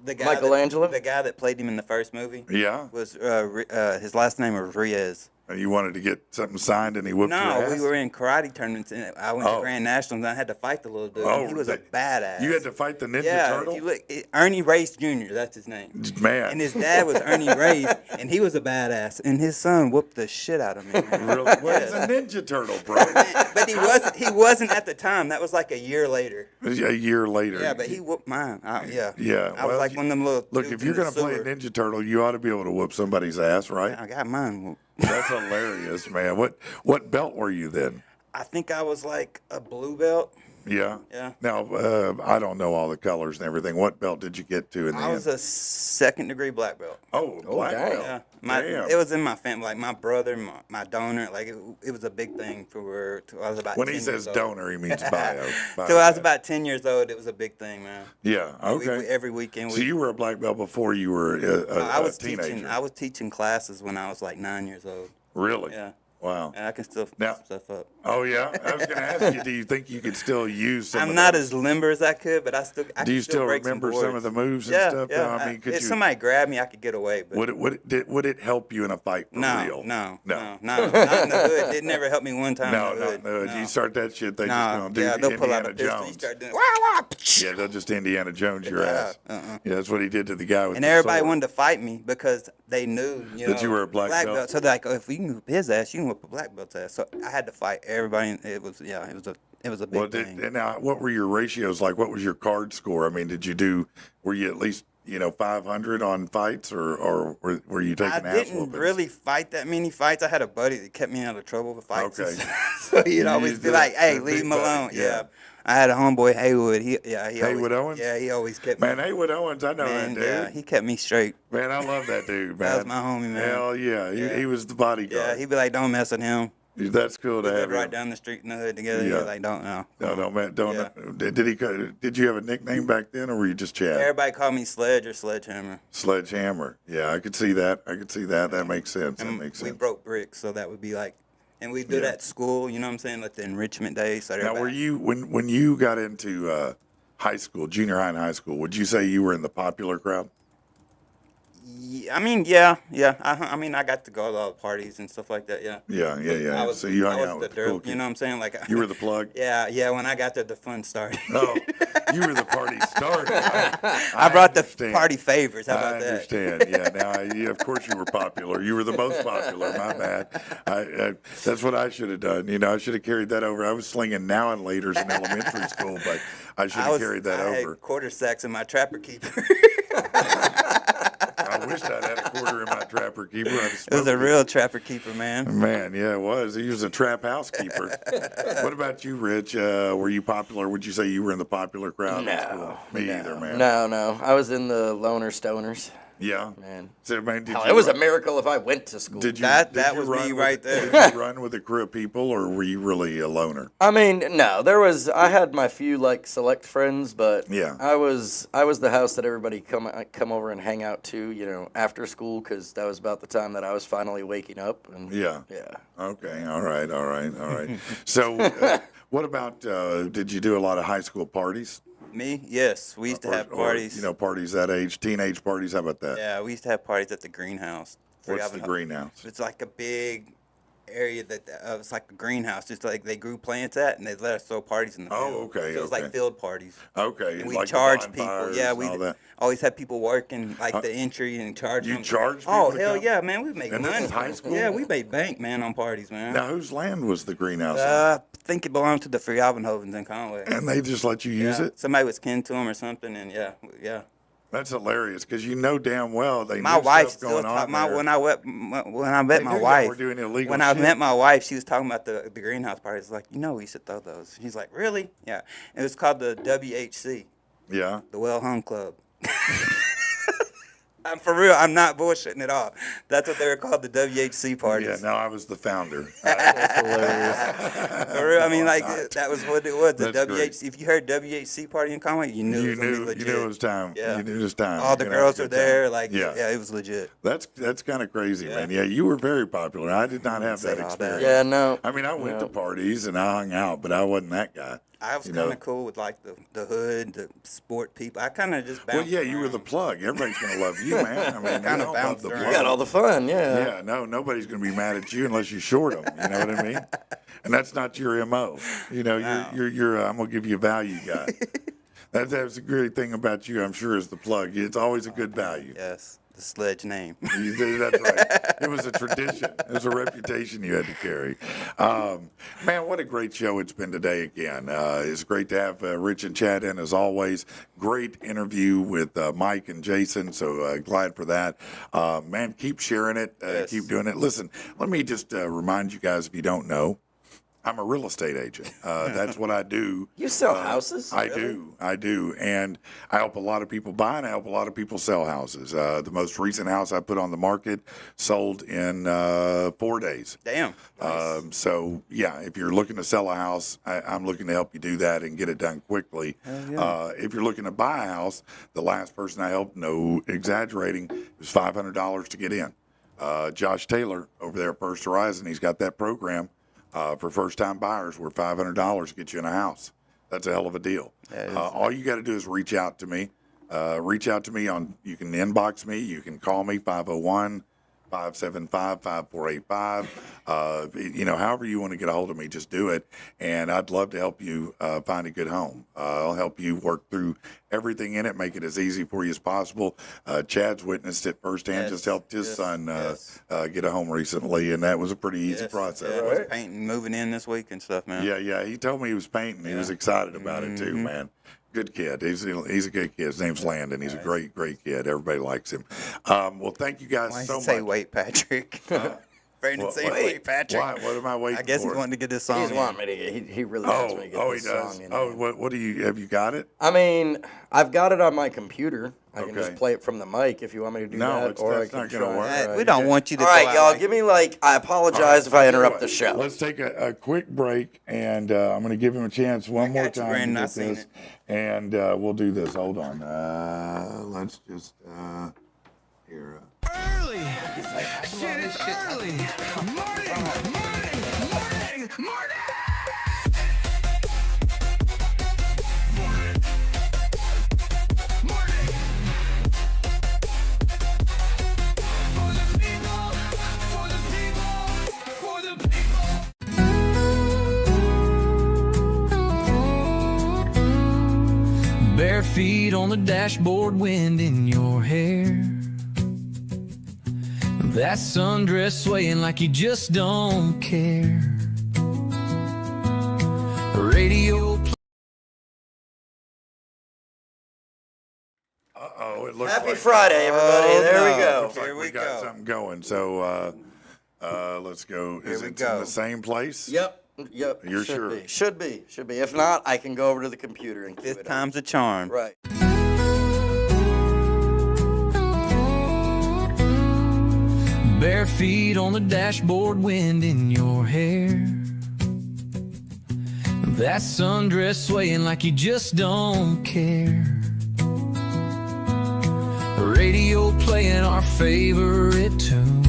Speaker 2: The guy
Speaker 3: Michelangelo?
Speaker 2: the guy that played him in the first movie
Speaker 1: Yeah.
Speaker 2: was his last name was Reyes.
Speaker 1: You wanted to get something signed, and he whooped your ass?
Speaker 2: No, we were in karate tournaments, and I went
Speaker 1: Oh.
Speaker 2: to Grand Nationals, and I had to fight the little dude.
Speaker 1: Oh,
Speaker 2: He was a badass.
Speaker 1: You had to fight the Ninja
Speaker 2: yeah,
Speaker 1: Turtle?
Speaker 2: if you look, Ernie Race Jr., that's his name.
Speaker 1: Man.
Speaker 2: And his dad was Ernie Race, and he was a badass. And his son whooped the shit out of me. Man.
Speaker 1: Really? Well, he's a Ninja Turtle, bro.
Speaker 2: But he wasn't at the time. That was like a year later.
Speaker 1: A year later.
Speaker 2: Yeah, but he whooped mine.
Speaker 1: Yeah.
Speaker 2: I was
Speaker 1: well,
Speaker 2: like one of them little.
Speaker 1: Look,
Speaker 2: dudes
Speaker 1: if you're
Speaker 2: in the
Speaker 1: going to play a
Speaker 2: sewer.
Speaker 1: Ninja Turtle, you ought to be able to whoop somebody's ass, right?
Speaker 2: I got mine whooped.
Speaker 1: That's hilarious, man. What belt were you then?
Speaker 2: I think I was like a blue belt.
Speaker 1: Yeah.
Speaker 2: Yeah.
Speaker 1: Now, I don't know all the colors and everything. What belt did you get to in the
Speaker 2: I was
Speaker 1: end?
Speaker 2: a second-degree black belt.
Speaker 1: Oh, black
Speaker 3: dang.
Speaker 1: belt.
Speaker 2: Yeah,
Speaker 1: Damn.
Speaker 2: it was in my family. Like my brother, my donor. Like it was a big thing for. Till I was about.
Speaker 1: When
Speaker 2: 10
Speaker 1: he
Speaker 2: years
Speaker 1: says
Speaker 2: old.
Speaker 1: donor, he means bio.
Speaker 2: Till I was about 10 years old, it was a big thing, man.
Speaker 1: Yeah. Okay.
Speaker 2: Every weekend.
Speaker 1: So you were a black belt before you were
Speaker 2: I
Speaker 1: a
Speaker 2: was
Speaker 1: teenager.
Speaker 2: teaching. I was teaching classes when I was like 9 years old.
Speaker 1: Really?
Speaker 2: Yeah.
Speaker 1: Wow.
Speaker 2: And I can still
Speaker 1: Now-
Speaker 2: fuck stuff up.
Speaker 1: Oh yeah. I was going to ask you, do you think you could still use some?
Speaker 2: I'm
Speaker 1: of
Speaker 2: not
Speaker 1: those?
Speaker 2: as limber as I could, but I
Speaker 1: Do you
Speaker 2: can
Speaker 1: still
Speaker 2: break
Speaker 1: remember some of
Speaker 2: boards.
Speaker 1: the moves and
Speaker 2: Yeah,
Speaker 1: stuff?
Speaker 2: yeah.
Speaker 1: though? I mean, could
Speaker 2: if
Speaker 1: you?
Speaker 2: somebody grabbed me, I could get away. But
Speaker 1: Would it help you in a fight for real?
Speaker 2: No,
Speaker 1: No.
Speaker 2: not in the hood. It never helped me one time.
Speaker 1: No,
Speaker 2: in the
Speaker 1: not
Speaker 2: hood.
Speaker 1: in the hood.
Speaker 2: No.
Speaker 1: You start that shit, they just
Speaker 2: No,
Speaker 1: gonna do
Speaker 2: yeah, they'll pull out
Speaker 1: Indiana
Speaker 2: a pistol. You
Speaker 1: Jones.
Speaker 2: start doing wah, wah.
Speaker 1: Yeah, they'll just Indiana Jones your
Speaker 2: Yeah,
Speaker 1: ass.
Speaker 2: uh-uh.
Speaker 1: Yeah, that's what he did to the guy with
Speaker 2: And
Speaker 1: the
Speaker 2: everybody
Speaker 1: sword.
Speaker 2: wanted to fight me because they knew
Speaker 1: That you were a black belt.
Speaker 2: So they're like, oh, if we can whoop his ass, you can whoop a black belt's ass. So I had to fight everybody. And it was a big
Speaker 1: Well,
Speaker 2: thing.
Speaker 1: and now what were your ratios like? What was your card score? I mean, were you at least 500 on fights, or were you taking
Speaker 2: I
Speaker 1: ass
Speaker 2: didn't
Speaker 1: whoopings?
Speaker 2: really fight that many fights. I had a buddy that kept me out of trouble with fights.
Speaker 1: Okay.
Speaker 2: So he'd
Speaker 1: You
Speaker 2: always
Speaker 1: used
Speaker 2: be
Speaker 1: the-
Speaker 2: like, "Hey,
Speaker 1: the
Speaker 2: leave
Speaker 1: big
Speaker 2: him
Speaker 1: buddy,
Speaker 2: alone."
Speaker 1: yeah.
Speaker 2: Yeah. I had a homeboy Haywood. He
Speaker 1: Haywood
Speaker 2: always,
Speaker 1: Owens?
Speaker 2: Yeah, he always kept me.
Speaker 1: Man, Haywood Owens, I know
Speaker 2: Man,
Speaker 1: that dude.
Speaker 2: yeah, he kept me straight.
Speaker 1: Man, I love that dude, man.
Speaker 2: That was my homie, man.
Speaker 1: Hell yeah,
Speaker 2: Yeah.
Speaker 1: He was the
Speaker 2: Yeah,
Speaker 1: bodyguard.
Speaker 2: he'd be like, "Don't mess with him."
Speaker 1: That's cool to
Speaker 2: We
Speaker 1: have
Speaker 2: lived right
Speaker 1: him.
Speaker 2: down the street in the hood together.
Speaker 1: Yeah.
Speaker 2: He was like, "Don't know."
Speaker 1: No, man, don't.
Speaker 2: Yeah.
Speaker 1: Did you have a nickname back then, or were you just Chad?
Speaker 2: Everybody called me Sledge or Sledgehammer.
Speaker 1: Sledgehammer. Yeah, I could see that. That makes sense. That
Speaker 2: And
Speaker 1: makes
Speaker 2: we
Speaker 1: sense.
Speaker 2: broke bricks, so that would be like, and we do
Speaker 1: Yeah.
Speaker 2: that at school. You know what I'm saying? Like the enrichment days. So
Speaker 1: Now, were
Speaker 2: everybody-
Speaker 1: you when you got into high school, junior high and high school? Would you say you were in the popular crowd?
Speaker 2: Yeah, I mean, yeah. I mean, I got to go to all the parties and stuff like that. Yeah.
Speaker 1: Yeah.
Speaker 2: I was,
Speaker 1: So you hung
Speaker 2: I was
Speaker 1: out
Speaker 2: the
Speaker 1: with the cool
Speaker 2: derp. You
Speaker 1: kids.
Speaker 2: know what I'm saying? Like
Speaker 1: You were the plug.
Speaker 2: Yeah. When I got there, the fun started.
Speaker 1: Oh, you were the party starter.
Speaker 2: I brought the
Speaker 1: understand.
Speaker 2: party favors. How
Speaker 1: I
Speaker 2: about that?
Speaker 1: understand. Yeah. Now, of course, you were popular. You were the most popular. My bad. That's what I should have done. I should have carried that over. I was slinging now and later's in elementary school, but I should have carried that
Speaker 2: I
Speaker 1: over.
Speaker 2: had quarter sacks in my trapper keeper.
Speaker 1: I wished I'd had a quarter in my trapper keeper. I'd have
Speaker 2: It was
Speaker 1: smoked
Speaker 2: a real trapper keeper, man.
Speaker 1: Man, yeah, it was. He was a trap house keeper. What about you, Rich? Were you popular? Would you say you were in the popular crowd in school? Me either, man.
Speaker 3: No. I was in the loner stoners.
Speaker 1: Yeah.
Speaker 3: Man.
Speaker 1: So, man, did
Speaker 3: Hell,
Speaker 1: you
Speaker 3: it was a
Speaker 1: run-
Speaker 3: miracle if I went to school.
Speaker 1: Did you?
Speaker 2: That
Speaker 1: did you
Speaker 2: was
Speaker 1: run
Speaker 2: me
Speaker 1: with-
Speaker 2: right there.
Speaker 1: Did you run with a crew of people, or were you really a loner?
Speaker 3: I mean, no, I had my few like select friends, but
Speaker 1: Yeah.
Speaker 3: I was the house that everybody come over and hang out to, after school, because that was about the time that I was finally waking up. And
Speaker 1: Yeah.
Speaker 3: yeah.
Speaker 1: Okay. All right. So, what about? Did you do a lot of high school parties?
Speaker 2: Me? Yes. We used to have parties.
Speaker 1: Or, parties that age, teenage parties. How about that?
Speaker 2: Yeah, we used to have parties at the greenhouse.
Speaker 1: What's the greenhouse?
Speaker 2: It's like a big area that it's like a greenhouse, just like they grew plants at, and they let us throw parties in the
Speaker 1: Oh,
Speaker 2: field.
Speaker 1: okay,
Speaker 2: So it was
Speaker 1: okay.
Speaker 2: like field parties.
Speaker 1: Okay.
Speaker 2: And we
Speaker 1: like the
Speaker 2: charge people.
Speaker 1: bonfires
Speaker 2: Yeah,
Speaker 1: and
Speaker 2: we
Speaker 1: all that.
Speaker 2: always had people working like the entry and charge
Speaker 1: You
Speaker 2: them.
Speaker 1: charge people
Speaker 2: Oh
Speaker 1: to
Speaker 2: hell
Speaker 1: come?
Speaker 2: yeah, man! We make
Speaker 1: And this
Speaker 2: money.
Speaker 1: is high school?
Speaker 2: Yeah, we made bank, man, on parties, man.
Speaker 1: Now, whose land was the greenhouse? on?
Speaker 2: I think it belonged to the Frialvenhovens in Conway.
Speaker 1: And they just let you use
Speaker 2: Yeah.
Speaker 1: it?
Speaker 2: Somebody was kin to them or something, and yeah.
Speaker 1: That's hilarious because damn well they
Speaker 2: My
Speaker 1: knew
Speaker 2: wife
Speaker 1: stuff
Speaker 2: still
Speaker 1: going
Speaker 2: talk,
Speaker 1: on
Speaker 2: my
Speaker 1: there.
Speaker 2: when I met
Speaker 1: They
Speaker 2: my
Speaker 1: knew y'all
Speaker 2: wife.
Speaker 1: were doing illegal
Speaker 2: when I
Speaker 1: shit.
Speaker 2: met my wife, she was talking about the greenhouse parties. Like, we should throw those. She's like, really? Yeah. It was called the WHC,
Speaker 1: Yeah.
Speaker 2: the Well Hung Club. I'm for real. I'm not bullshitting at all. That's what they were called, the WHC parties.
Speaker 1: Yeah, no, I was the founder.
Speaker 3: That's hilarious.
Speaker 2: For real. I mean, like, that was what it was. The
Speaker 1: That's great.
Speaker 2: WHC. If you heard WHC party in Conway, you knew it was gonna be legit.
Speaker 1: you knew it was time.
Speaker 2: Yeah.
Speaker 1: You knew it was time.
Speaker 2: All the
Speaker 1: You know, it was
Speaker 2: girls
Speaker 1: a
Speaker 2: were
Speaker 1: good time.
Speaker 2: there. Like,
Speaker 1: Yeah.
Speaker 2: yeah, it was legit.
Speaker 1: That's kind of crazy, man. Yeah, you were very popular. I did not have
Speaker 2: Say
Speaker 1: that
Speaker 2: all that.
Speaker 1: experience.
Speaker 3: Yeah, no.
Speaker 1: I mean, I went
Speaker 3: No.
Speaker 1: to parties and I hung out, but I wasn't that guy.
Speaker 2: I was
Speaker 1: You
Speaker 2: kind
Speaker 1: know.
Speaker 2: of cool with like the hood, the sport people. I kind of just
Speaker 1: Well,
Speaker 2: bounced
Speaker 1: yeah, you were
Speaker 2: around.
Speaker 1: the plug. Everybody's going to love you, man. I mean,
Speaker 2: Kinda
Speaker 1: they all love
Speaker 2: bounced
Speaker 1: the
Speaker 2: around.
Speaker 3: You
Speaker 1: plug.
Speaker 3: got all the fun, yeah.
Speaker 1: Yeah, no, nobody's going to be mad at you unless you short them. You know what I mean? And that's not your MO. You know,
Speaker 2: No.
Speaker 1: you're I'm going to give you a value guy. That's a great thing about you, I'm sure, is the plug. It's always a good value.
Speaker 2: Yes, the Sledge name.
Speaker 1: That's right. It was a tradition. It was a reputation you had to carry. Man, what a great show it's been today again. It's great to have Rich and Chad in, as always. Great interview with Mike and Jason, so glad for that. Man, keep sharing it.
Speaker 2: Yes.
Speaker 1: Keep doing it. Listen, let me just remind you guys, if you don't know, I'm a real estate agent. That's what I do.
Speaker 3: You sell houses?
Speaker 1: I
Speaker 3: Really?
Speaker 1: do, and I help a lot of people buy and I help a lot of people sell houses. The most recent house I put on the market sold in 4 days.
Speaker 2: Damn. Nice.
Speaker 1: So yeah, if you're looking to sell a house, I'm looking to help you do that and get it done quickly. If you're looking to buy a house, the last person I helped, no exaggerating, it was $500 to get in. Josh Taylor over there at First Horizon, he's got that program. For first-time buyers, where $500 gets you in a house. That's a hell of a deal. All you got to do is reach out to me. Reach out to me you can inbox me. You can call me, 501-575-5485. However you want to get a hold of me, just do it. And I'd love to help you find a good home. I'll help you work through everything in it, make it as easy for you as possible. Chad's witnessed it firsthand,
Speaker 2: Yes,
Speaker 1: just helped his
Speaker 2: yes,
Speaker 1: son
Speaker 2: yes.
Speaker 1: get a home recently, and that was a pretty easy
Speaker 2: Yes,
Speaker 1: process.
Speaker 2: yeah, I was painting, moving in this week and stuff, man.
Speaker 1: Yeah. He told me he was painting. He was excited about it too, man. Good kid. He's a good kid. His name's Landon. He's a great kid. Everybody likes him. Well, thank you guys
Speaker 2: Why did
Speaker 1: so
Speaker 2: you say
Speaker 1: much.
Speaker 2: wait, Patrick? Brandon say
Speaker 1: what-
Speaker 2: wait, Patrick.
Speaker 1: Why? What am I waiting
Speaker 2: I guess
Speaker 1: for?
Speaker 2: he's wanting to get this song.
Speaker 3: He's
Speaker 2: in.
Speaker 3: wanting me to get, he really wants me to get
Speaker 1: he
Speaker 3: this
Speaker 1: does.
Speaker 3: song in.
Speaker 1: Oh, what do you have? You got it?
Speaker 3: I mean, I've got it on my computer. I can
Speaker 1: Okay.
Speaker 3: just play it from the mic if you want me to do
Speaker 1: No,
Speaker 3: that.
Speaker 1: that's
Speaker 3: I
Speaker 1: not
Speaker 3: can
Speaker 1: gonna
Speaker 3: try.
Speaker 1: work.
Speaker 2: Hey,
Speaker 3: All
Speaker 2: we
Speaker 3: right.
Speaker 2: don't want you to
Speaker 3: All
Speaker 2: go
Speaker 3: right,
Speaker 2: out
Speaker 3: y'all.
Speaker 2: like-
Speaker 3: Give me I apologize if I interrupt the show.
Speaker 1: Let's take a quick break, and I'm going to give him a chance one more
Speaker 2: got you,
Speaker 1: time
Speaker 2: Brandon.
Speaker 1: to
Speaker 2: I
Speaker 1: get
Speaker 2: seen
Speaker 1: this,
Speaker 2: it.
Speaker 1: and we'll do this. Hold on. Let's just here.
Speaker 4: Early. Shit, it's early. Morning. For the people, for the people, for the people. Bare feet on the dashboard, wind in your hair. That sundress swaying like you just don't care. Radio.
Speaker 1: Uh-oh, it looks
Speaker 3: Happy
Speaker 1: like
Speaker 3: Friday, everybody. There we
Speaker 2: no.
Speaker 3: go.
Speaker 1: Looks like
Speaker 2: Here we
Speaker 1: got
Speaker 2: go.
Speaker 1: something going. So let's go. Is
Speaker 2: we
Speaker 1: it in
Speaker 2: go.
Speaker 1: the same place?
Speaker 3: Yep.
Speaker 1: You're
Speaker 3: should
Speaker 1: sure?
Speaker 3: Be. Should be. If not, I can go over to the computer and cue
Speaker 2: Fifth
Speaker 3: it up.
Speaker 2: time's a charm.
Speaker 3: Right.
Speaker 4: Bare feet on the dashboard, wind in your hair. That sundress swaying like you just don't care. Radio playing our favorite tune.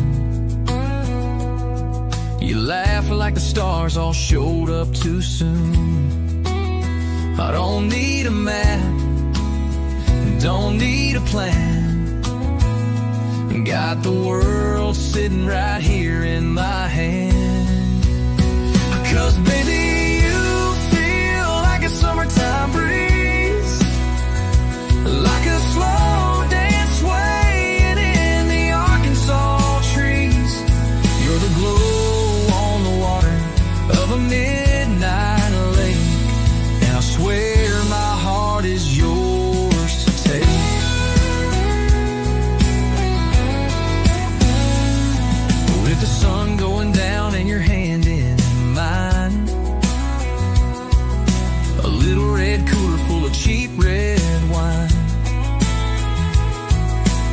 Speaker 4: You laugh like the stars all showed up too soon. I don't need a map, don't need a plan. Got the world sitting right here in my hand. 'Cause baby, you feel like a summertime breeze, like a slow dance swaying in the Arkansas trees. You're the glow on the water of a midnight lake, and I swear my heart is yours to take. With the sun going down and your hand in mine, a little red cooler full of cheap red wine.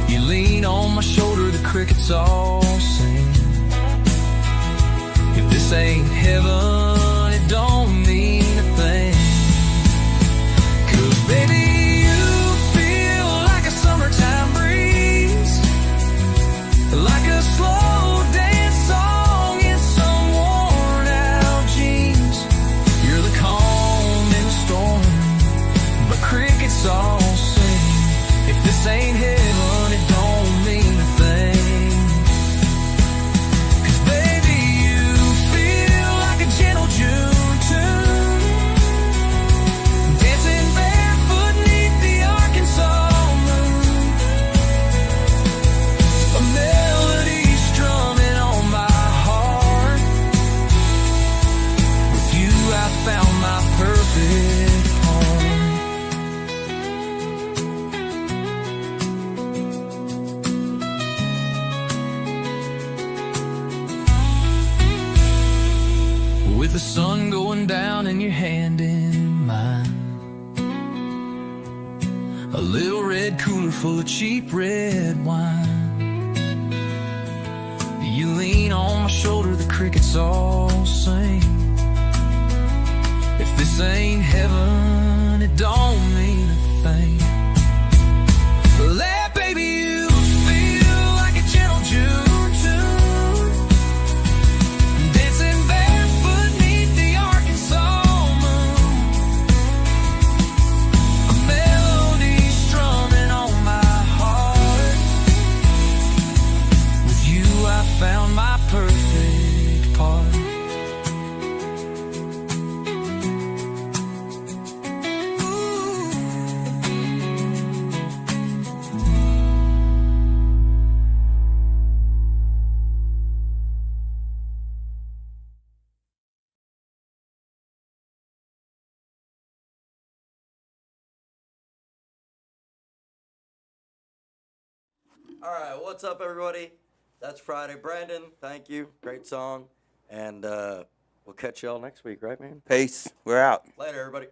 Speaker 4: You lean on my shoulder, the crickets all sing. If this ain't heaven, it don't mean a thing. 'Cause baby, you feel like a summertime breeze, like a slow dance song in some worn out jeans. You're the calm in the this ain't heaven, it don't mean a thing. 'Cause baby, you feel like a gentle June tune, dancing barefoot 'neath the Arkansas moon. A melody strumming on my heart. With you I found my perfect home. With the sun going down and your hand in mine, a little red cooler full of cheap red wine. You lean on my shoulder, the crickets all sing. If this ain't heaven, it don't mean a thing. Let baby you feel like a gentle June tune, dancing barefoot 'neath the Arkansas moon. A melody strumming on my heart. With you I found my perfect part.
Speaker 3: All right, what's up, everybody? That's Friday. Brandon, thank you. Great song. And we'll catch y'all next week, right, man?
Speaker 2: Peace. We're out.
Speaker 3: Later, everybody.